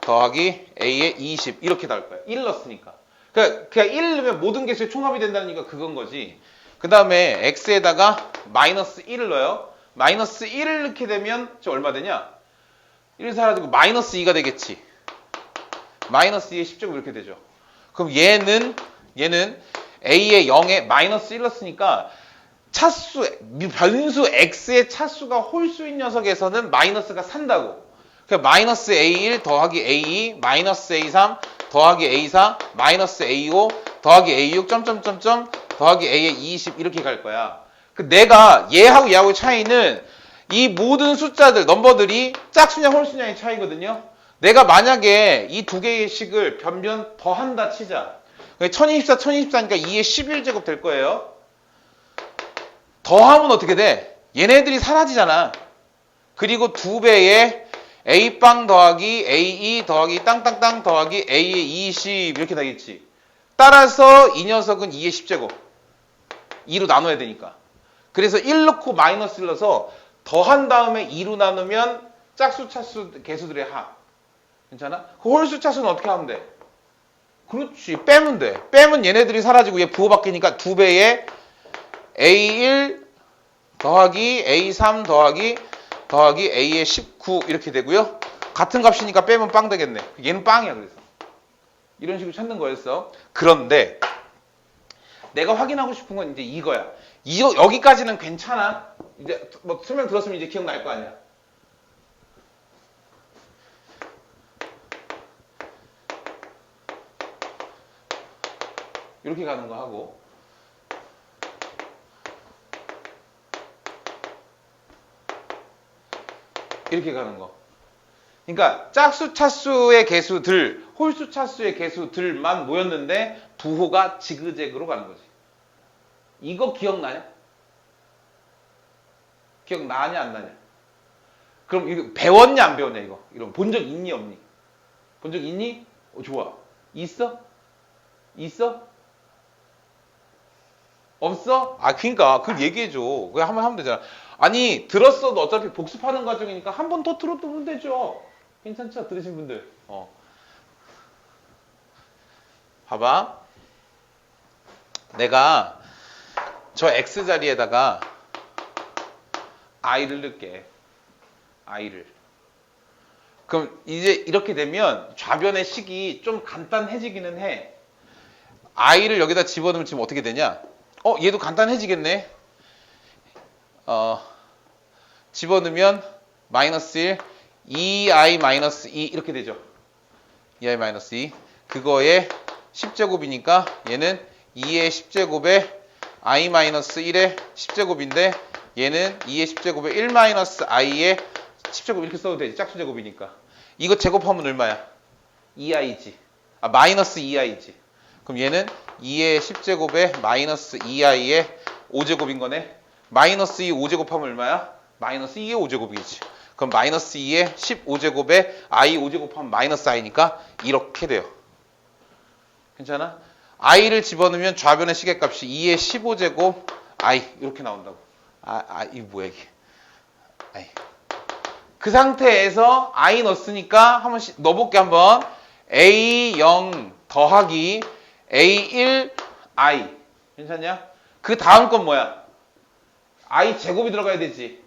더하기 A의 20 이렇게 나올 거야. 1 넣었으니까. 그냥 1 넣으면 모든 개수의 총합이 된다는 얘기가 그건 거지. 그 다음에 X에다가 마이너스 1을 넣어요. 마이너스 1을 넣게 되면 저 얼마 되냐? 1 사라지고 마이너스 2가 되겠지. 마이너스 2의 10제곱 이렇게 되죠. 그럼 얘는 A의 0에 마이너스 1 넣었으니까 차수, 변수 X의 차수가 홀수인 녀석에서는 마이너스가 산다고. 그러니까 마이너스 A1 더하기 A2 마이너스 A3 더하기 A4 마이너스 A5 더하기 A6 점점점점 더하기 A의 20 이렇게 갈 거야. 내가 얘하고 얘하고의 차이는 이 모든 숫자들, 넘버들이 짝수냐 홀수냐의 차이거든요. 내가 만약에 이 두 개의 식을 변변 더한다 치자. 1024니까 2의 11제곱 될 거예요. 더하면 어떻게 돼? 얘네들이 사라지잖아. 그리고 2배의 A빵 더하기 A2 더하기 땅땅땅 더하기 A의 20 이렇게 되겠지. 따라서 이 녀석은 2의 10제곱. 2로 나눠야 되니까. 그래서 1 넣고 마이너스 1 넣어서 더한 다음에 2로 나누면 짝수, 차수, 개수들의 합. 괜찮아? 그 홀수, 차수는 어떻게 하면 돼? 그렇지. 빼면 돼. 빼면 얘네들이 사라지고 얘 부호 바뀌니까 2배의 A1 더하기 A3 더하기 A의 19 이렇게 되고요. 같은 값이니까 빼면 빵 되겠네. 얘는 빵이야. 그래서 이런 식으로 찾는 거였어. 그런데 내가 확인하고 싶은 건 이제 이거야. 여기까지는 괜찮아. 이제 뭐 설명 들었으면 이제 기억날 거 아니야. 이렇게 가는 거 하고 이렇게 가는 거. 그러니까 짝수, 차수의 개수들, 홀수, 차수의 개수들만 모였는데 부호가 지그재그로 가는 거지. 이거 기억나냐? 기억나냐 안 나냐? 그럼 이거 배웠냐 안 배웠냐 이거? 이런 본 적 있니 없니? 본 적 있니? 좋아. 있어? 없어? 그러니까 그걸 얘기해줘. 그냥 한번 하면 되잖아. 아니 들었어도 어차피 복습하는 과정이니까 한 번 더 들어두면 되죠. 괜찮죠? 들으신 분들. 봐봐. 내가 저 X 자리에다가 I를 넣을게. I를. 그럼 이제 이렇게 되면 좌변의 식이 좀 간단해지기는 해. I를 여기다 집어넣으면 지금 어떻게 되냐? 얘도 간단해지겠네. 집어넣으면 마이너스 1, 2i 마이너스 2 이렇게 되죠. 2i 마이너스 2. 그거에 10제곱이니까 얘는 2의 10제곱에 i 마이너스 1의 10제곱인데 얘는 2의 10제곱에 1 마이너스 i의 10제곱 이렇게 써도 되지. 짝수제곱이니까. 이거 제곱하면 얼마야? 2i지. 마이너스 2i지. 그럼 얘는 2의 10제곱에 마이너스 2i의 5제곱인 거네. 마이너스 2 5제곱하면 얼마야? 마이너스 2의 5제곱이지. 그럼 마이너스 2의 15제곱에 i 5제곱하면 마이너스 i니까 이렇게 돼요. 괜찮아? i를 집어넣으면 좌변의 시계값이 2의 15제곱 i 이렇게 나온다고. 이거 뭐야 이게? 그 상태에서 i 넣었으니까 한번 넣어볼게 한번. a0 더하기 a1 i 괜찮냐? 그 다음 건 뭐야? i 제곱이 들어가야 되지.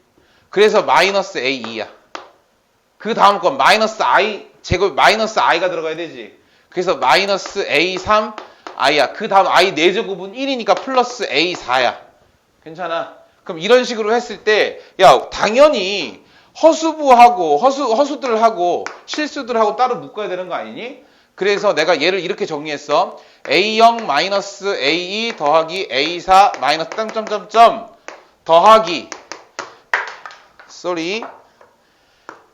그래서 마이너스 a2야. 그 다음 건 마이너스 i 제곱 마이너스 i가 들어가야 되지. 그래서 마이너스 a3 i야. 그 다음 i 4제곱은 1이니까 플러스 a4야. 괜찮아? 그럼 이런 식으로 했을 때 야 당연히 허수부하고 허수들하고 실수들하고 따로 묶어야 되는 거 아니니? 그래서 내가 얘를 이렇게 정리했어. A0 마이너스 A2 더하기 A4 마이너스 점점점점 더하기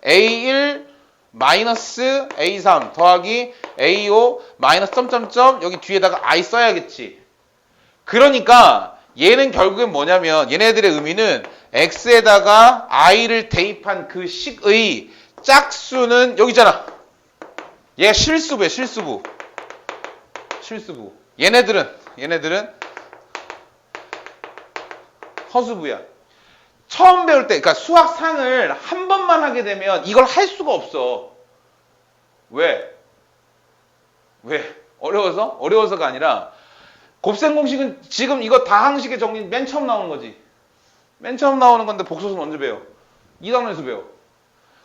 A1 마이너스 A3 더하기 A5 마이너스 점점점 여기 뒤에다가 I 써야겠지. 그러니까 얘는 결국엔 뭐냐면 얘네들의 의미는 x에다가 i를 대입한 그 식의 짝수는 여기잖아. 얘가 실수부야, 실수부. 실수부. 얘네들은 허수부야. 처음 배울 때, 그러니까 수학상을 한 번만 하게 되면 이걸 할 수가 없어. 왜? 어려워서? 어려워서가 아니라 곱셈 공식은 지금 이거 다항식의 정리 맨 처음 나오는 거지. 맨 처음 나오는 건데 복소수 먼저 배워. 2단원에서 배워.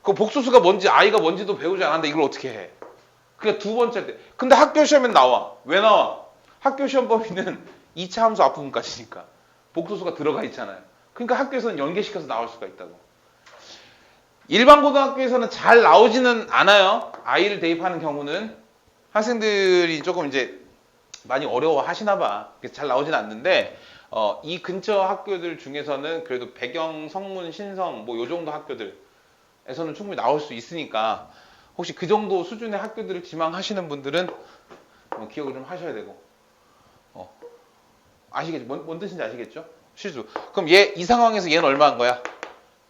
그 복소수가 뭔지 i가 뭔지도 배우지 않았는데 이걸 어떻게 해? 그게 두 번째 때. 근데 학교 시험엔 나와. 왜 나와? 학교 시험 범위는 2차 함수 앞부분까지니까. 복소수가 들어가 있잖아요. 그러니까 학교에서는 연계시켜서 나올 수가 있다고. 일반 고등학교에서는 잘 나오지는 않아요. i를 대입하는 경우는. 학생들이 조금 이제 많이 어려워 하시나 봐. 그래서 잘 나오진 않는데, 이 근처 학교들 중에서는 그래도 배경, 성문, 신성, 뭐 요 정도 학교들에서는 충분히 나올 수 있으니까, 혹시 그 정도 수준의 학교들을 지망하시는 분들은 기억을 좀 하셔야 되고, 아시겠죠? 뭔 뜻인지 아시겠죠? 실수. 그럼 이 상황에서 얘는 얼마인 거야?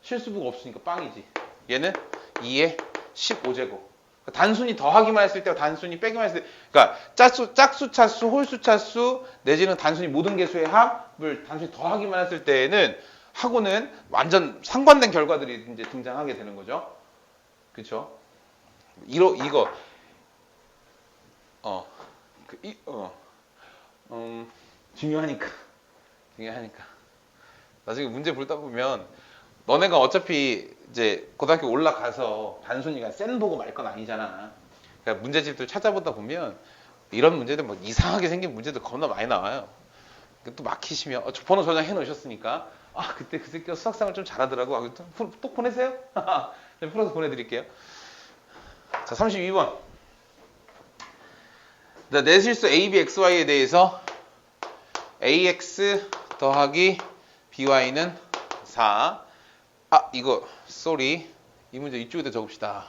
실수부가 없으니까 빵이지. 얘는 2의 15제곱. 단순히 더하기만 했을 때와 단순히 빼기만 했을 때, 그러니까 짝수, 차수, 홀수, 차수, 내지는 단순히 모든 개수의 합을 단순히 더하기만 했을 때에는 하고는 완전 상반된 결과들이 이제 등장하게 되는 거죠. 그렇죠? 이거 중요하니까. 나중에 문제 풀다 보면 너네가 어차피 이제 고등학교 올라가서 단순히 그냥 센 보고 말 건 아니잖아. 그러니까 문제집들 찾아보다 보면 이런 문제들 뭐 이상하게 생긴 문제들 겁나 많이 나와요. 또 막히시면 저 번호 저장해 놓으셨으니까 그때 그 새끼가 수학상을 좀 잘하더라고. 또 보내세요? 풀어서 보내드릴게요. 자, 32번. 내실수 AB, XY에 대해서 AX 더하기 BY는 4. 이거 쏘리. 이 문제 이쪽에다 적읍시다.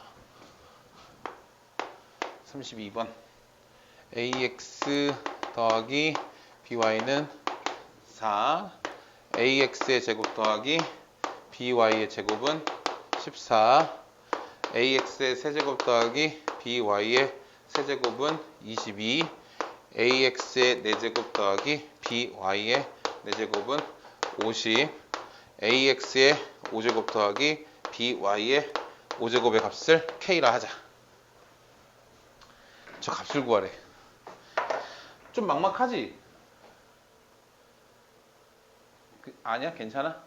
32번. AX 더하기 BY는 4. AX의 제곱 더하기 BY의 제곱은 14. AX의 세제곱 더하기 BY의 세제곱은 22. AX의 4제곱 더하기 BY의 4제곱은 50. AX의 5제곱 더하기 BY의 5제곱의 값을 K라 하자. 저 값을 구하래. 좀 막막하지? 아니야? 괜찮아?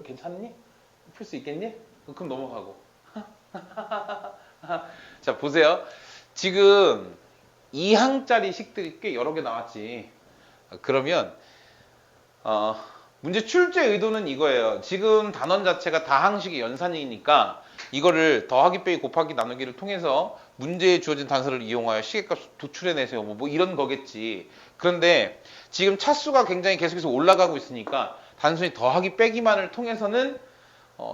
괜찮니? 풀 수 있겠니? 그럼 넘어가고. 자, 보세요. 지금 2항짜리 식들이 꽤 여러 개 나왔지. 그러면 문제 출제 의도는 이거예요. 지금 단원 자체가 다항식의 연산이니까 이거를 더하기 빼기 곱하기 나누기를 통해서 문제에 주어진 단서를 이용하여 시계값 도출해내세요. 뭐 이런 거겠지. 그런데 지금 차수가 굉장히 계속해서 올라가고 있으니까 단순히 더하기 빼기만을 통해서는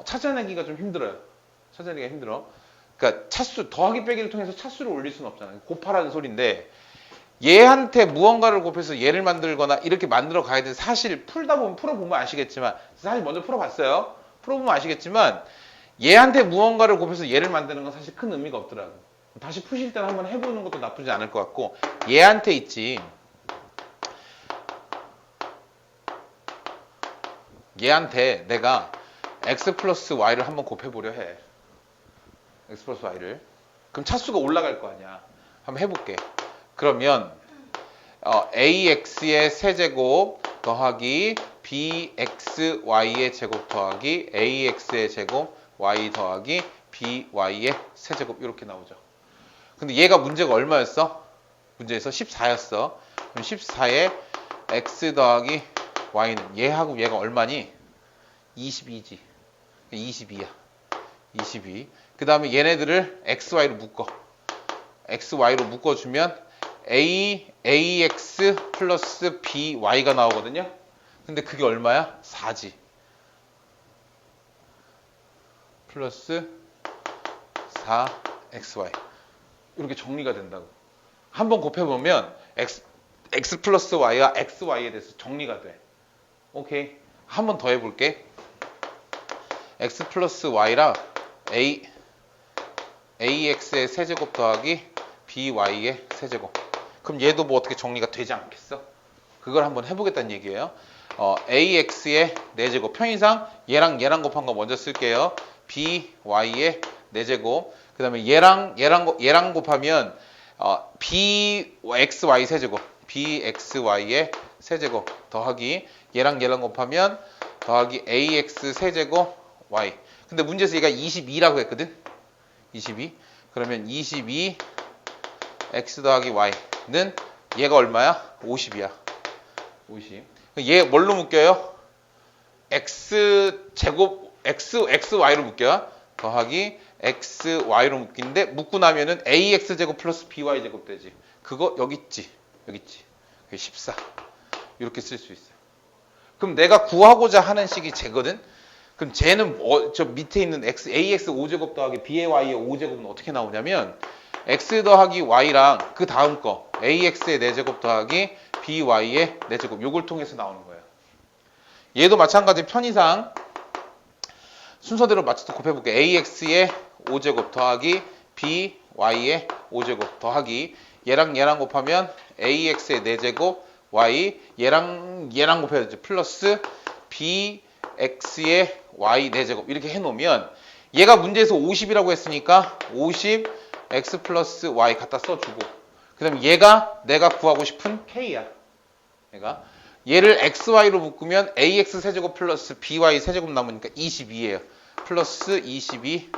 찾아내기가 좀 힘들어요. 찾아내기가 힘들어. 그러니까 차수, 더하기 빼기를 통해서 차수를 올릴 수는 없잖아요. 곱하라는 소리인데 얘한테 무언가를 곱해서 얘를 만들거나 이렇게 만들어 가야 돼. 사실 풀어보면 아시겠지만, 사실 먼저 풀어봤어요. 풀어보면 아시겠지만 얘한테 무언가를 곱해서 얘를 만드는 건 사실 큰 의미가 없더라고. 다시 푸실 때는 한번 해보는 것도 나쁘지 않을 것 같고, 얘한테 있지. 얘한테 내가 x 플러스 y를 한번 곱해보려 해. x 플러스 y를. 그럼 차수가 올라갈 거 아니야. 한번 해볼게. 그러면 ax의 세제곱 더하기 bxy의 제곱 더하기 ax의 제곱 y 더하기 by의 세제곱 이렇게 나오죠. 근데 얘가 문제가 얼마였어? 문제에서 14였어. 그럼 14에 x 더하기 y는 얘하고 얘가 얼마니? 22지. 22야. 22. 그 다음에 얘네들을 xy로 묶어. xy로 묶어주면 ax 플러스 by가 나오거든요. 근데 그게 얼마야? 4지. 플러스 4xy. 이렇게 정리가 된다고. 한번 곱해보면 x 플러스 y와 xy에 대해서 정리가 돼. 오케이. 한 번 더 해볼게. x 플러스 y랑 ax의 세제곱 더하기 by의 세제곱. 그럼 얘도 뭐 어떻게 정리가 되지 않겠어? 그걸 한번 해보겠다는 얘기예요. ax의 4제곱. 편의상 얘랑 곱한 거 먼저 쓸게요. by의 4제곱. 그 다음에 얘랑 곱하면 bxy 세제곱. bxy의 세제곱 더하기 얘랑 곱하면 더하기 ax 세제곱 y. 근데 문제에서 얘가 22라고 했거든. 22. 그러면 22 x 더하기 y는 얘가 얼마야? 50이야. 50. 얘 뭘로 묶여요? x제곱 xy로 묶여요. 더하기 xy로 묶이는데 묶고 나면은 ax제곱 플러스 by제곱 되지. 그거 여기 있지. 그게 14. 이렇게 쓸 수 있어요. 그럼 내가 구하고자 하는 식이 쟤거든. 그럼 쟤는 저 밑에 있는 ax 5제곱 더하기 by의 5제곱은 어떻게 나오냐면 x 더하기 y랑 그 다음 거 ax의 4제곱 더하기 by의 4제곱 요걸 통해서 나오는 거예요. 얘도 마찬가지 편의상 순서대로 맞춰서 곱해볼게. ax의 5제곱 더하기 by의 5제곱 더하기 얘랑 곱하면 ax의 4제곱 y 얘랑 곱해야지 플러스 bx의 y 4제곱 이렇게 해놓으면 얘가 문제에서 50이라고 했으니까 50 x 플러스 y 갖다 써주고 그 다음에 얘가 내가 구하고 싶은 k야. 얘를 xy로 묶으면 ax 세제곱 플러스 by 세제곱 남으니까 22예요. 플러스 22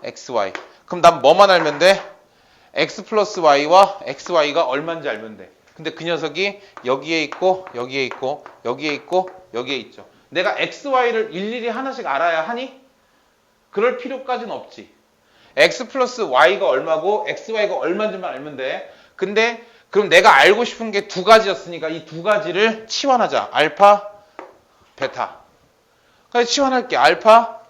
xy. 그럼 난 뭐만 알면 돼? x 플러스 y와 xy가 얼마인지 알면 돼. 근데 그 녀석이 여기에 있고 여기에 있고 여기에 있고 여기에 있죠. 내가 xy를 일일이 하나씩 알아야 하니? 그럴 필요까지는 없지. x 플러스 y가 얼마고 xy가 얼마인지만 알면 돼. 근데 그럼 내가 알고 싶은 게 두 가지였으니까 이 두 가지를 치환하자. 알파, 베타. 그래서 치환할게. 알파,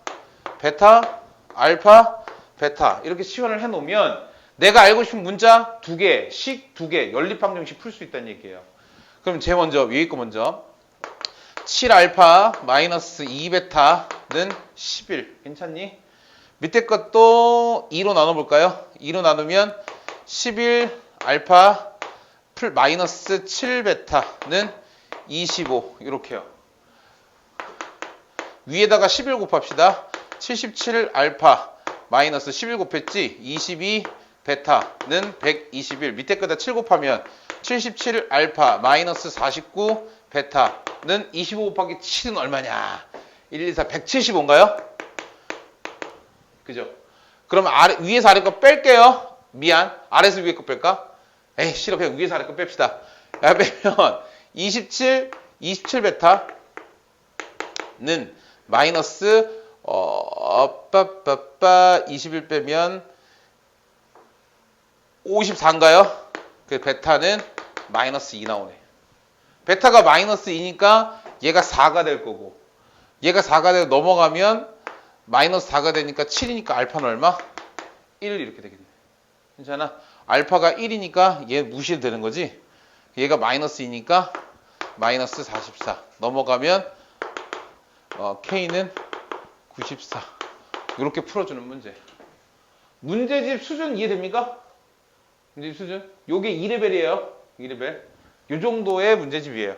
베타, 알파, 베타. 이렇게 치환을 해놓으면 내가 알고 싶은 문자 2개, 식 2개, 연립방정식 풀 수 있다는 얘기예요. 그럼 제 먼저, 위에 거 먼저. 7알파 마이너스 2베타는 11. 괜찮니? 밑에 것도 2로 나눠볼까요? 2로 나누면 11알파 마이너스 7베타는 25. 이렇게요. 위에다가 11 곱합시다. 77알파 마이너스 11 곱했지? 22베타는 121. 밑에 거다 7 곱하면 77알파 마이너스 49 베타는 25 곱하기 7은 얼마냐? 1, 2, 4, 175인가요? 그죠? 그럼 위에서 아래 거 뺄게요. 미안. 아래에서 위에 거 뺄까? 에이, 싫어. 그냥 위에서 아래 거 뺍시다. 야, 빼면 27 베타는 마이너스 21 빼면 54인가요? 그 베타는 마이너스 2 나오네. 베타가 마이너스 2니까 얘가 4가 될 거고 얘가 4가 되고 넘어가면 마이너스 4가 되니까 7이니까 알파는 얼마? 1 이렇게 되겠네. 괜찮아? 알파가 1이니까 얘 무시되는 거지. 얘가 마이너스 2니까 마이너스 44 넘어가면 K는 94 이렇게 풀어주는 문제. 문제집 수준 이해됩니까? 문제집 수준? 요게 2레벨이에요. 2레벨. 요 정도의 문제집이에요.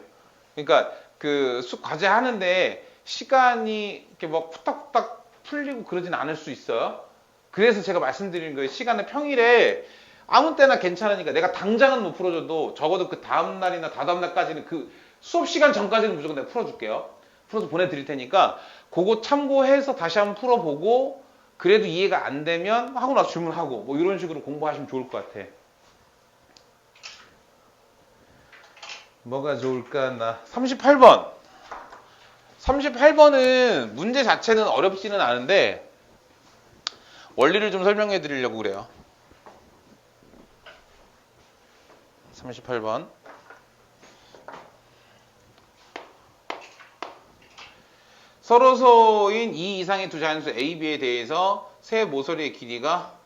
그러니까 그 과제 하는데 시간이 이렇게 막 후딱후딱 풀리고 그러진 않을 수 있어요. 그래서 제가 말씀드리는 거예요. 시간을 평일에 아무 때나 괜찮으니까 내가 당장은 못 풀어줘도 적어도 그 다음 날이나 다다음 날까지는 그 수업 시간 전까지는 무조건 내가 풀어줄게요. 풀어서 보내드릴 테니까 그거 참고해서 다시 한번 풀어보고 그래도 이해가 안 되면 하고 나서 질문하고 뭐 이런 식으로 공부하시면 좋을 것 같아. 뭐가 좋을까? 나 38번. 38번은 문제 자체는 어렵지는 않은데 원리를 좀 설명해 드리려고 그래요. 38번. 서로소인 2 이상의 두 자연수 A, B에 대해서 세 모서리의 길이가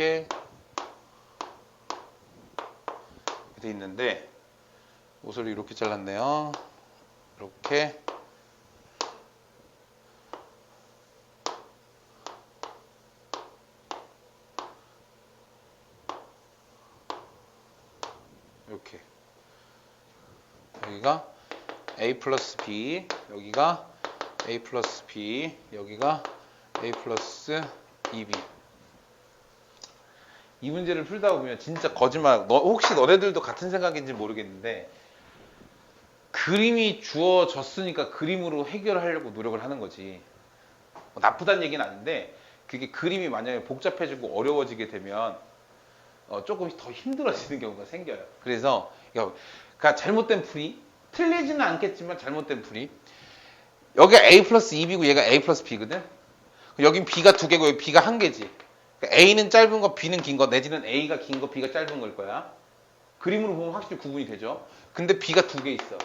이렇게 돼 있는데 옷을 이렇게 잘랐네요. 이렇게 이렇게 여기가 A 플러스 B, 여기가 A 플러스 B, 여기가 A 플러스 2B. 이 문제를 풀다 보면 진짜 거짓말, 혹시 너네들도 같은 생각인지 모르겠는데 그림이 주어졌으니까 그림으로 해결하려고 노력을 하는 거지. 나쁘다는 얘기는 아닌데 그게 그림이 만약에 복잡해지고 어려워지게 되면 조금 더 힘들어지는 경우가 생겨요. 그래서 그러니까 잘못된 풀이, 틀리지는 않겠지만 잘못된 풀이, 여기가 A 플러스 2B고 얘가 A 플러스 B거든. 여긴 B가 두 개고 여기 B가 한 개지. 그러니까 A는 짧은 거, B는 긴 거, 내지는 A가 긴 거, B가 짧은 걸 거야. 그림으로 보면 확실히 구분이 되죠. 근데 B가 두 개 있어.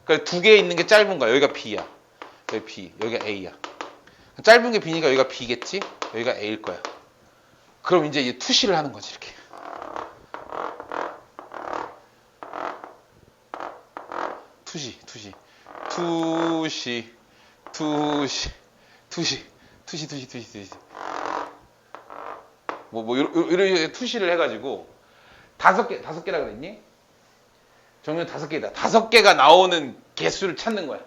그러니까 두 개 있는 게 짧은 거야. 여기가 B야. 여기 B, 여기가 A야. 짧은 게 B니까 여기가 B겠지? 여기가 A일 거야. 그럼 이제 이 투시를 하는 거지, 이렇게. 투시. 이런 투시를 해가지고 다섯 개라 그랬니? 정렬 5개다. 5개가 나오는 개수를 찾는 거야.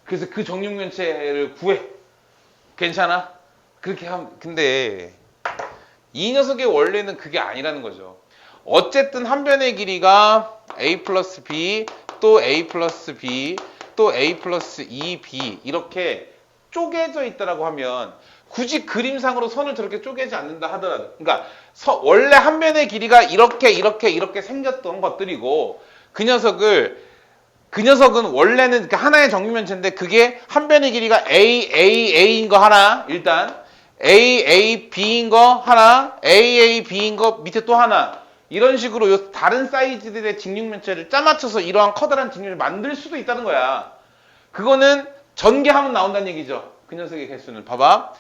그래서 그 정육면체를 구해. 괜찮아? 그렇게 하면, 근데 이 녀석의 원리는 그게 아니라는 거죠. 어쨌든 한 변의 길이가 A 플러스 B, 또 A 플러스 B, 또 A 플러스 2B 이렇게 쪼개져 있다라고 하면 굳이 그림상으로 선을 저렇게 쪼개지 않는다 하더라도, 그러니까 원래 한 변의 길이가 이렇게 생겼던 것들이고 그 녀석은 원래는 그러니까 하나의 정육면체인데 그게 한 변의 길이가 A인 거 하나, 일단 B인 거 하나, B인 거 밑에 또 하나, 이런 식으로 요 다른 사이즈들의 직육면체를 짜맞춰서 이러한 커다란 직육을 만들 수도 있다는 거야. 그거는 전개하면 나온다는 얘기죠. 그 녀석의 개수는. 봐봐.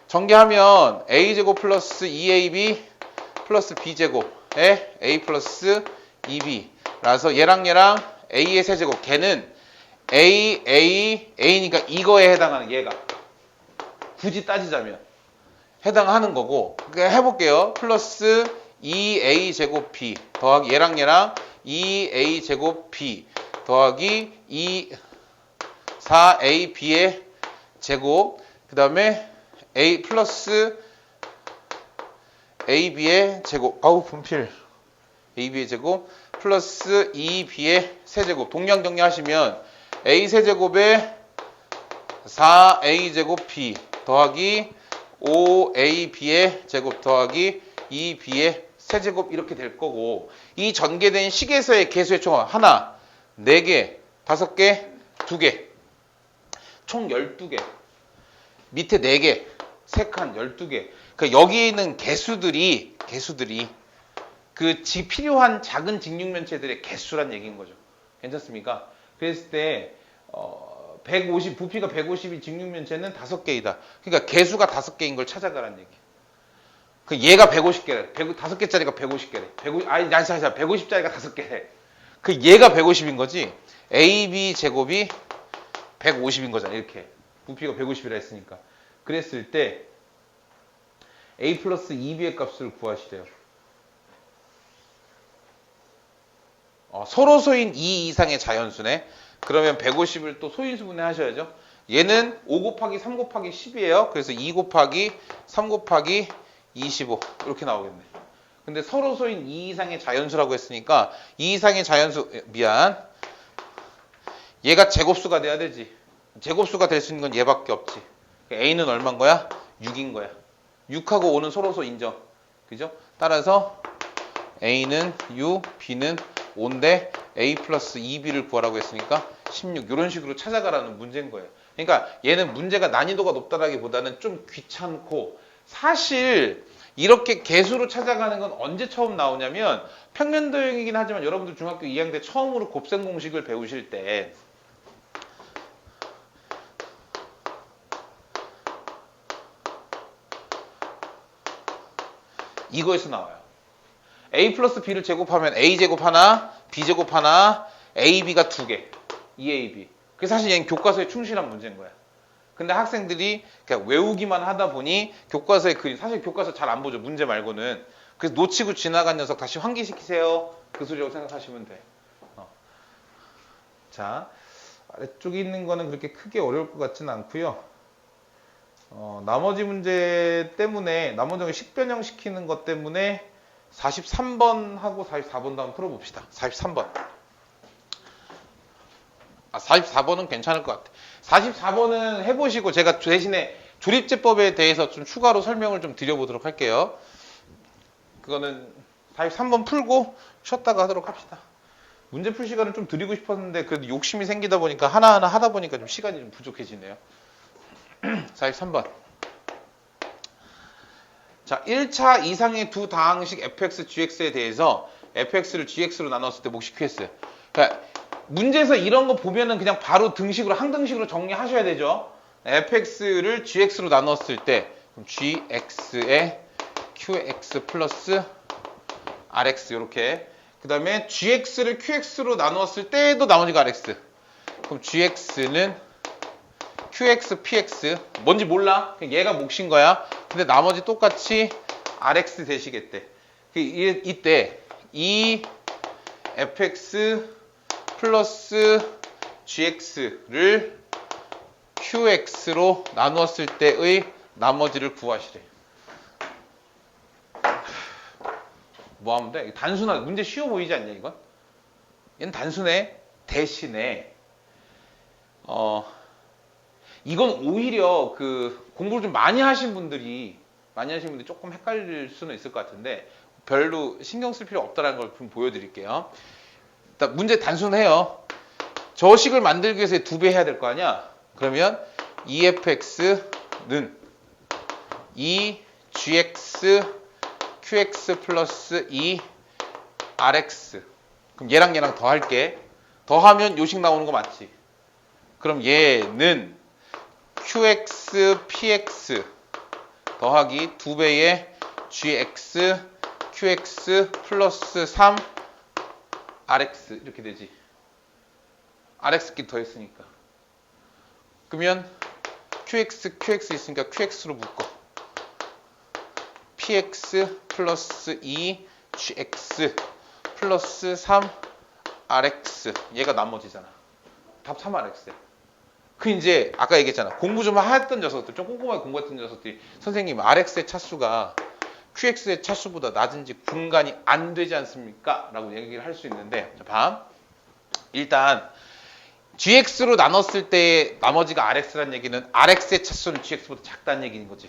전개하면 A제곱 플러스 2AB 플러스 B제곱에 A 플러스 2B 라서 얘랑 A의 세제곱, 걔는 A니까 이거에 해당하는, 얘가 굳이 따지자면 해당하는 거고, 그러니까 해볼게요. 플러스 2A 제곱 B 더하기 얘랑 2A 제곱 B 더하기 4AB의 제곱, 그 다음에 A 플러스 AB의 제곱, 아우 분필, AB의 제곱 플러스 2B의 세제곱, 동량 정리하시면 A 세제곱에 4A 제곱 B 더하기 5AB의 제곱 더하기 2B의 세제곱 이렇게 될 거고, 이 전개된 식에서의 개수의 총합 하나, 4개, 5개, 2개, 총 12개, 밑에 4개, 3칸 12개. 그러니까 여기 있는 개수들이 그 필요한 작은 직육면체들의 개수란 얘기인 거죠. 괜찮습니까? 그랬을 때 150, 부피가 150이 직육면체는 5개이다. 그러니까 개수가 5개인 걸 찾아가라는 얘기. 그 얘가 150개래. 5개짜리가 150개래. 150짜리가 5개래. 그 얘가 150인 거지. AB 제곱이 150인 거잖아. 이렇게. 부피가 150이라 했으니까. 그랬을 때 A 플러스 2B의 값을 구하시래요. 서로 소인 2 이상의 자연수네. 그러면 150을 또 소인수분해 하셔야죠. 얘는 5 곱하기 3 곱하기 10이에요. 그래서 2 곱하기 3 곱하기 25 이렇게 나오겠네. 근데 서로 소인 2 이상의 자연수라고 했으니까 2 이상의 자연수, 얘가 제곱수가 돼야 되지. 제곱수가 될 수 있는 건 얘밖에 없지. A는 얼마인 거야? 6인 거야. 6하고 5는 서로소 인정. 그죠? 따라서 A는 6, B는 5인데 A 플러스 2B를 구하라고 했으니까 16. 이런 식으로 찾아가라는 문제인 거예요. 그러니까 얘는 문제가 난이도가 높다라기보다는 좀 귀찮고, 사실 이렇게 개수로 찾아가는 건 언제 처음 나오냐면 평면도형이긴 하지만 여러분들 중학교 2학년 때 처음으로 곱셈 공식을 배우실 때 이거에서 나와요. a 플러스 b를 제곱하면 a 제곱 하나, b 제곱 하나, ab가 2개. 2ab. 그래서 사실 얘는 교과서에 충실한 문제인 거야. 근데 학생들이 그냥 외우기만 하다 보니 교과서에 사실 교과서 잘 안 보죠. 문제 말고는. 그래서 놓치고 지나간 녀석 다시 환기시키세요. 그 소리라고 생각하시면 돼. 자, 아래쪽에 있는 거는 그렇게 크게 어려울 것 같지는 않고요. 나머지 문제 때문에 나머지 식변형 시키는 것 때문에 43번 하고 44번도 한번 풀어봅시다. 43번. 44번은 괜찮을 것 같아. 44번은 해보시고 제가 대신에 조립제법에 대해서 좀 추가로 설명을 좀 드려보도록 할게요. 그거는 43번 풀고 쉬었다가 하도록 합시다. 문제 풀 시간을 좀 드리고 싶었는데 그래도 욕심이 생기다 보니까 하나하나 하다 보니까 좀 시간이 좀 부족해지네요. 43번. 자, 1차 이상의 두 다항식 fx, gx에 대해서 fx를 gx로 나눴을 때 몫이 qs. 그러니까 문제에서 이런 거 보면은 그냥 바로 등식으로 항등식으로 정리하셔야 되죠. fx를 gx로 나눴을 때 그럼 gx에 qx 플러스 rx 이렇게. 그 다음에 gx를 qx로 나누었을 때도 나머지가 rx. 그럼 gx는 qx, px. 뭔지 몰라. 그냥 얘가 몫인 거야. 근데 나머지 똑같이 rx 되시겠대. 이때 이 fx 플러스 gx를 qx로 나누었을 때의 나머지를 구하시래. 뭐 하면 돼? 단순한 문제 쉬워 보이지 않냐 이건? 얘는 단순해. 대신에 이건 오히려 그 공부를 좀 많이 하신 분들이 조금 헷갈릴 수는 있을 것 같은데 별로 신경 쓸 필요 없다는 걸 좀 보여드릴게요. 일단 문제 단순해요. 저 식을 만들기 위해서 2배 해야 될 거 아니야? 그러면 EFX는 EGX QX 플러스 ERX. 그럼 얘랑 더 할게. 더하면 요식 나오는 거 맞지? 그럼 얘는 QX PX 더하기 2배의 GX QX 플러스 3 RX 이렇게 되지. RX끼리 더했으니까. 그러면 QX 있으니까 QX로 묶어. PX 플러스 2 GX 플러스 3 RX. 얘가 나머지잖아. 답 3RX야. 그 이제 아까 얘기했잖아. 공부 좀 했던 녀석들, 좀 꼼꼼하게 공부했던 녀석들이 선생님 RX의 차수가 QX의 차수보다 낮은지 분간이 안 되지 않습니까? 라고 얘기를 할 수 있는데 자, 봐. 일단 GX로 나눴을 때 나머지가 RX라는 얘기는 RX의 차수는 GX보다 작다는 얘기인 거지.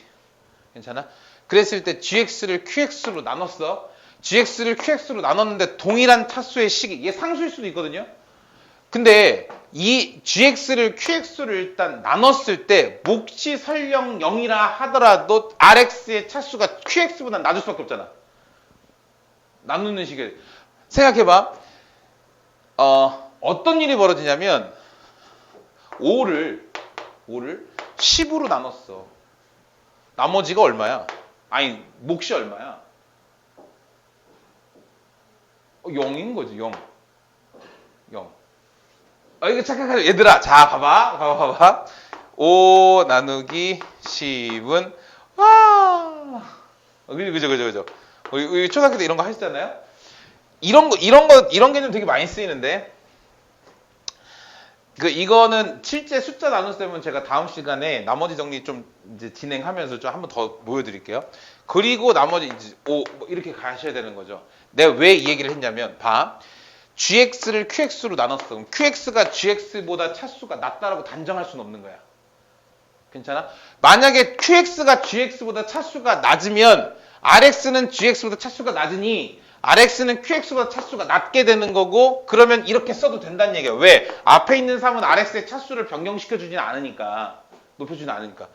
괜찮아? 그랬을 때 GX를 QX로 나눴어. GX를 QX로 나눴는데 동일한 차수의 식이 얘 상수일 수도 있거든요. 근데 이 GX를 QX를 일단 나눴을 때 몫이 설령 0이라 하더라도 RX의 차수가 QX보다 낮을 수밖에 없잖아. 나누는 식을 생각해봐. 어떤 일이 벌어지냐면 5를 10으로 나눴어. 나머지가 얼마야? 아니 몫이 얼마야? 0인 거지. 0. 이거 착각하죠. 얘들아, 자, 봐봐. 5 나누기 10은, 와! 그죠. 우리 초등학교 때 이런 거 하시잖아요? 이런 개념 되게 많이 쓰이는데, 이거는 실제 숫자 나눌 때면 제가 다음 시간에 나머지 정리 좀 이제 진행하면서 좀 한번 더 보여드릴게요. 그리고 나머지 이제 이렇게 가셔야 되는 거죠. 내가 왜 이 얘기를 했냐면, 봐. GX를 QX로 나눴어. 그럼 QX가 GX보다 차수가 낮다라고 단정할 수는 없는 거야. 괜찮아? 만약에 QX가 GX보다 차수가 낮으면 RX는 GX보다 차수가 낮으니 RX는 QX보다 차수가 낮게 되는 거고 그러면 이렇게 써도 된다는 얘기야. 왜? 앞에 있는 3은 RX의 차수를 변경시켜주진 않으니까. 높여주진 않으니까.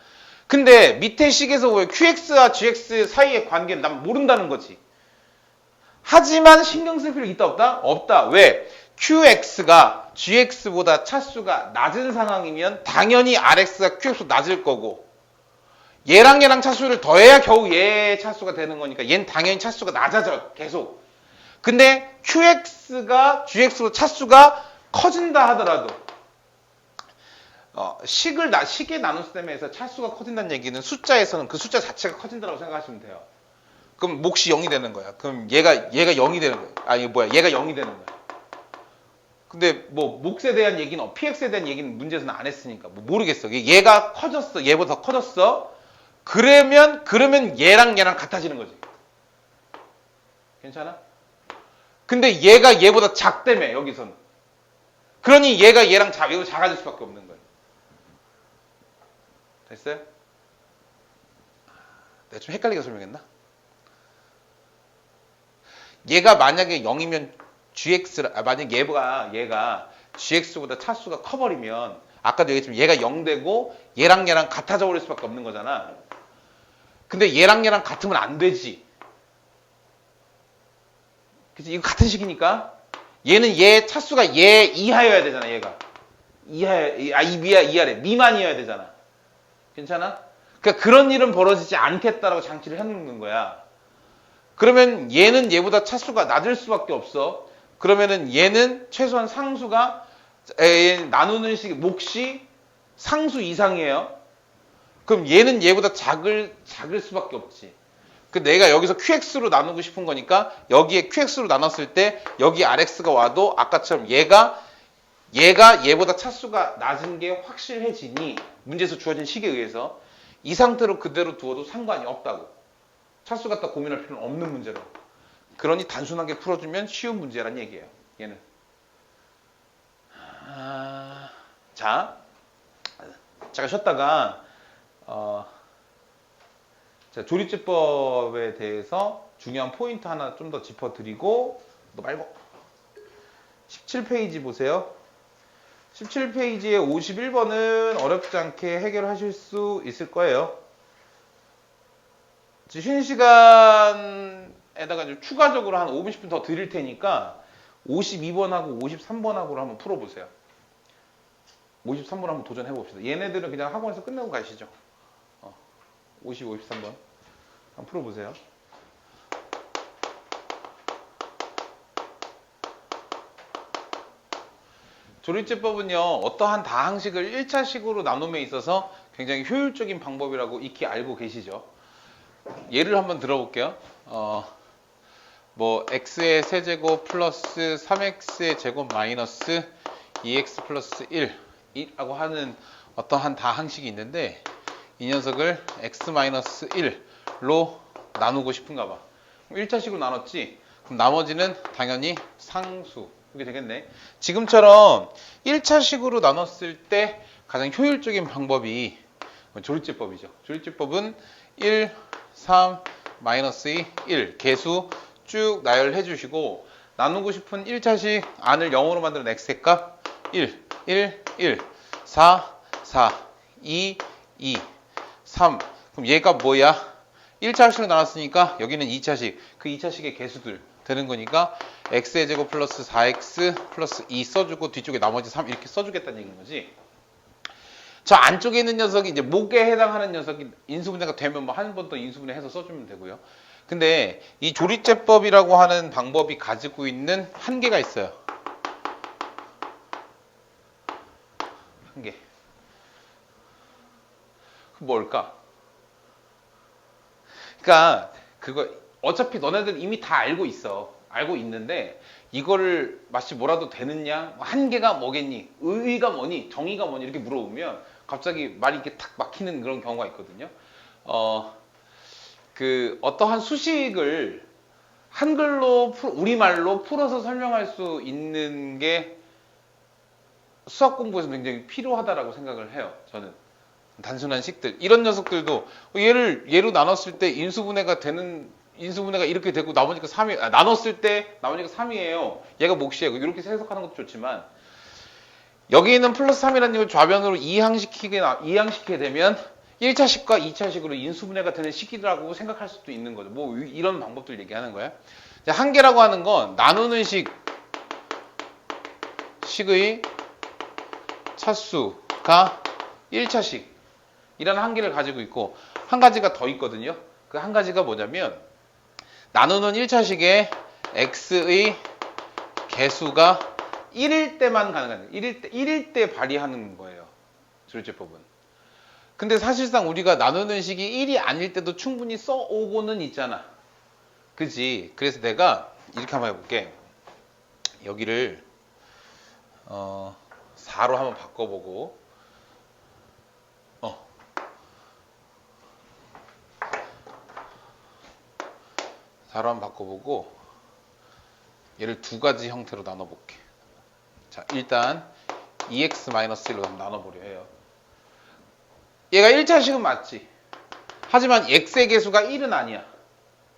근데 밑에 식에서 왜 QX와 GX 사이의 관계는 난 모른다는 거지. 하지만 신경 쓸 필요 있다 없다? 없다. 왜? QX가 GX보다 차수가 낮은 상황이면 당연히 RX가 QX보다 낮을 거고 얘랑 차수를 더해야 겨우 얘 차수가 되는 거니까 얘는 당연히 차수가 낮아져 계속. 근데 QX가 GX로 차수가 커진다 하더라도 식의 나눗셈에서 차수가 커진다는 얘기는 숫자에서는 그 숫자 자체가 커진다고 생각하시면 돼요. 그럼 몫이 0이 되는 거야. 그럼 얘가 0이 되는 거야. 아니 뭐야 얘가 0이 되는 거야. 근데 뭐 몫에 대한 얘기는 PX에 대한 얘기는 문제에서는 안 했으니까 뭐 모르겠어. 얘가 커졌어. 얘보다 더 커졌어. 그러면 얘랑 같아지는 거지. 괜찮아? 근데 얘가 얘보다 작다며 여기서는. 그러니 얘가 얘보다 작아질 수밖에 없는 거예요. 됐어요? 내가 좀 헷갈리게 설명했나? 얘가 만약에 0이면 만약 얘가 GX보다 차수가 커버리면 아까도 얘기했지만 얘가 0 되고 얘랑 같아져 버릴 수밖에 없는 거잖아. 근데 얘랑 같으면 안 되지. 그치? 이거 같은 식이니까 얘는 얘 차수가 얘 이하여야 되잖아. 얘가 이하래 미만이어야 되잖아. 괜찮아? 그러니까 그런 일은 벌어지지 않겠다라고 장치를 해놓는 거야. 그러면 얘는 얘보다 차수가 낮을 수밖에 없어. 그러면은 얘는 최소한 상수가 나누는 식 몫이 상수 이상이에요. 그럼 얘는 얘보다 작을 수밖에 없지. 그 내가 여기서 QX로 나누고 싶은 거니까 여기에 QX로 나눴을 때 여기 RX가 와도 아까처럼 얘가 얘보다 차수가 낮은 게 확실해지니 문제에서 주어진 식에 의해서 이 상태로 그대로 두어도 상관이 없다고. 차수 갖다 고민할 필요는 없는 문제로. 그러니 단순하게 풀어주면 쉬운 문제란 얘기예요. 얘는. 자, 잠깐 쉬었다가 자, 조립제법에 대해서 중요한 포인트 하나 좀 더 짚어드리고 너 말고 17페이지 보세요. 17페이지에 51번은 어렵지 않게 해결하실 수 있을 거예요. 쉬는 시간에다가 좀 추가적으로 한 5분, 10분 더 드릴 테니까 52번하고 53번하고 한번 풀어보세요. 53번 한번 도전해 봅시다. 얘네들은 그냥 학원에서 끝내고 가시죠. 52, 53번 한번 풀어보세요. 조립제법은요, 어떠한 다항식을 1차식으로 나눔에 있어서 굉장히 효율적인 방법이라고 익히 알고 계시죠. 예를 한번 들어볼게요. 뭐 x의 세제곱 플러스 3x의 제곱 마이너스 2x 플러스 1이라고 하는 어떠한 다항식이 있는데 이 녀석을 x 마이너스 1로 나누고 싶은가 봐. 1차식으로 나눴지? 그럼 나머지는 당연히 상수. 그게 되겠네. 지금처럼 1차식으로 나눴을 때 가장 효율적인 방법이 조립제법이죠. 조립제법은 1, 3, 마이너스 2, 1 개수 쭉 나열해 주시고 나누고 싶은 1차식 안을 0으로 만드는 x의 값 1, 1, 1, 4, 4, 2, 2, 3 그럼 얘가 뭐야? 1차식으로 나눴으니까 여기는 2차식 그 2차식의 개수들 되는 거니까 x의 제곱 플러스 4x 플러스 2 써주고 뒤쪽에 나머지 3 이렇게 써주겠다는 얘기인 거지. 저 안쪽에 있는 녀석이 이제 목에 해당하는 녀석이 인수분해가 되면 뭐 한 번 더 인수분해 해서 써주면 되고요. 근데 이 조립제법이라고 하는 방법이 가지고 있는 한계가 있어요. 한계. 그 뭘까? 그러니까 그거 어차피 너네들 이미 다 알고 있어. 알고 있는데 이거를 마치 뭐라도 되느냐? 한계가 뭐겠니? 의의가 뭐니? 정의가 뭐니? 이렇게 물어보면 갑자기 말이 이렇게 탁 막히는 그런 경우가 있거든요. 그 어떠한 수식을 한글로 우리말로 풀어서 설명할 수 있는 게 수학 공부에서 굉장히 필요하다라고 생각을 해요. 저는 단순한 식들 이런 녀석들도 예로 나눴을 때 인수분해가 이렇게 되고 나머지가 3이 나눴을 때 나머지가 3이에요. 얘가 몫이에요. 이렇게 해석하는 것도 좋지만 여기 있는 플러스 3이라는 걸 좌변으로 이항시키게 되면 1차식과 2차식으로 인수분해가 되는 식이라고 생각할 수도 있는 거죠. 뭐 이런 방법들 얘기하는 거야. 한계라고 하는 건 나누는 식의 차수가 1차식이라는 한계를 가지고 있고 한 가지가 더 있거든요. 그 한 가지가 뭐냐면 나누는 1차식에 x의 개수가 1일 때만 가능한 1일 때 발휘하는 거예요. 조립제법은. 근데 사실상 우리가 나누는 식이 1이 아닐 때도 충분히 써오고는 있잖아. 그지? 그래서 내가 이렇게 한번 해볼게. 여기를 4로 한번 바꿔보고 4로 한번 바꿔보고 얘를 두 가지 형태로 나눠볼게. 자, 일단 2x-1로 한번 나눠보려 해요. 얘가 1차식은 맞지? 하지만 x의 개수가 1은 아니야.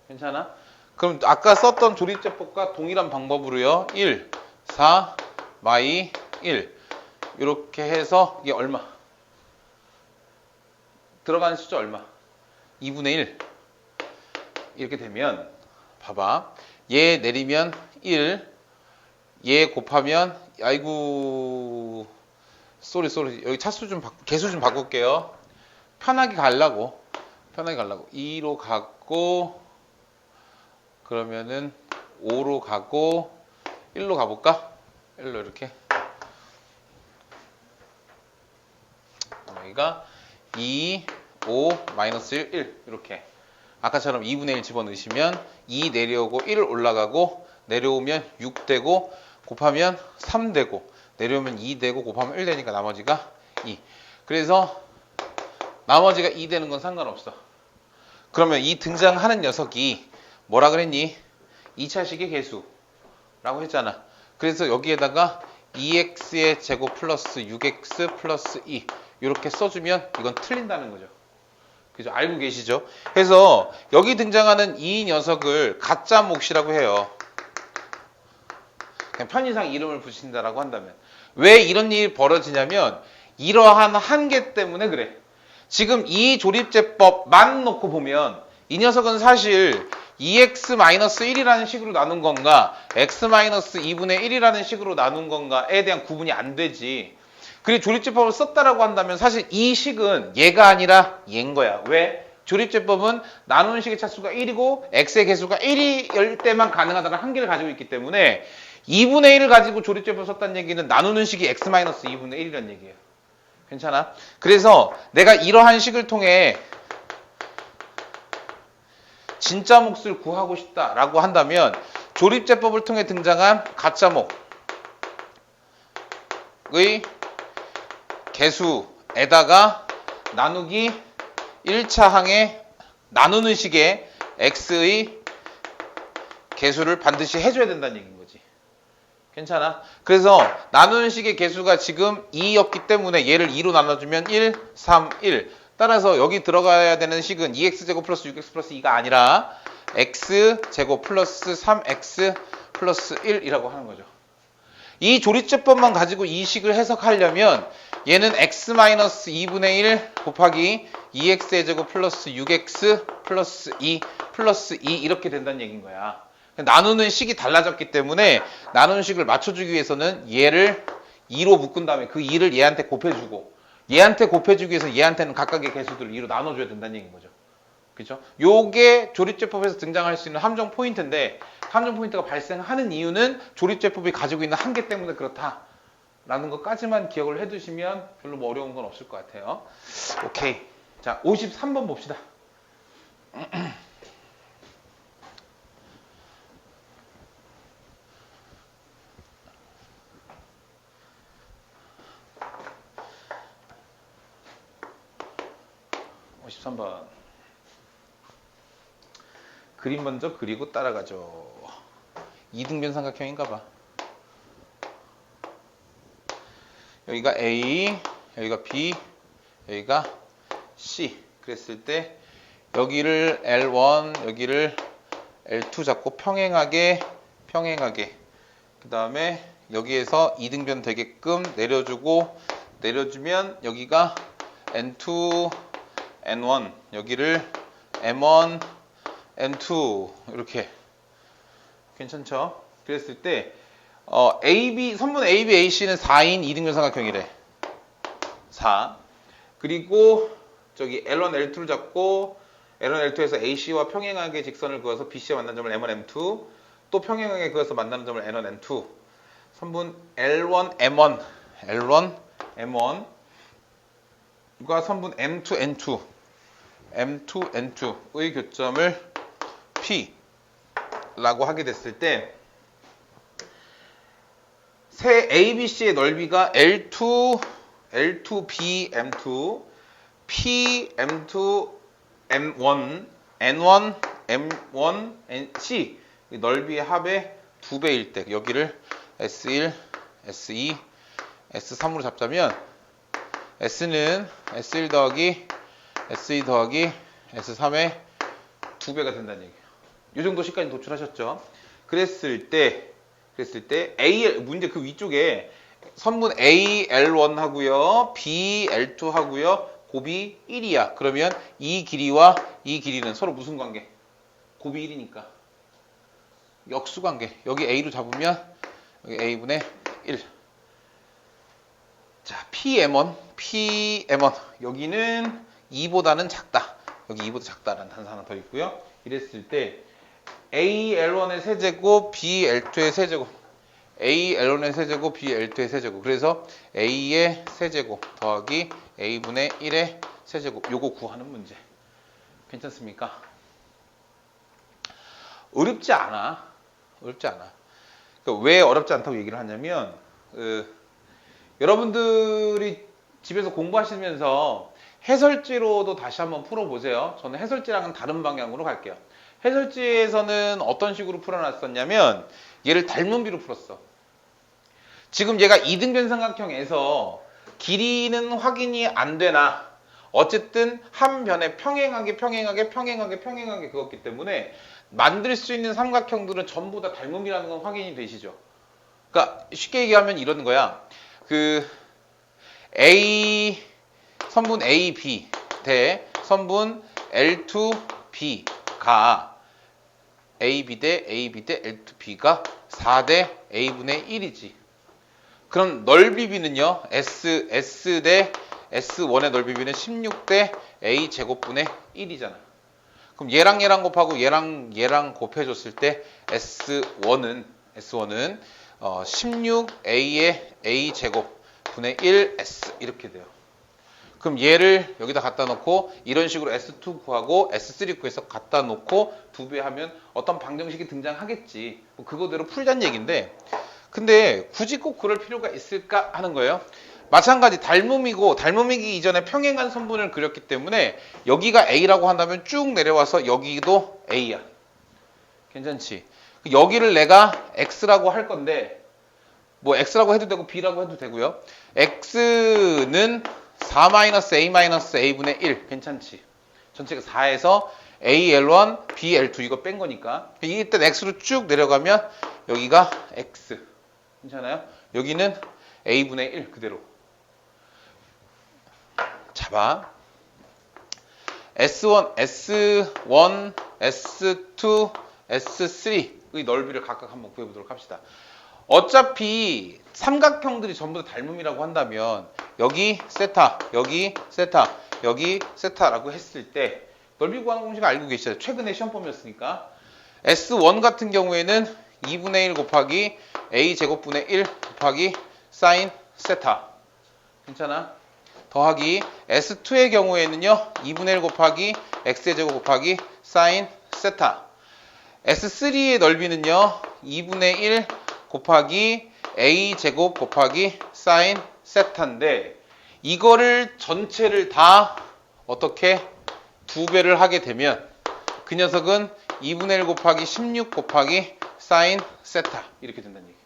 괜찮아? 그럼 아까 썼던 조립제법과 동일한 방법으로요. 1, 4, 마이 1 이렇게 해서 이게 얼마? 들어가는 숫자 얼마? 2분의 1 이렇게 되면 봐봐. 얘 내리면 1, 얘 곱하면 아이고 쏘리 여기 차수 좀 개수 좀 바꿀게요. 편하게 가려고 2로 가고 그러면은 5로 가고 1로 가볼까? 1로 이렇게 여기가 2, 5, 마이너스 1 이렇게 아까처럼 2분의 1 집어넣으시면 2 내려오고 1 올라가고 내려오면 6 되고 곱하면 3 되고 내려오면 2 되고 곱하면 1 되니까 나머지가 2. 그래서 나머지가 2 되는 건 상관없어. 그러면 이 등장하는 녀석이 뭐라 그랬니? 2차식의 개수라고 했잖아. 그래서 여기에다가 2x의 제곱 플러스 6x 플러스 2 이렇게 써주면 이건 틀린다는 거죠. 그죠? 알고 계시죠? 그래서 여기 등장하는 이 녀석을 가짜 몫이라고 해요. 그냥 편의상 이름을 붙인다라고 한다면. 왜 이런 일이 벌어지냐면 이러한 한계 때문에 그래. 지금 이 조립제법만 놓고 보면 이 녀석은 사실 2x-1이라는 식으로 나눈 건가 x-2분의 1이라는 식으로 나눈 건가에 대한 구분이 안 되지. 그리고 조립제법을 썼다라고 한다면 사실 이 식은 얘가 아니라 얘인 거야. 왜? 조립제법은 나누는 식의 차수가 1이고 x의 개수가 1일 때만 가능하다는 한계를 가지고 있기 때문에 2분의 1을 가지고 조립제법을 썼다는 얘기는 나누는 식이 x-2분의 1이라는 얘기예요. 괜찮아? 그래서 내가 이러한 식을 통해 진짜 몫을 구하고 싶다라고 한다면 조립제법을 통해 등장한 가짜 몫의 개수에다가 나누기 1차 항에 나누는 식의 x의 개수를 반드시 해줘야 된다는 얘기인 거지. 괜찮아? 그래서 나누는 식의 개수가 지금 2였기 때문에 얘를 2로 나눠주면 1, 3, 1. 따라서 여기 들어가야 되는 식은 2x제곱 플러스 6x 플러스 2가 아니라 x제곱 플러스 3x 플러스 1이라고 하는 거죠. 이 조립제법만 가지고 이 식을 해석하려면 얘는 x-2분의 1 곱하기 2x의 제곱 플러스 6x 플러스 2 플러스 2 이렇게 된다는 얘기인 거야. 나누는 식이 달라졌기 때문에 나누는 식을 맞춰주기 위해서는 얘를 2로 묶은 다음에 그 2를 얘한테 곱해주고 얘한테 곱해주기 위해서 얘한테는 각각의 개수들을 2로 나눠줘야 된다는 얘기인 거죠. 그죠? 요게 조립제법에서 등장할 수 있는 함정 포인트인데 함정 포인트가 발생하는 이유는 조립제법이 가지고 있는 한계 때문에 그렇다라는 것까지만 기억을 해두시면 별로 뭐 어려운 건 없을 것 같아요. 오케이. 자, 53번 봅시다. 53번. 그림 먼저 그리고 따라가죠. 이등변 삼각형인가 봐. 여기가 A, 여기가 B, 여기가 C. 그랬을 때 여기를 L1, 여기를 L2 잡고 평행하게 그 다음에 여기에서 이등변 되게끔 내려주면 여기가 N2, N1, 여기를 M1, N2 이렇게 괜찮죠? 그랬을 때 선분 AB, AC는 4인 이등변 삼각형이래. 4. 그리고 저기 L1, L2를 잡고 L1, L2에서 AC와 평행하게 직선을 그어서 BC와 만나는 점을 M1, M2 또 평행하게 그어서 만나는 점을 N1, N2 선분 L1, M1 L1, M1과 선분 M2, N2 M2, N2의 교점을 P라고 하게 됐을 때 세 ABC의 넓이가 L2, B, M2, P, M2, M1, N1, M1, C 넓이의 합의 2배일 때 여기를 S1, S2, S3으로 잡자면 S는 S1 더하기 S2 더하기 S3의 2배가 된다는 얘기예요. 이 정도 식까지 도출하셨죠? 그랬을 때 문제 그 위쪽에 선분 A, L1 하고요. B, L2 하고요. 곱이 1이야. 그러면 이 길이와 이 길이는 서로 무슨 관계? 곱이 1이니까. 역수 관계. 여기 A로 잡으면 여기 A분의 1. 자, PM1. 여기는 2보다는 작다. 여기 2보다 작다라는 단서 하나 더 있고요. 이랬을 때 A, L1의 세제곱, B, L2의 세제곱. A, L1의 세제곱, B, L2의 세제곱. 그래서 A의 세제곱 더하기 A분의 1의 세제곱. 요거 구하는 문제. 괜찮습니까? 어렵지 않아. 그러니까 왜 어렵지 않다고 얘기를 하냐면 여러분들이 집에서 공부하시면서 해설지로도 다시 한번 풀어보세요. 저는 해설지랑은 다른 방향으로 갈게요. 해설지에서는 어떤 식으로 풀어놨었냐면 얘를 닮은 비로 풀었어. 지금 얘가 이등변 삼각형에서 길이는 확인이 안 되나 어쨌든 한 변에 평행하게 그었기 때문에 만들 수 있는 삼각형들은 전부 다 닮음이라는 건 확인이 되시죠. 그러니까 쉽게 얘기하면 이런 거야. 선분 AB 대 선분 L2B가 AB 대 L2B가 4대 A분의 1이지. 그럼 넓이비는요. S 대 S1의 넓이비는 16대 A 제곱분의 1이잖아. 그럼 얘랑 곱하고 얘랑 곱해줬을 때 S1은 16A의 A 제곱분의 1S 이렇게 돼요. 그럼 얘를 여기다 갖다 놓고 이런 식으로 S2 구하고 S3 구해서 갖다 놓고 2배 하면 어떤 방정식이 등장하겠지. 뭐 그거대로 풀자는 얘기인데 근데 굳이 꼭 그럴 필요가 있을까 하는 거예요. 마찬가지 닮음이기 이전에 평행한 선분을 그렸기 때문에 여기가 A라고 한다면 쭉 내려와서 여기도 A야. 괜찮지? 여기를 내가 X라고 할 건데 뭐 X라고 해도 되고 B라고 해도 되고요. X는 4-A-A분의 1 괜찮지? 전체가 4에서 AL1, BL2 이거 뺀 거니까 일단 X로 쭉 내려가면 여기가 X 괜찮아요? 여기는 A분의 1 그대로 잡아. S1, S2, S3의 넓이를 각각 한번 구해보도록 합시다. 어차피 삼각형들이 전부 다 닮음이라고 한다면 여기 세타, 여기 세타, 여기 세타라고 했을 때 넓이 구하는 공식 알고 계시죠? 최근에 시험 범위였으니까 S1 같은 경우에는 2분의 1 곱하기 A 제곱분의 1 곱하기 사인 세타 괜찮아? 더하기 S2의 경우에는요 2분의 1 곱하기 X의 제곱 곱하기 사인 세타 S3의 넓이는요 2분의 1 곱하기 A 제곱 곱하기 사인 세타인데 이거를 전체를 다 어떻게 2배를 하게 되면 그 녀석은 2분의 1 곱하기 16 곱하기 사인 세타 이렇게 된다는 얘기예요.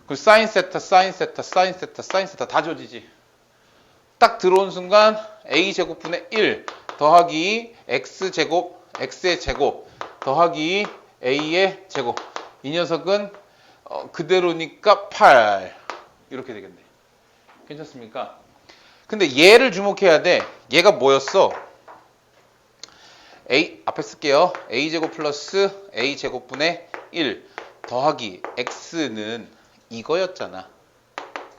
그 사인 세타 다 지워지지. 딱 들어온 순간 A 제곱분의 1 더하기 X 제곱 X의 제곱 더하기 A의 제곱 이 녀석은 그대로니까 8 이렇게 되겠네. 괜찮습니까? 근데 얘를 주목해야 돼. 얘가 뭐였어? A 앞에 쓸게요. A 제곱 플러스 A 제곱분의 1 더하기 X는 이거였잖아.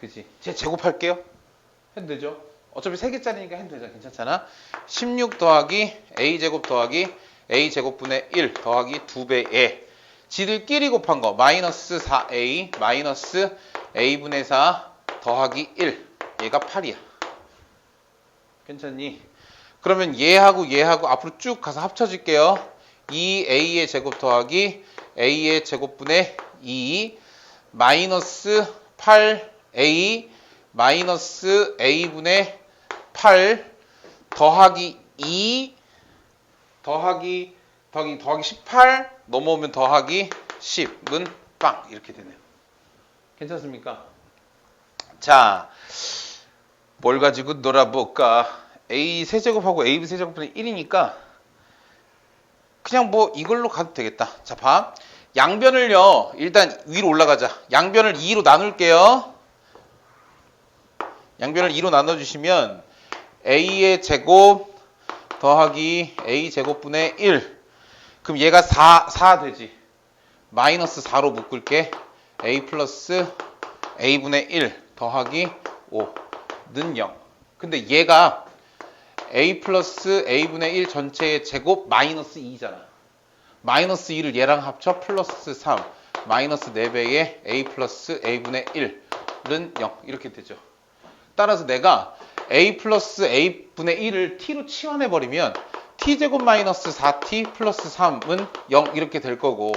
그지? 제 제곱할게요. 해도 되죠? 어차피 3개짜리니까 해도 되잖아. 괜찮잖아. 16 더하기 a제곱 더하기 a제곱분의 1 더하기 2배에 지들끼리 곱한 거 마이너스 4a 마이너스 a분의 4 더하기 1 얘가 8이야. 괜찮니? 그러면 얘하고 얘하고 앞으로 쭉 가서 합쳐줄게요. 2a의 제곱 더하기 a의 제곱분의 2 마이너스 8a 마이너스 a분의 8 더하기 2 더하기 18 넘어오면 더하기 10은 빵 이렇게 되네요. 괜찮습니까? 자, 뭘 가지고 놀아볼까? a 세제곱하고 a 세제곱분의 1이니까 그냥 뭐 이걸로 가도 되겠다. 자, 봐. 양변을요. 일단 위로 올라가자. 양변을 2로 나눌게요. 양변을 2로 나눠주시면 a의 제곱 더하기 a 제곱분의 1 그럼 얘가 4 되지. 마이너스 4로 묶을게. a 플러스 a분의 1 더하기 5는 0. 근데 얘가 a 플러스 a분의 1 전체의 제곱 마이너스 2잖아. 마이너스 2를 얘랑 합쳐 플러스 3 마이너스 4배의 a 플러스 a분의 1은 0 이렇게 되죠. 따라서 내가 a 플러스 a분의 1을 t로 치환해버리면 t제곱 마이너스 4t 플러스 3은 0 이렇게 될 거고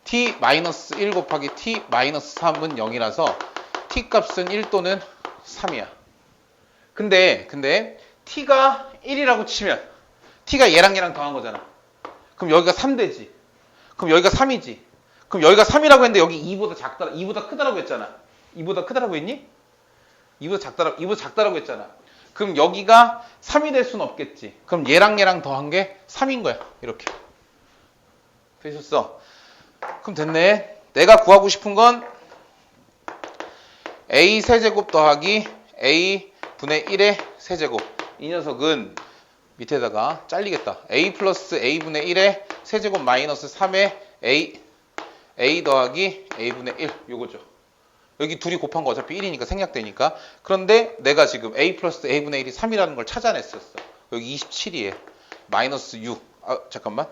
t 마이너스 1 곱하기 t 마이너스 3은 0이라서 t 값은 1 또는 3이야. 근데 t가 1이라고 치면 t가 얘랑 더한 거잖아. 그럼 여기가 3 되지. 그럼 여기가 3이지. 그럼 여기가 3이라고 했는데 여기 2보다 작더라. 2보다 크다라고 했잖아. 2보다 크다라고 했니? 2보다 작다라고 했잖아. 그럼 여기가 3이 될 수는 없겠지. 그럼 얘랑 더한 게 3인 거야. 이렇게. 되셨어? 그럼 됐네. 내가 구하고 싶은 건 a 세제곱 더하기 a 분의 1의 세제곱. 이 녀석은 밑에다가 잘리겠다. a 플러스 a분의 1의 세제곱 마이너스 3의 a 더하기 a분의 1 요거죠. 여기 둘이 곱한 거 어차피 1이니까 생략되니까. 그런데 내가 지금 a 플러스 a분의 1이 3이라는 걸 찾아냈었어. 여기 27이에 마이너스 6. 아 잠깐만.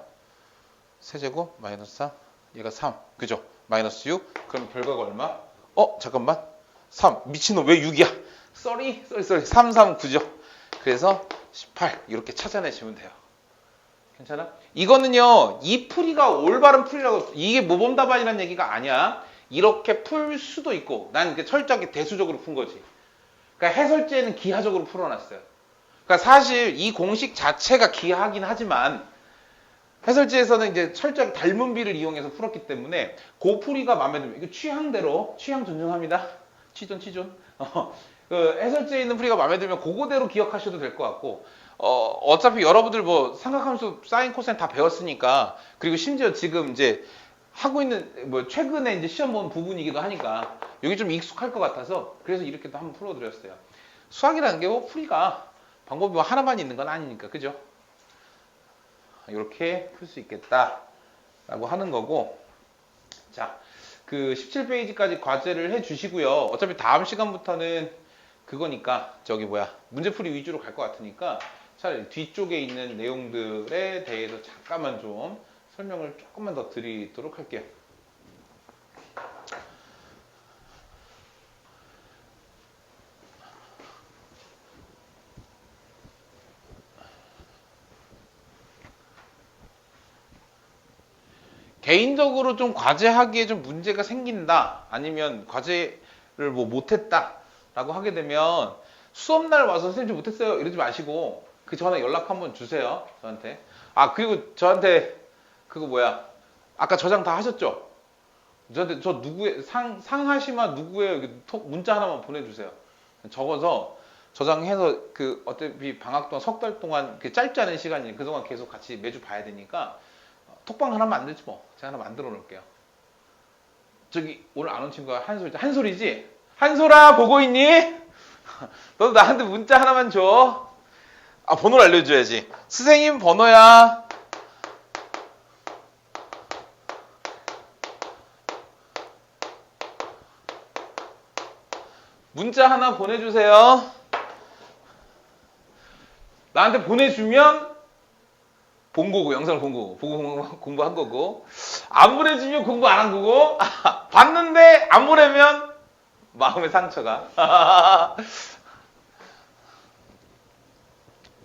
세제곱 마이너스 3. 얘가 3. 그죠? 마이너스 6. 그럼 결과가 얼마? 잠깐만. 3. 미친놈 왜 6이야? 쏘리. 3, 3, 9죠. 그래서 18 이렇게 찾아내시면 돼요. 괜찮아? 이거는요. 이 풀이가 올바른 풀이라고 이게 모범답안이라는 얘기가 아니야. 이렇게 풀 수도 있고 난 철저하게 대수적으로 푼 거지. 그러니까 해설지에는 기하적으로 풀어놨어요. 그러니까 사실 이 공식 자체가 기하긴 하지만 해설지에서는 이제 철저하게 닮은 비를 이용해서 풀었기 때문에 그 풀이가 마음에 들면 이거 취향대로 취향 존중합니다. 취존. 그 해설지에 있는 풀이가 마음에 들면 그거대로 기억하셔도 될 것 같고 어차피 여러분들 뭐 삼각함수 사인 코사인 다 배웠으니까 그리고 심지어 지금 이제 하고 있는 뭐 최근에 이제 시험 본 부분이기도 하니까 여기 좀 익숙할 것 같아서 그래서 이렇게 또 한번 풀어드렸어요. 수학이라는 게 뭐 풀이가 방법이 뭐 하나만 있는 건 아니니까 그죠? 이렇게 풀 수 있겠다라고 하는 거고 자, 그 17페이지까지 과제를 해주시고요. 어차피 다음 시간부터는 그거니까 문제풀이 위주로 갈 것 같으니까 차라리 뒤쪽에 있는 내용들에 대해서 잠깐만 좀 설명을 조금만 더 드리도록 할게요. 개인적으로 좀 과제하기에 좀 문제가 생긴다 아니면 과제를 뭐 못했다 라고 하게 되면 수업날 와서 선생님 좀 못했어요 이러지 마시고 그 전에 연락 한번 주세요 저한테. 그리고 저한테 아까 저장 다 하셨죠? 저한테 저 누구의 상하시마 누구의 문자 하나만 보내주세요. 적어서 저장해서 어차피 방학 동안 석 달 동안 짧지 않은 시간이 그동안 계속 같이 매주 봐야 되니까 톡방 하나만 안 되지 뭐. 제가 하나 만들어 놓을게요. 저기 오늘 안 온 친구가 한솔이지? 한솔아 보고 있니? 너도 나한테 문자 하나만 줘. 번호를 알려줘야지. 선생님 번호야. 문자 하나 보내주세요. 나한테 보내주면 본 거고, 영상을 본 거고, 공부한 거고, 안 보내주면 공부 안 한 거고, 봤는데 안 보내면 마음의 상처가.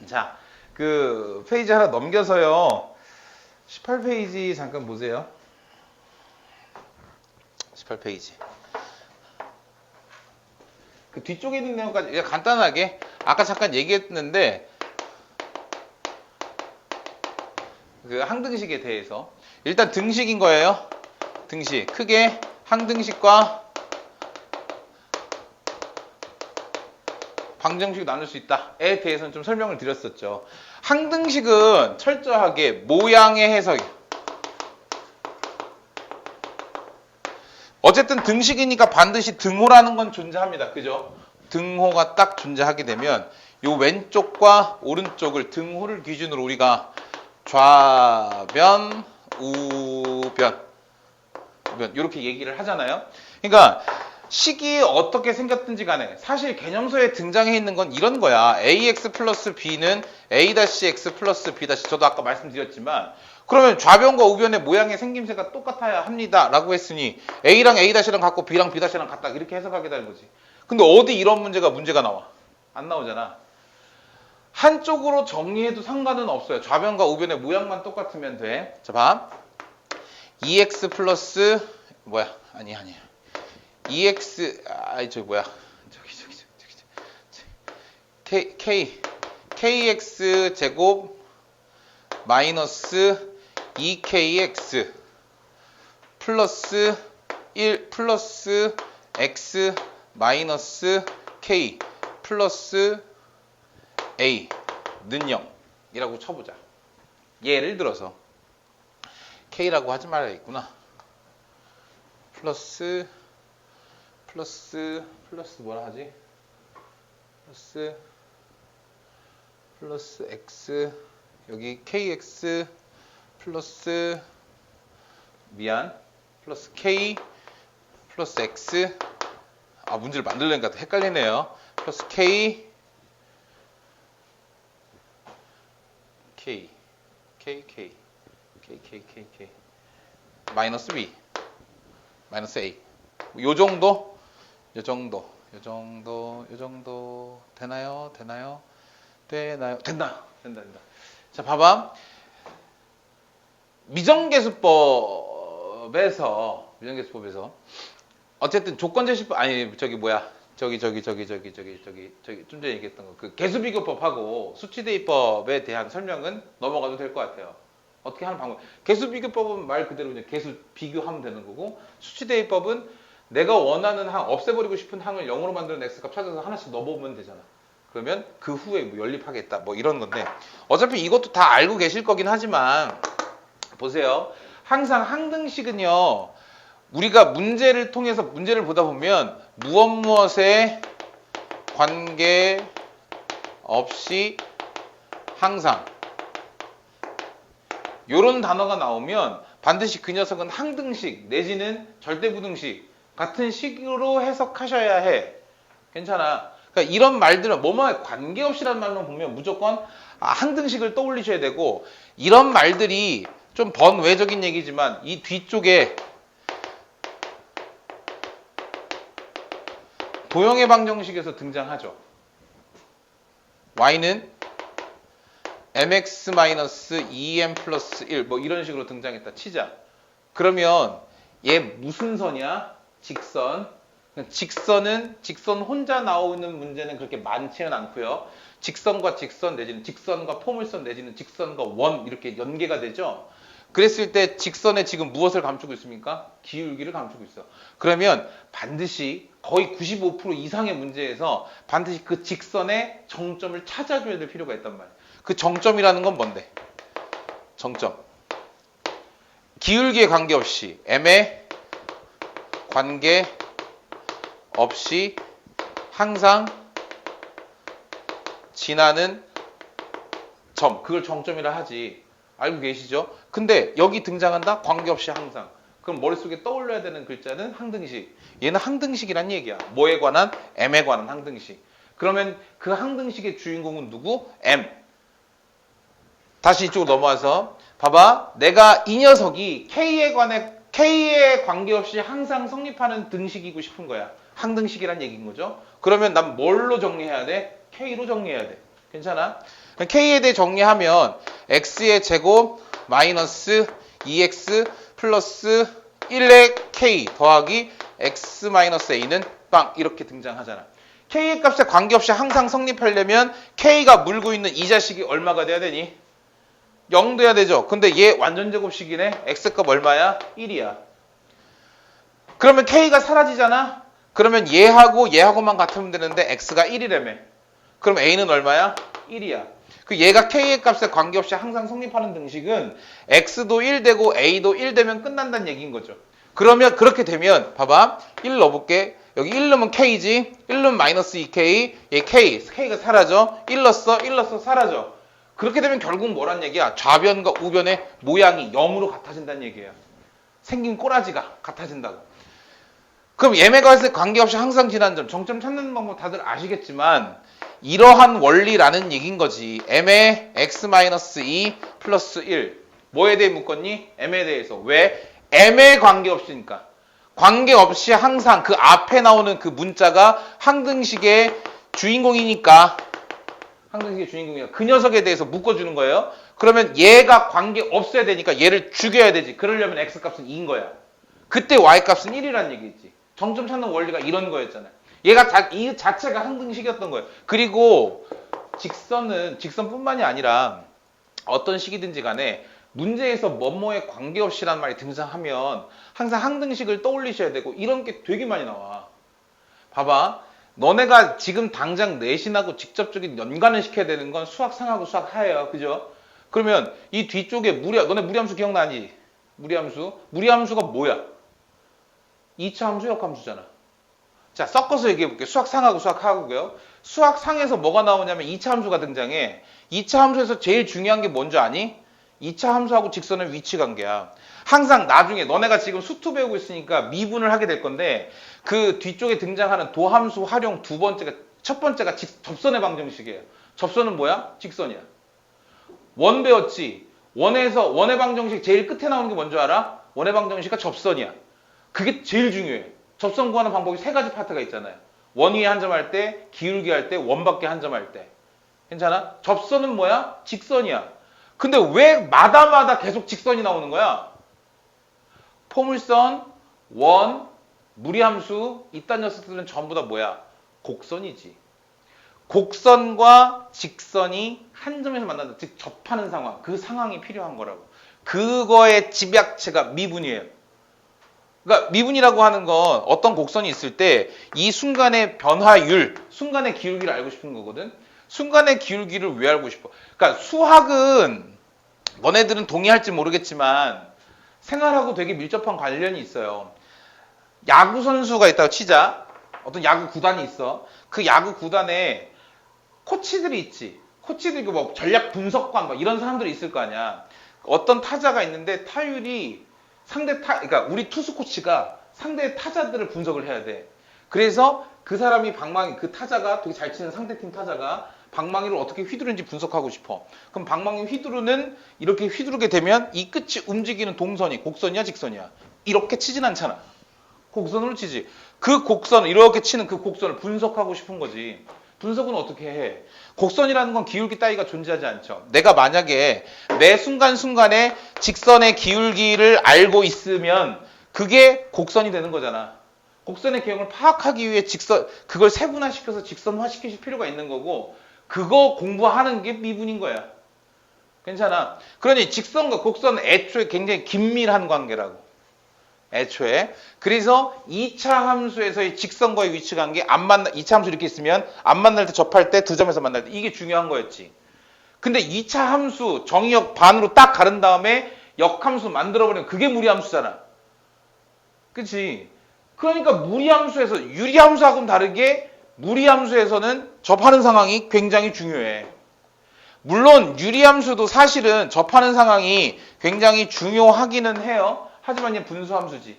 자, 그 페이지 하나 넘겨서요. 18페이지 잠깐 보세요. 18페이지. 그 뒤쪽에 있는 내용까지 간단하게 아까 잠깐 얘기했는데 그 항등식에 대해서 일단 등식인 거예요. 등식 크게 항등식과 방정식이 나눌 수 있다에 대해서는 좀 설명을 드렸었죠. 항등식은 철저하게 모양의 해석이 어쨌든 등식이니까 반드시 등호라는 건 존재합니다. 그죠? 등호가 딱 존재하게 되면 요 왼쪽과 오른쪽을 등호를 기준으로 우리가 좌변, 우변 이렇게 얘기를 하잖아요. 그러니까 식이 어떻게 생겼든지 간에 사실 개념서에 등장해 있는 건 이런 거야. ax 플러스 b는 a-x 플러스 b- 저도 아까 말씀드렸지만 그러면 좌변과 우변의 모양의 생김새가 똑같아야 합니다 라고 했으니 a랑 a-랑 같고 b랑 b-랑 같다 이렇게 해석하게 되는 거지. 근데 어디 이런 문제가 나와? 안 나오잖아. 한쪽으로 정리해도 상관은 없어요. 좌변과 우변의 모양만 똑같으면 돼. 자, 봐. 2x 플러스 뭐야? 아니야. 2x kx 제곱 마이너스 2kx 플러스 1 플러스 x 마이너스 k 플러스 a 는 0이라고 쳐보자. 예를 들어서 k라고 하지 말아야겠구나. 플러스 뭐라 하지? 플러스 x 여기 kx 플러스 플러스 k 플러스 x 문제를 만들려니까 헷갈리네요. 플러스 k 마이너스 b 마이너스 a 요 정도 되나요? 된다. 자, 봐봐. 미정계수법에서 어쨌든 조건제시법 좀 전에 얘기했던 거 그 계수비교법하고 수치대입법에 대한 설명은 넘어가도 될 것 같아요. 어떻게 하는 방법? 계수비교법은 말 그대로 그냥 계수 비교하면 되는 거고 수치대입법은 내가 원하는 항, 없애버리고 싶은 항을 0으로 만드는 x값 찾아서 하나씩 넣어보면 되잖아. 그러면 그 후에 뭐 연립하겠다 뭐 이런 건데 어차피 이것도 다 알고 계실 거긴 하지만 보세요. 항상 항등식은요. 우리가 문제를 통해서 문제를 보다 보면 무엇에 관계 없이 항상 요런 단어가 나오면 반드시 그 녀석은 항등식 내지는 절대부등식 같은 식으로 해석하셔야 해. 괜찮아. 그러니까 이런 말들은 뭐뭐에 관계없이라는 말만 보면 무조건 항등식을 떠올리셔야 되고 이런 말들이 좀 번외적인 얘기지만 이 뒤쪽에 도형의 방정식에서 등장하죠. y는 mx-2m 플러스 1 뭐 이런 식으로 등장했다 치자. 그러면 얘 무슨 선이야? 직선. 직선 혼자 나오는 문제는 그렇게 많지는 않고요. 직선과 직선 내지는 직선과 포물선 내지는 직선과 원 이렇게 연계가 되죠. 그랬을 때 직선에 지금 무엇을 감추고 있습니까? 기울기를 감추고 있어. 그러면 반드시 거의 95% 이상의 문제에서 반드시 그 직선의 정점을 찾아줘야 될 필요가 있단 말이야. 그 정점이라는 건 뭔데? 정점. 기울기에 관계없이 m에 관계없이 항상 지나는 점. 그걸 정점이라 하지. 알고 계시죠? 근데 여기 등장한다? 관계없이 항상. 그럼 머릿속에 떠올려야 되는 글자는 항등식. 얘는 항등식이란 얘기야. 뭐에 관한? m에 관한 항등식. 그러면 그 항등식의 주인공은 누구? m. 다시 이쪽으로 넘어와서 봐봐. 내가 이 녀석이 K에 관계없이 항상 성립하는 등식이고 싶은 거야. 항등식이란 얘기인 거죠. 그러면 난 뭘로 정리해야 돼? K로 정리해야 돼. 괜찮아? K에 대해 정리하면 X의 제곱 마이너스 2X 플러스 1의 K 더하기 X 마이너스 A는 빵 이렇게 등장하잖아. K의 값에 관계없이 항상 성립하려면 K가 물고 있는 이 자식이 얼마가 돼야 되니? 0 돼야 되죠. 근데 얘 완전 제곱식이네. X값 얼마야? 1이야. 그러면 K가 사라지잖아. 그러면 얘하고만 같으면 되는데 X가 1이라며. 그럼 A는 얼마야? 1이야. 그 얘가 K의 값에 관계없이 항상 성립하는 등식은 X도 1 되고 A도 1 되면 끝난다는 얘기인 거죠. 그러면 그렇게 되면 봐봐. 1 넣어볼게. 여기 1 넣으면 K지. 1 넣으면 마이너스 2K. 얘 K가 사라져. 1 넣었어. 사라져. 그렇게 되면 결국 뭐란 얘기야? 좌변과 우변의 모양이 0으로 같아진다는 얘기예요. 생긴 꼬라지가 같아진다고. 그럼 얘네가 관계없이 항상 지난 점, 정점 찾는 방법 다들 아시겠지만 이러한 원리라는 얘기인 거지. m의 x-2 플러스 1. 뭐에 대해 묶었니? m에 대해서. 왜? m에 관계없으니까. 관계없이 항상 그 앞에 나오는 그 문자가 항등식의 주인공이니까. 항등식의 주인공이야. 그 녀석에 대해서 묶어주는 거예요. 그러면 얘가 관계없어야 되니까 얘를 죽여야 되지. 그러려면 x값은 2인 거야. 그때 y값은 1이라는 얘기지. 정점 찾는 원리가 이런 거였잖아요. 얘가 이 자체가 항등식이었던 거예요. 그리고 직선뿐만이 아니라 어떤 식이든지 간에 문제에서 뭐뭐에 관계없이란 말이 등장하면 항상 항등식을 떠올리셔야 되고 이런 게 되게 많이 나와. 봐봐. 너네가 지금 당장 내신하고 직접적인 연관을 시켜야 되는 건 수학 상하고 수학 하예요. 그죠? 그러면 이 뒤쪽에 너네 무리함수 기억나니? 무리함수가 뭐야? 2차 함수 역함수잖아. 자, 섞어서 얘기해볼게요. 수학상하고 수학하고요. 수학상에서 뭐가 나오냐면 2차 함수가 등장해. 2차 함수에서 제일 중요한 게 뭔지 아니? 2차 함수하고 직선의 위치 관계야. 항상 나중에 너네가 지금 수투 배우고 있으니까 미분을 하게 될 건데 그 뒤쪽에 등장하는 도함수 활용 첫 번째가 접선의 방정식이에요. 접선은 뭐야? 직선이야. 원 배웠지? 원의 방정식 제일 끝에 나오는 게 뭔지 알아? 원의 방정식과 접선이야. 그게 제일 중요해. 접선 구하는 방법이 3가지 파트가 있잖아요. 원 위에 한 점 할 때, 기울기 할 때, 원 밖에 한 점 할 때. 괜찮아? 접선은 뭐야? 직선이야. 근데 왜 마다마다 계속 직선이 나오는 거야? 포물선, 원, 무리함수, 이딴 녀석들은 전부 다 뭐야? 곡선이지. 곡선과 직선이 한 점에서 만난다. 즉 접하는 상황. 그 상황이 필요한 거라고. 그거의 집약체가 미분이에요. 그러니까 미분이라고 하는 건 어떤 곡선이 있을 때 이 순간의 변화율, 순간의 기울기를 알고 싶은 거거든. 순간의 기울기를 왜 알고 싶어? 그러니까 수학은 너네들은 동의할지 모르겠지만 생활하고 되게 밀접한 관련이 있어요. 야구 선수가 있다고 치자. 어떤 야구 구단이 있어. 그 야구 구단에 코치들이 있지. 코치들이 뭐 전략 분석관 뭐 이런 사람들이 있을 거 아니야. 어떤 타자가 있는데 타율이 그러니까 우리 투수 코치가 상대 타자들을 분석을 해야 돼. 그래서 그 사람이 그 타자가 되게 잘 치는 상대팀 타자가 방망이를 어떻게 휘두르는지 분석하고 싶어. 그럼 방망이 이렇게 휘두르게 되면 이 끝이 움직이는 동선이 곡선이야, 직선이야? 이렇게 치진 않잖아. 곡선으로 치지. 그 곡선을 이렇게 치는 그 곡선을 분석하고 싶은 거지. 분석은 어떻게 해? 곡선이라는 건 기울기 따위가 존재하지 않죠. 내가 만약에 매 순간순간에 직선의 기울기를 알고 있으면 그게 곡선이 되는 거잖아. 곡선의 개형을 파악하기 위해 그걸 세분화시켜서 직선화시킬 필요가 있는 거고 그거 공부하는 게 미분인 거야. 괜찮아. 그러니 직선과 곡선은 애초에 굉장히 긴밀한 관계라고. 애초에. 그래서 2차 함수에서의 직선과의 위치 관계 2차 함수 이렇게 있으면 안 만날 때 접할 때 두 점에서 만날 때 이게 중요한 거였지. 근데 2차 함수 정의역 반으로 딱 가른 다음에 역함수 만들어버리면 그게 무리함수잖아. 그치? 그러니까 무리함수에서 유리함수하고는 다르게 무리함수에서는 접하는 상황이 굉장히 중요해. 물론 유리함수도 사실은 접하는 상황이 굉장히 중요하기는 해요. 하지만 얘 분수함수지.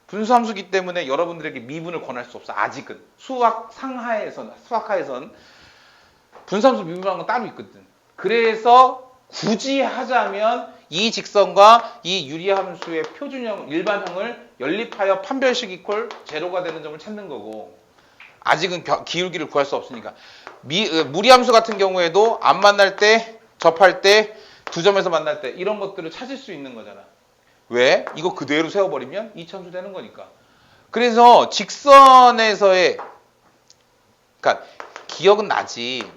분수함수기 때문에 여러분들에게 미분을 권할 수 없어. 아직은. 수학하에선 분수함수 미분하는 건 따로 있거든. 그래서 굳이 하자면 이 직선과 이 유리함수의 표준형 일반형을 연립하여 판별식 이퀄 제로가 되는 점을 찾는 거고, 아직은 기울기를 구할 수 없으니까. 무리함수 같은 경우에도 안 만날 때, 접할 때, 두 점에서 만날 때 이런 것들을 찾을 수 있는 거잖아. 왜? 이거 그대로 세워버리면 이차함수 되는 거니까. 그래서 직선에서의, 그러니까 기억은 나지.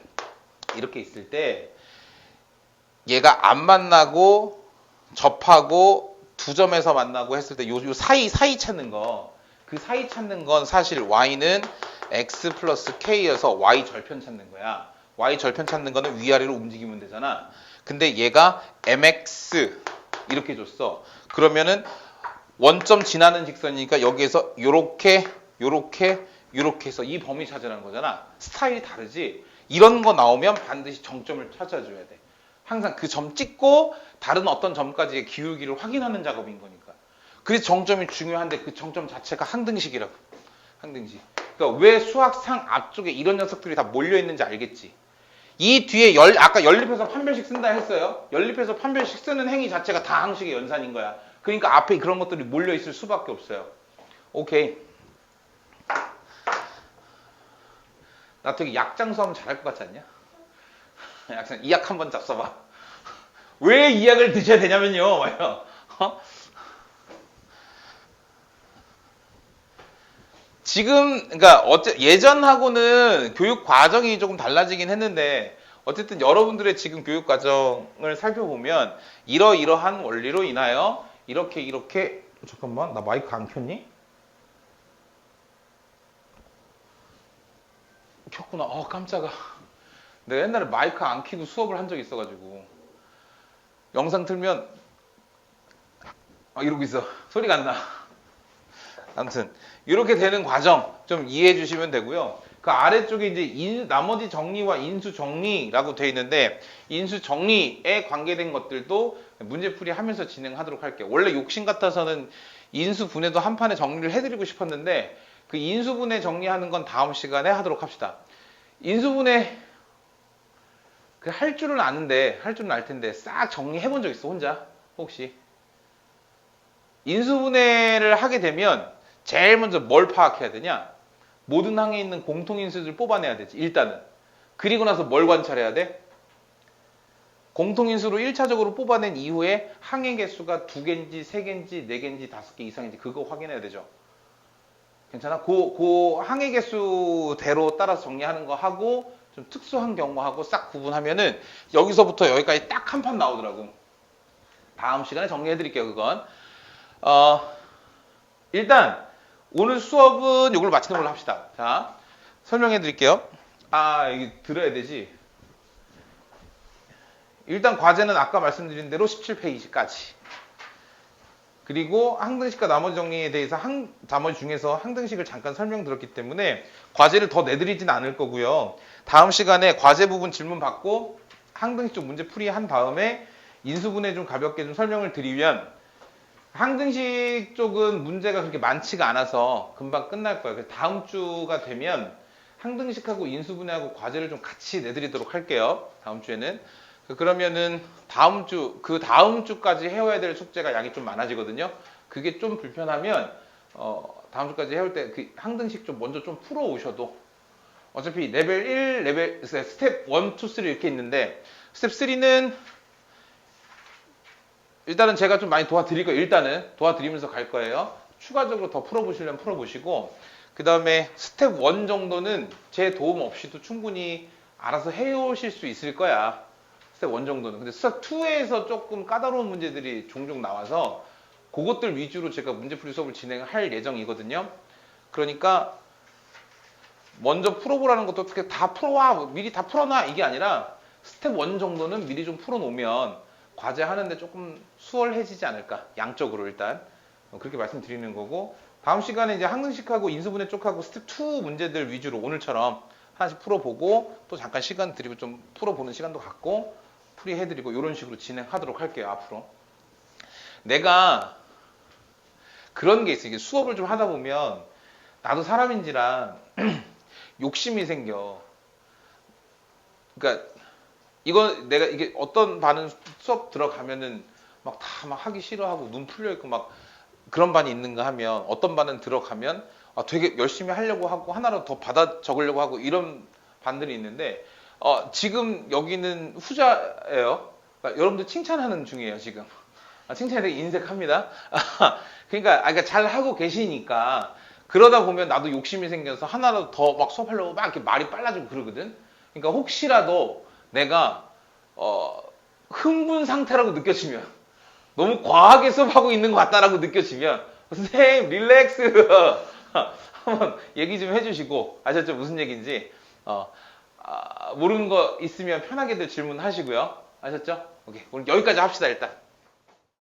이렇게 있을 때 얘가 안 만나고 접하고 두 점에서 만나고 했을 때 요 사이 찾는 거, 그 사이 찾는 건 사실 y는 x 플러스 k여서 y 절편 찾는 거야. y 절편 찾는 거는 위아래로 움직이면 되잖아. 근데 얘가 mx 이렇게 줬어. 그러면은 원점 지나는 직선이니까 여기에서 요렇게 해서 이 범위 찾으라는 거잖아. 스타일이 다르지. 이런 거 나오면 반드시 정점을 찾아줘야 돼. 항상 그 점 찍고 다른 어떤 점까지의 기울기를 확인하는 작업인 거니까. 그래서 정점이 중요한데 그 정점 자체가 항등식이라고. 항등식. 그러니까 왜 수학상 앞쪽에 이런 녀석들이 다 몰려있는지 알겠지. 이 뒤에 아까 연립해서 판별식 쓴다 했어요. 연립해서 판별식 쓰는 행위 자체가 다 항식의 연산인 거야. 그러니까 앞에 그런 것들이 몰려있을 수밖에 없어요. 오케이. 나 되게 약장 수하면 잘할 것 같지 않냐? 약장, 이 약 한번 잡숴봐. 왜 이 약을 드셔야 되냐면요. 지금, 그러니까 예전하고는 교육 과정이 조금 달라지긴 했는데, 어쨌든 여러분들의 지금 교육 과정을 살펴보면 이러이러한 원리로 인하여 이렇게 잠깐만, 나 마이크 안 켰니? 켰구나. 깜짝아. 내가 옛날에 마이크 안 켜고 수업을 한 적이 있어가지고 영상 틀면 이러고 있어. 소리가 안 나. 아무튼 이렇게 되는 과정 좀 이해해 주시면 되고요. 그 아래쪽에 이제 나머지 정리와 인수 정리라고 되어 있는데, 인수 정리에 관계된 것들도 문제풀이 하면서 진행하도록 할게요. 원래 욕심 같아서는 인수분해도 한 판에 정리를 해드리고 싶었는데, 그 인수분해 정리하는 건 다음 시간에 하도록 합시다. 인수분해 할 줄은 아는데, 할 줄은 알 텐데 싹 정리해 본 적 있어 혼자? 혹시? 인수분해를 하게 되면 제일 먼저 뭘 파악해야 되냐? 모든 항에 있는 공통인수를 뽑아내야 되지, 일단은. 그리고 나서 뭘 관찰해야 돼? 공통인수로 1차적으로 뽑아낸 이후에 항의 개수가 2개인지 3개인지 4개인지 5개 이상인지 그거 확인해야 되죠. 괜찮아? 그 항의 개수대로 따라서 정리하는 거 하고, 좀 특수한 경우하고 싹 구분하면은 여기서부터 여기까지 딱 한 판 나오더라고. 다음 시간에 정리해 드릴게요, 그건. 일단 오늘 수업은 이걸로 마치는 걸로 합시다. 자, 설명해 드릴게요. 이게 들어야 되지. 일단 과제는 아까 말씀드린 대로 17페이지까지. 그리고 항등식과 나머지 정리에 대해서 나머지 중에서 항등식을 잠깐 설명드렸기 때문에 과제를 더 내드리진 않을 거고요. 다음 시간에 과제 부분 질문 받고 항등식 쪽 문제 풀이한 다음에 인수분해 좀 가볍게 좀 설명을 드리면, 항등식 쪽은 문제가 그렇게 많지가 않아서 금방 끝날 거예요. 그래서 다음 주가 되면 항등식하고 인수분해하고 과제를 좀 같이 내드리도록 할게요. 다음 주에는. 그러면은 다음 주까지 해와야 될 숙제가 양이 좀 많아지거든요. 그게 좀 불편하면 다음 주까지 해올 때 그 항등식 좀 먼저 좀 풀어 오셔도, 어차피 레벨 1, 스텝 1, 2, 3 이렇게 있는데, 스텝 3는 일단은 제가 좀 많이 도와드릴 거예요. 일단은 도와드리면서 갈 거예요. 추가적으로 더 풀어보시려면 풀어보시고, 그 다음에 스텝 1 정도는 제 도움 없이도 충분히 알아서 해오실 수 있을 거야. 스텝 1 정도는. 근데 스텝 2에서 조금 까다로운 문제들이 종종 나와서 그것들 위주로 제가 문제풀이 수업을 진행할 예정이거든요. 그러니까 먼저 풀어보라는 것도 어떻게 다 풀어와, 미리 다 풀어놔, 이게 아니라 스텝 1 정도는 미리 좀 풀어놓으면 과제 하는데 조금 수월해지지 않을까, 양적으로 일단. 그렇게 말씀드리는 거고, 다음 시간에 이제 항등식하고 인수분해 쪽하고 스텝 2 문제들 위주로 오늘처럼 하나씩 풀어보고, 또 잠깐 시간 드리고 좀 풀어보는 시간도 갖고 풀이해드리고, 이런 식으로 진행하도록 할게요, 앞으로. 내가 그런 게 있어. 이게 수업을 좀 하다 보면 나도 사람인지라 욕심이 생겨. 그러니까 내가 이게 어떤 반은 수업 들어가면은 막 다 막 하기 싫어하고 눈 풀려 있고 막 그런 반이 있는가 하면 어떤 반은 들어가면 되게 열심히 하려고 하고 하나라도 더 받아 적으려고 하고 이런 반들이 있는데 지금 여기는 후자예요. 그러니까 여러분들 칭찬하는 중이에요 지금. 칭찬에 되게 인색합니다. 그러니까 잘 하고 계시니까 그러다 보면 나도 욕심이 생겨서 하나라도 더 막 수업하려고 막 이렇게 말이 빨라지고 그러거든. 그러니까 혹시라도 내가 흥분 상태라고 느껴지면 너무 과하게 수업하고 있는 것 같다라고 느껴지면 선생님 릴렉스 한번 얘기 좀 해주시고 아셨죠? 무슨 얘기인지 모르는 거 있으면 편하게들 질문하시고요. 아셨죠? 오케이. 오늘 여기까지 합시다 일단.